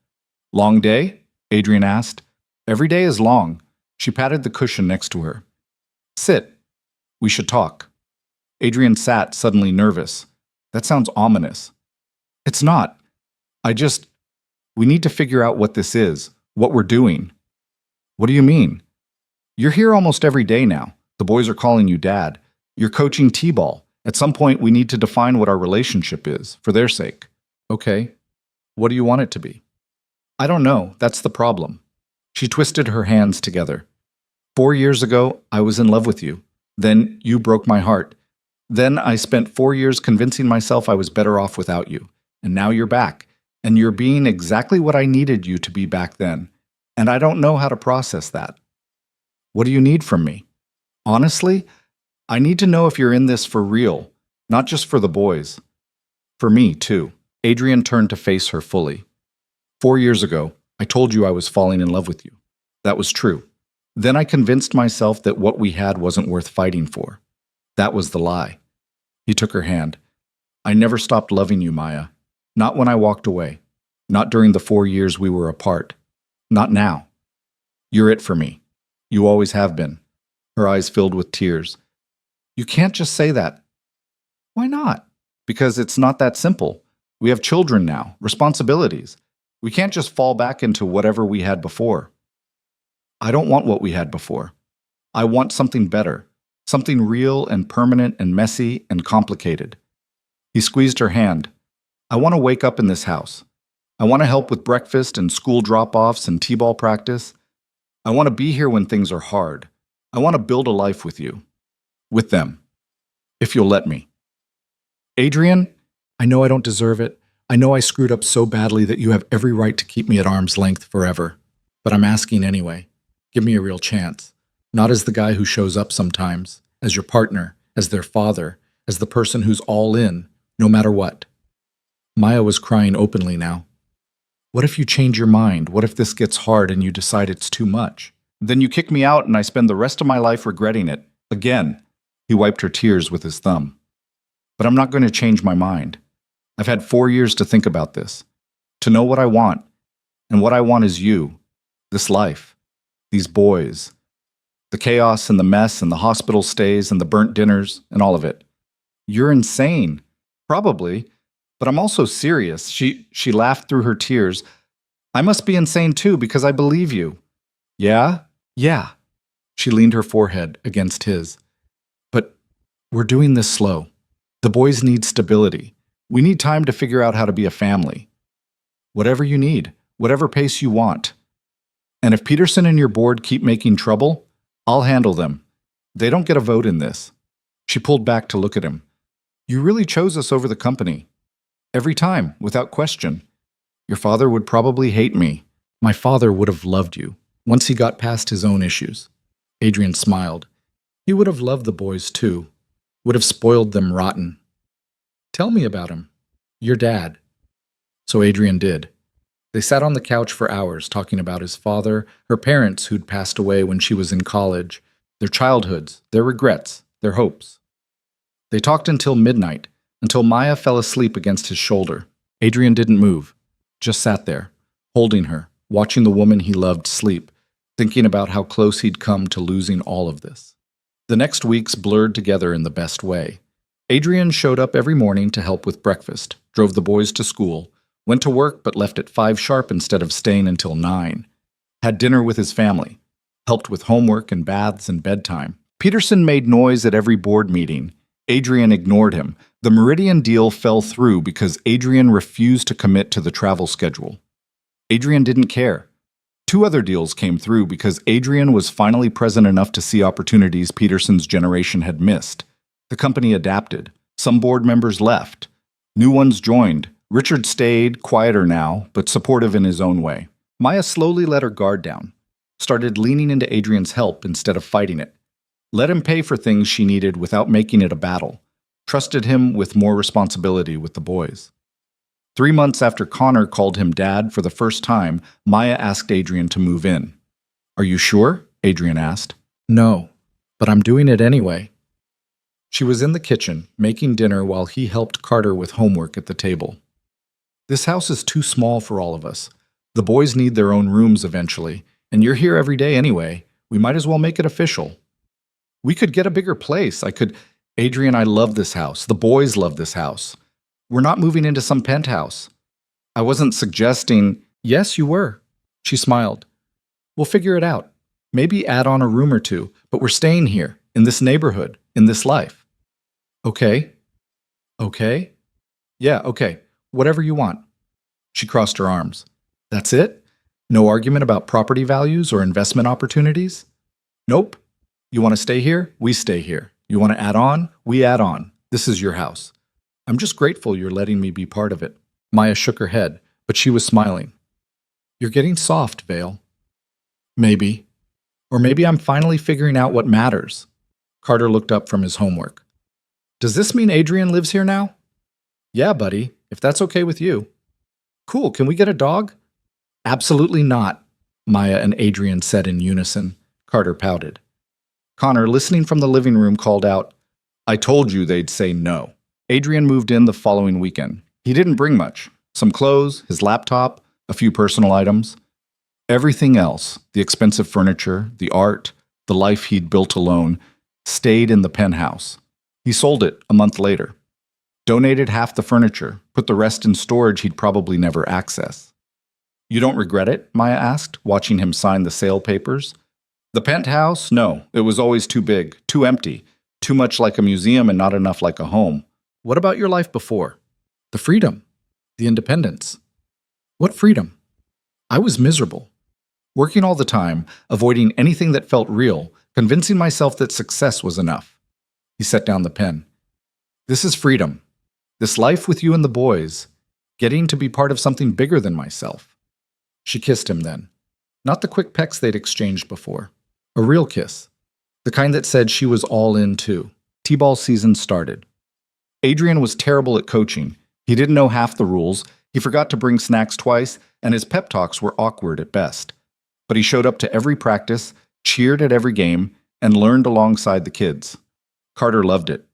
Long day? Adrian asked. Every day is long. She patted the cushion next to her. Sit. We should talk. Adrian sat, suddenly nervous. That sounds ominous. It's not. We need to figure out what this is, what we're doing. What do you mean? You're here almost every day now. The boys are calling you dad. You're coaching t-ball. At some point, we need to define what our relationship is, for their sake. Okay. What do you want it to be? I don't know. That's the problem. She twisted her hands together. 4 years ago, I was in love with you. Then you broke my heart. Then I spent 4 years convincing myself I was better off without you. And now you're back. And you're being exactly what I needed you to be back then. And I don't know how to process that. What do you need from me? Honestly, I need to know if you're in this for real, not just for the boys. For me, too. Adrian turned to face her fully. 4 years ago, I told you I was falling in love with you. That was true. Then I convinced myself that what we had wasn't worth fighting for. That was the lie. He took her hand. I never stopped loving you, Maya. Not when I walked away. Not during the 4 years we were apart. Not now. You're it for me. You always have been. Her eyes filled with tears. You can't just say that. Why not? Because it's not that simple. We have children now, responsibilities. We can't just fall back into whatever we had before. I don't want what we had before. I want something better, something real and permanent and messy and complicated. He squeezed her hand. I want to wake up in this house. I want to help with breakfast and school drop-offs and t-ball practice. I want to be here when things are hard. I want to build a life with you. With them. If you'll let me. Adrian, I know I don't deserve it. I know I screwed up so badly that you have every right to keep me at arm's length forever. But I'm asking anyway. Give me a real chance. Not as the guy who shows up sometimes, as your partner, as their father, as the person who's all in, no matter what. Maya was crying openly now. What if you change your mind? What if this gets hard and you decide it's too much? Then you kick me out and I spend the rest of my life regretting it. Again. He wiped her tears with his thumb. But I'm not going to change my mind. I've had 4 years to think about this. To know what I want. And what I want is you. This life. These boys. The chaos and the mess and the hospital stays and the burnt dinners and all of it. You're insane. Probably. But I'm also serious. She laughed through her tears. I must be insane too because I believe you. Yeah? Yeah. She leaned her forehead against his. But we're doing this slow. The boys need stability. We need time to figure out how to be a family. Whatever you need, whatever pace you want. And if Peterson and your board keep making trouble, I'll handle them. They don't get a vote in this. She pulled back to look at him. You really chose us over the company. Every time, without question. Your father would probably hate me. My father would have loved you, once he got past his own issues. Adrian smiled. He would have loved the boys too. Would have spoiled them rotten. Tell me about him. Your dad. So Adrian did. They sat on the couch for hours talking about his father, her parents who'd passed away when she was in college, their childhoods, their regrets, their hopes. They talked until midnight, until Maya fell asleep against his shoulder. Adrian didn't move, just sat there, holding her, watching the woman he loved sleep, thinking about how close he'd come to losing all of this. The next weeks blurred together in the best way. Adrian showed up every morning to help with breakfast, drove the boys to school, went to work but left at 5 sharp instead of staying until 9, had dinner with his family, helped with homework and baths and bedtime. Peterson made noise at every board meeting. Adrian ignored him. The Meridian deal fell through because Adrian refused to commit to the travel schedule. Adrian didn't care. 2 other deals came through because Adrian was finally present enough to see opportunities Peterson's generation had missed. The company adapted. Some board members left. New ones joined. Richard stayed, quieter now, but supportive in his own way. Maya slowly let her guard down, started leaning into Adrian's help instead of fighting it. Let him pay for things she needed without making it a battle. Trusted him with more responsibility with the boys. 3 months after Connor called him dad for the first time, Maya asked Adrian to move in. "Are you sure?" Adrian asked. "No, but I'm doing it anyway." She was in the kitchen, making dinner while he helped Carter with homework at the table. "This house is too small for all of us. The boys need their own rooms eventually, and you're here every day anyway. We might as well make it official. We could get a bigger place. Adrian, I love this house. The boys love this house. We're not moving into some penthouse. I wasn't suggesting—" "Yes, you were." She smiled. "We'll figure it out. Maybe add on a room or 2, but we're staying here, in this neighborhood, in this life." "Okay." "Okay?" "Yeah, okay. Whatever you want." She crossed her arms. "That's it? No argument about property values or investment opportunities?" "Nope. You want to stay here? We stay here. You want to add on? We add on. This is your house. I'm just grateful you're letting me be part of it." Maya shook her head, but she was smiling. "You're getting soft, Vale." "Maybe. Or maybe I'm finally figuring out what matters." Carter looked up from his homework. "Does this mean Adrian lives here now?" "Yeah, buddy, if that's okay with you." "Cool, can we get a dog?" "Absolutely not," Maya and Adrian said in unison. Carter pouted. Connor, listening from the living room, called out, "I told you they'd say no." Adrian moved in the following weekend. He didn't bring much. Some clothes, his laptop, a few personal items. Everything else, the expensive furniture, the art, the life he'd built alone, stayed in the penthouse. He sold it a month later. Donated half the furniture, put the rest in storage he'd probably never access. "You don't regret it?" Maya asked, watching him sign the sale papers. "The penthouse? No, it was always too big, too empty, too much like a museum and not enough like a home." "What about your life before? The freedom, the independence." "What freedom?" "I was miserable. Working all the time, avoiding anything that felt real, convincing myself that success was enough." He set down the pen. "This is freedom. This life with you and the boys, getting to be part of something bigger than myself." She kissed him then. Not the quick pecks they'd exchanged before. A real kiss. The kind that said she was all in too. T-ball season started. Adrian was terrible at coaching. He didn't know half the rules, he forgot to bring snacks twice, and his pep talks were awkward at best. But he showed up to every practice, cheered at every game, and learned alongside the kids. Carter loved it.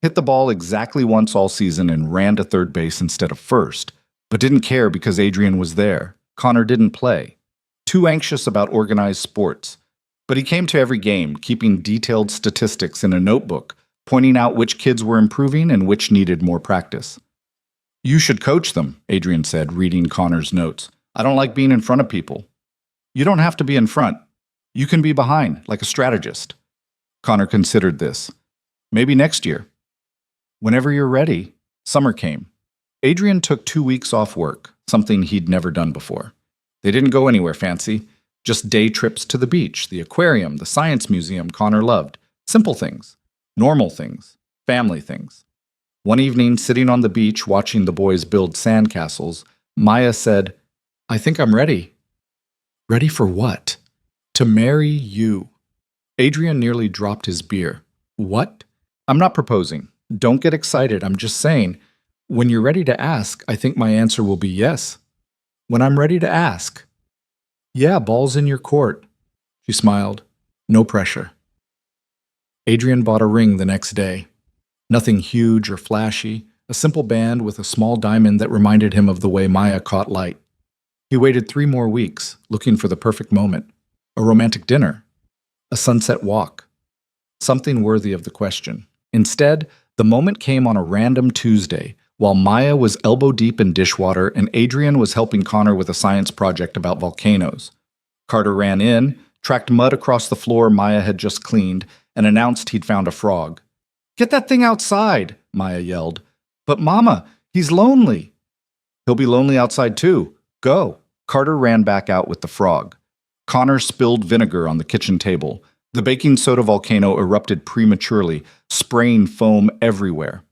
Hit the ball exactly once all season and ran to third base instead of first, but didn't care because Adrian was there. Connor didn't play. Too anxious about organized sports. But he came to every game, keeping detailed statistics in a notebook, pointing out which kids were improving and which needed more practice. "You should coach them," Adrian said, reading Connor's notes. "I don't like being in front of people." "You don't have to be in front. You can be behind, like a strategist." Connor considered this. "Maybe next year." Whenever you're ready. Summer came. Adrian took 2 weeks off work, something he'd never done before. They didn't go anywhere fancy. Just day trips to the beach, the aquarium, the science museum Connor loved. Simple things. Normal things. Family things. One evening, sitting on the beach watching the boys build sandcastles, Maya said, "I think I'm ready." "Ready for what?" "To marry you." Adrian nearly dropped his beer. "What?" "I'm not proposing. Don't get excited. I'm just saying, when you're ready to ask, I think my answer will be yes." "When I'm ready to ask." "Yeah, ball's in your court." She smiled. "No pressure." Adrian bought a ring the next day. Nothing huge or flashy, a simple band with a small diamond that reminded him of the way Maya caught light. He waited 3 more weeks, looking for the perfect moment. A romantic dinner. A sunset walk. Something worthy of the question. Instead, the moment came on a random Tuesday, while Maya was elbow-deep in dishwater and Adrian was helping Connor with a science project about volcanoes. Carter ran in, tracked mud across the floor Maya had just cleaned, and announced he'd found a frog. "Get that thing outside," Maya yelled. "But Mama, he's lonely." "He'll be lonely outside too. Go." Carter ran back out with the frog. Connor spilled vinegar on the kitchen table. The baking soda volcano erupted prematurely, spraying foam everywhere.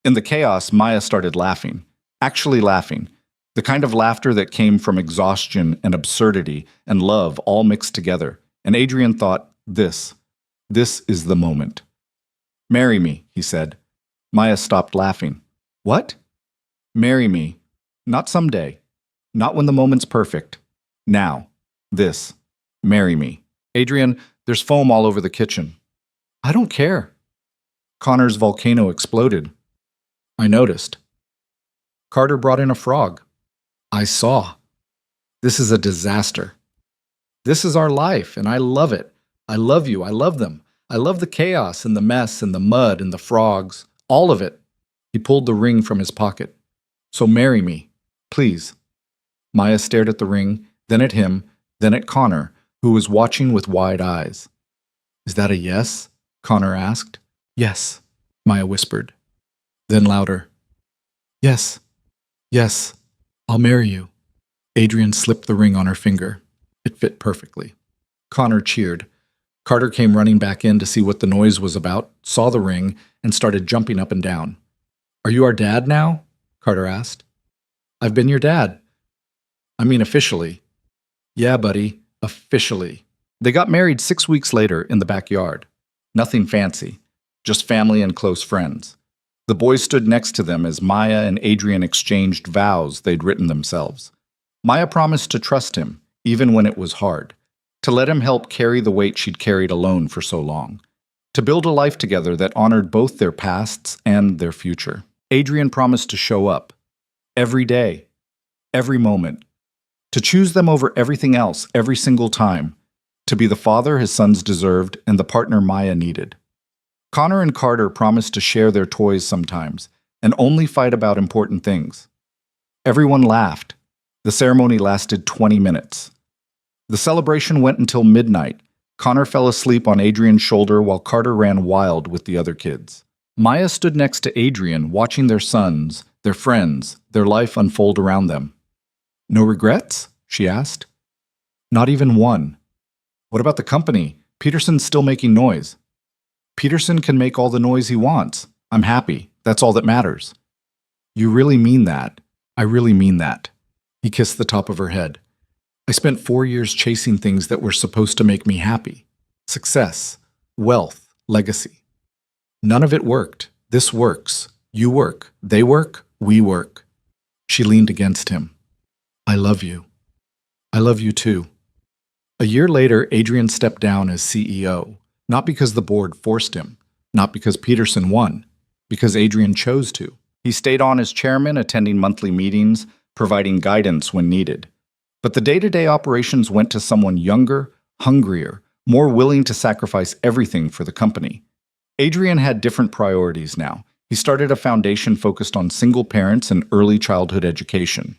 In the chaos, Maya started laughing. Actually laughing. The kind of laughter that came from exhaustion and absurdity and love all mixed together. And Adrian thought, this is the moment. "Marry me," he said. Maya stopped laughing. "What?" "Marry me. Not someday. Not when the moment's perfect. Now. This. Marry me." "Adrian, there's foam all over the kitchen." "I don't care." Connor's volcano exploded. "I noticed." Carter brought in a frog. "I saw." "This is a disaster." "This is our life, and I love it. I love you. I love them. I love the chaos and the mess and the mud and the frogs. All of it." He pulled the ring from his pocket. "So marry me, please." Maya stared at the ring, then at him, then at Connor, who was watching with wide eyes. "Is that a yes?" Connor asked. "Yes," Maya whispered. Then louder. "Yes, yes, I'll marry you." Adrian slipped the ring on her finger. It fit perfectly. Connor cheered. Carter came running back in to see what the noise was about, saw the ring, and started jumping up and down. "Are you our dad now?" Carter asked. "I've been your dad." "I mean officially." "Yeah, buddy, officially." They got married 6 weeks later in the backyard. Nothing fancy, just family and close friends. The boys stood next to them as Maya and Adrian exchanged vows they'd written themselves. Maya promised to trust him, even when it was hard, to let him help carry the weight she'd carried alone for so long, to build a life together that honored both their pasts and their future. Adrian promised to show up, every day, every moment, to choose them over everything else every single time, to be the father his sons deserved and the partner Maya needed. Connor and Carter promised to share their toys sometimes and only fight about important things. Everyone laughed. The ceremony lasted 20 minutes. The celebration went until midnight. Connor fell asleep on Adrian's shoulder while Carter ran wild with the other kids. Maya stood next to Adrian, watching their sons, their friends, their life unfold around them. "No regrets?" she asked. "Not even one." "What about the company? Peterson's still making noise." "Peterson can make all the noise he wants. I'm happy. That's all that matters." "You really mean that?" "I really mean that." He kissed the top of her head. "I spent 4 years chasing things that were supposed to make me happy. Success, wealth, legacy. None of it worked. This works. You work. They work. We work." She leaned against him. "I love you." "I love you too." A year later, Adrian stepped down as CEO, not because the board forced him, not because Peterson won, because Adrian chose to. He stayed on as chairman, attending monthly meetings, providing guidance when needed. But the day-to-day operations went to someone younger, hungrier, more willing to sacrifice everything for the company. Adrian had different priorities now. He started a foundation focused on single parents and early childhood education.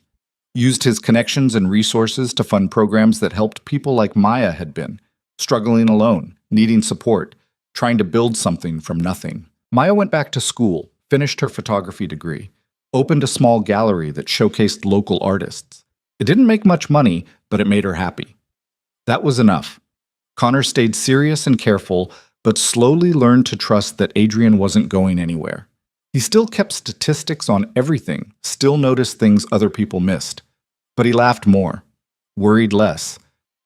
Used his connections and resources to fund programs that helped people like Maya had been, struggling alone, needing support, trying to build something from nothing. Maya went back to school, finished her photography degree, opened a small gallery that showcased local artists. It didn't make much money, but it made her happy. That was enough. Connor stayed serious and careful, but slowly learned to trust that Adrian wasn't going anywhere. He still kept statistics on everything, still noticed things other people missed. But he laughed more, worried less,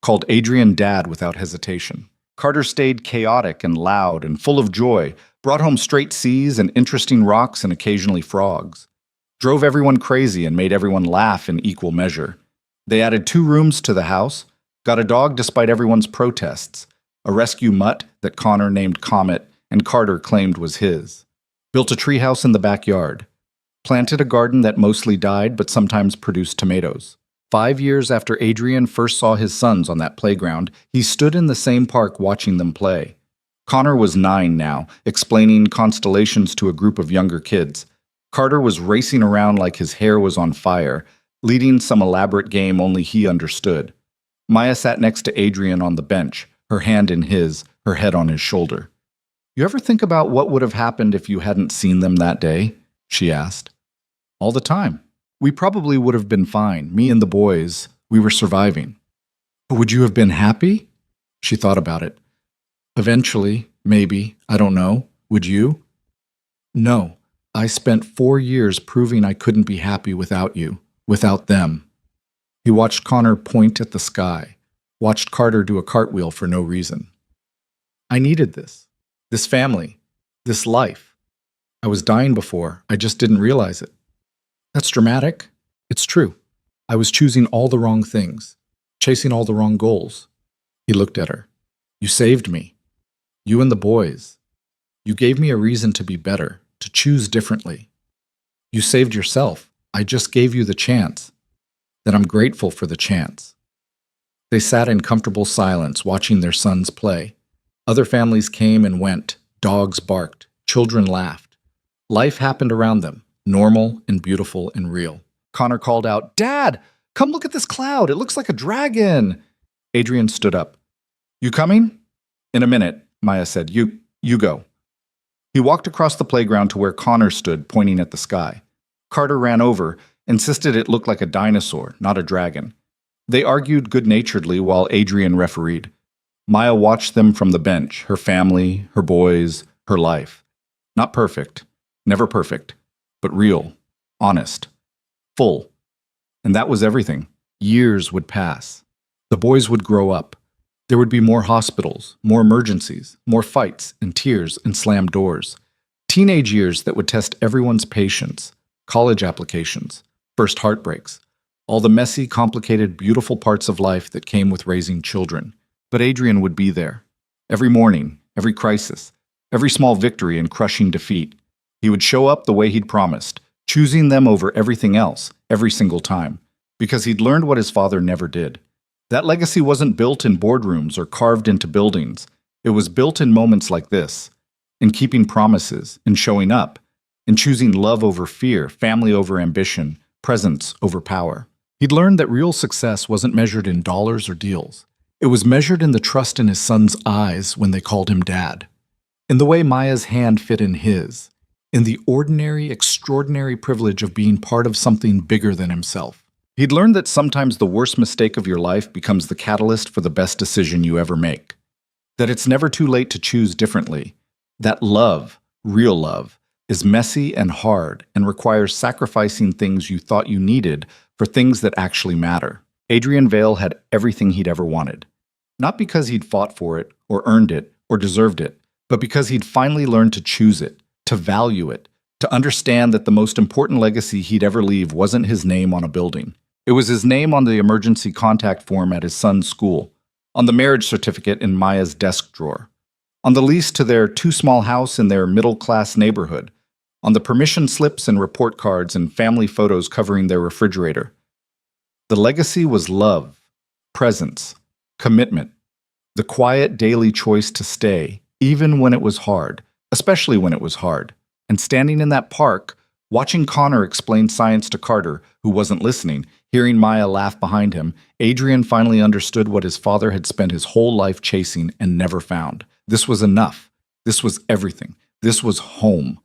called Adrian Dad without hesitation. Carter stayed chaotic and loud and full of joy, brought home straight C's and interesting rocks and occasionally frogs. Drove everyone crazy and made everyone laugh in equal measure. They added 2 rooms to the house, got a dog despite everyone's protests, a rescue mutt that Connor named Comet and Carter claimed was his. Built a treehouse in the backyard. Planted a garden that mostly died but sometimes produced tomatoes. 5 years after Adrian first saw his sons on that playground, he stood in the same park watching them play. Connor was 9 now, explaining constellations to a group of younger kids. Carter was racing around like his hair was on fire, leading some elaborate game only he understood. Maya sat next to Adrian on the bench, her hand in his, her head on his shoulder. "You ever think about what would have happened if you hadn't seen them that day?" she asked. "All the time. We probably would have been fine, me and the boys. We were surviving." "But would you have been happy?" She thought about it. "Eventually, maybe, I don't know. Would you?" "No. I spent 4 years proving I couldn't be happy without you, without them." He watched Connor point at the sky, watched Carter do a cartwheel for no reason. "I needed this family, this life. I was dying before, I just didn't realize it." "That's dramatic." "It's true. I was choosing all the wrong things, chasing all the wrong goals." He looked at her. "You saved me. You and the boys. You gave me a reason to be better, to choose differently. You saved yourself. I just gave you the chance. That I'm grateful for the chance." They sat in comfortable silence, watching their sons play. Other families came and went. Dogs barked. Children laughed. Life happened around them, normal and beautiful and real. Connor called out, "Dad, come look at this cloud. It looks like a dragon." Adrian stood up. "You coming?" "In a minute," Maya said. You go." He walked across the playground to where Connor stood, pointing at the sky. Carter ran over, insisted it looked like a dinosaur, not a dragon. They argued good-naturedly while Adrian refereed. Maya watched them from the bench, her family, her boys, her life. Not perfect, never perfect, but real, honest, full. And that was everything. Years would pass. The boys would grow up. There would be more hospitals, more emergencies, more fights and tears and slammed doors. Teenage years that would test everyone's patience, college applications, first heartbreaks, all the messy, complicated, beautiful parts of life that came with raising children. But Adrian would be there. Every morning, every crisis, every small victory and crushing defeat. He would show up the way he'd promised, choosing them over everything else, every single time, because he'd learned what his father never did. That legacy wasn't built in boardrooms or carved into buildings. It was built in moments like this, in keeping promises, in showing up, in choosing love over fear, family over ambition, presence over power. He'd learned that real success wasn't measured in dollars or deals. It was measured in the trust in his son's eyes when they called him Dad, in the way Maya's hand fit in his, in the ordinary, extraordinary privilege of being part of something bigger than himself. He'd learned that sometimes the worst mistake of your life becomes the catalyst for the best decision you ever make. That it's never too late to choose differently. That love, real love, is messy and hard and requires sacrificing things you thought you needed for things that actually matter. Adrian Vale had everything he'd ever wanted. Not because he'd fought for it, or earned it, or deserved it, but because he'd finally learned to choose it, to value it, to understand that the most important legacy he'd ever leave wasn't his name on a building. It was his name on the emergency contact form at his son's school, on the marriage certificate in Maya's desk drawer, on the lease to their too-small house in their middle-class neighborhood, on the permission slips and report cards and family photos covering their refrigerator. The legacy was love, presence, commitment, the quiet daily choice to stay, even when it was hard, especially when it was hard. And standing in that park, watching Connor explain science to Carter, who wasn't listening, hearing Maya laugh behind him, Adrian finally understood what his father had spent his whole life chasing and never found. This was enough. This was everything. This was home.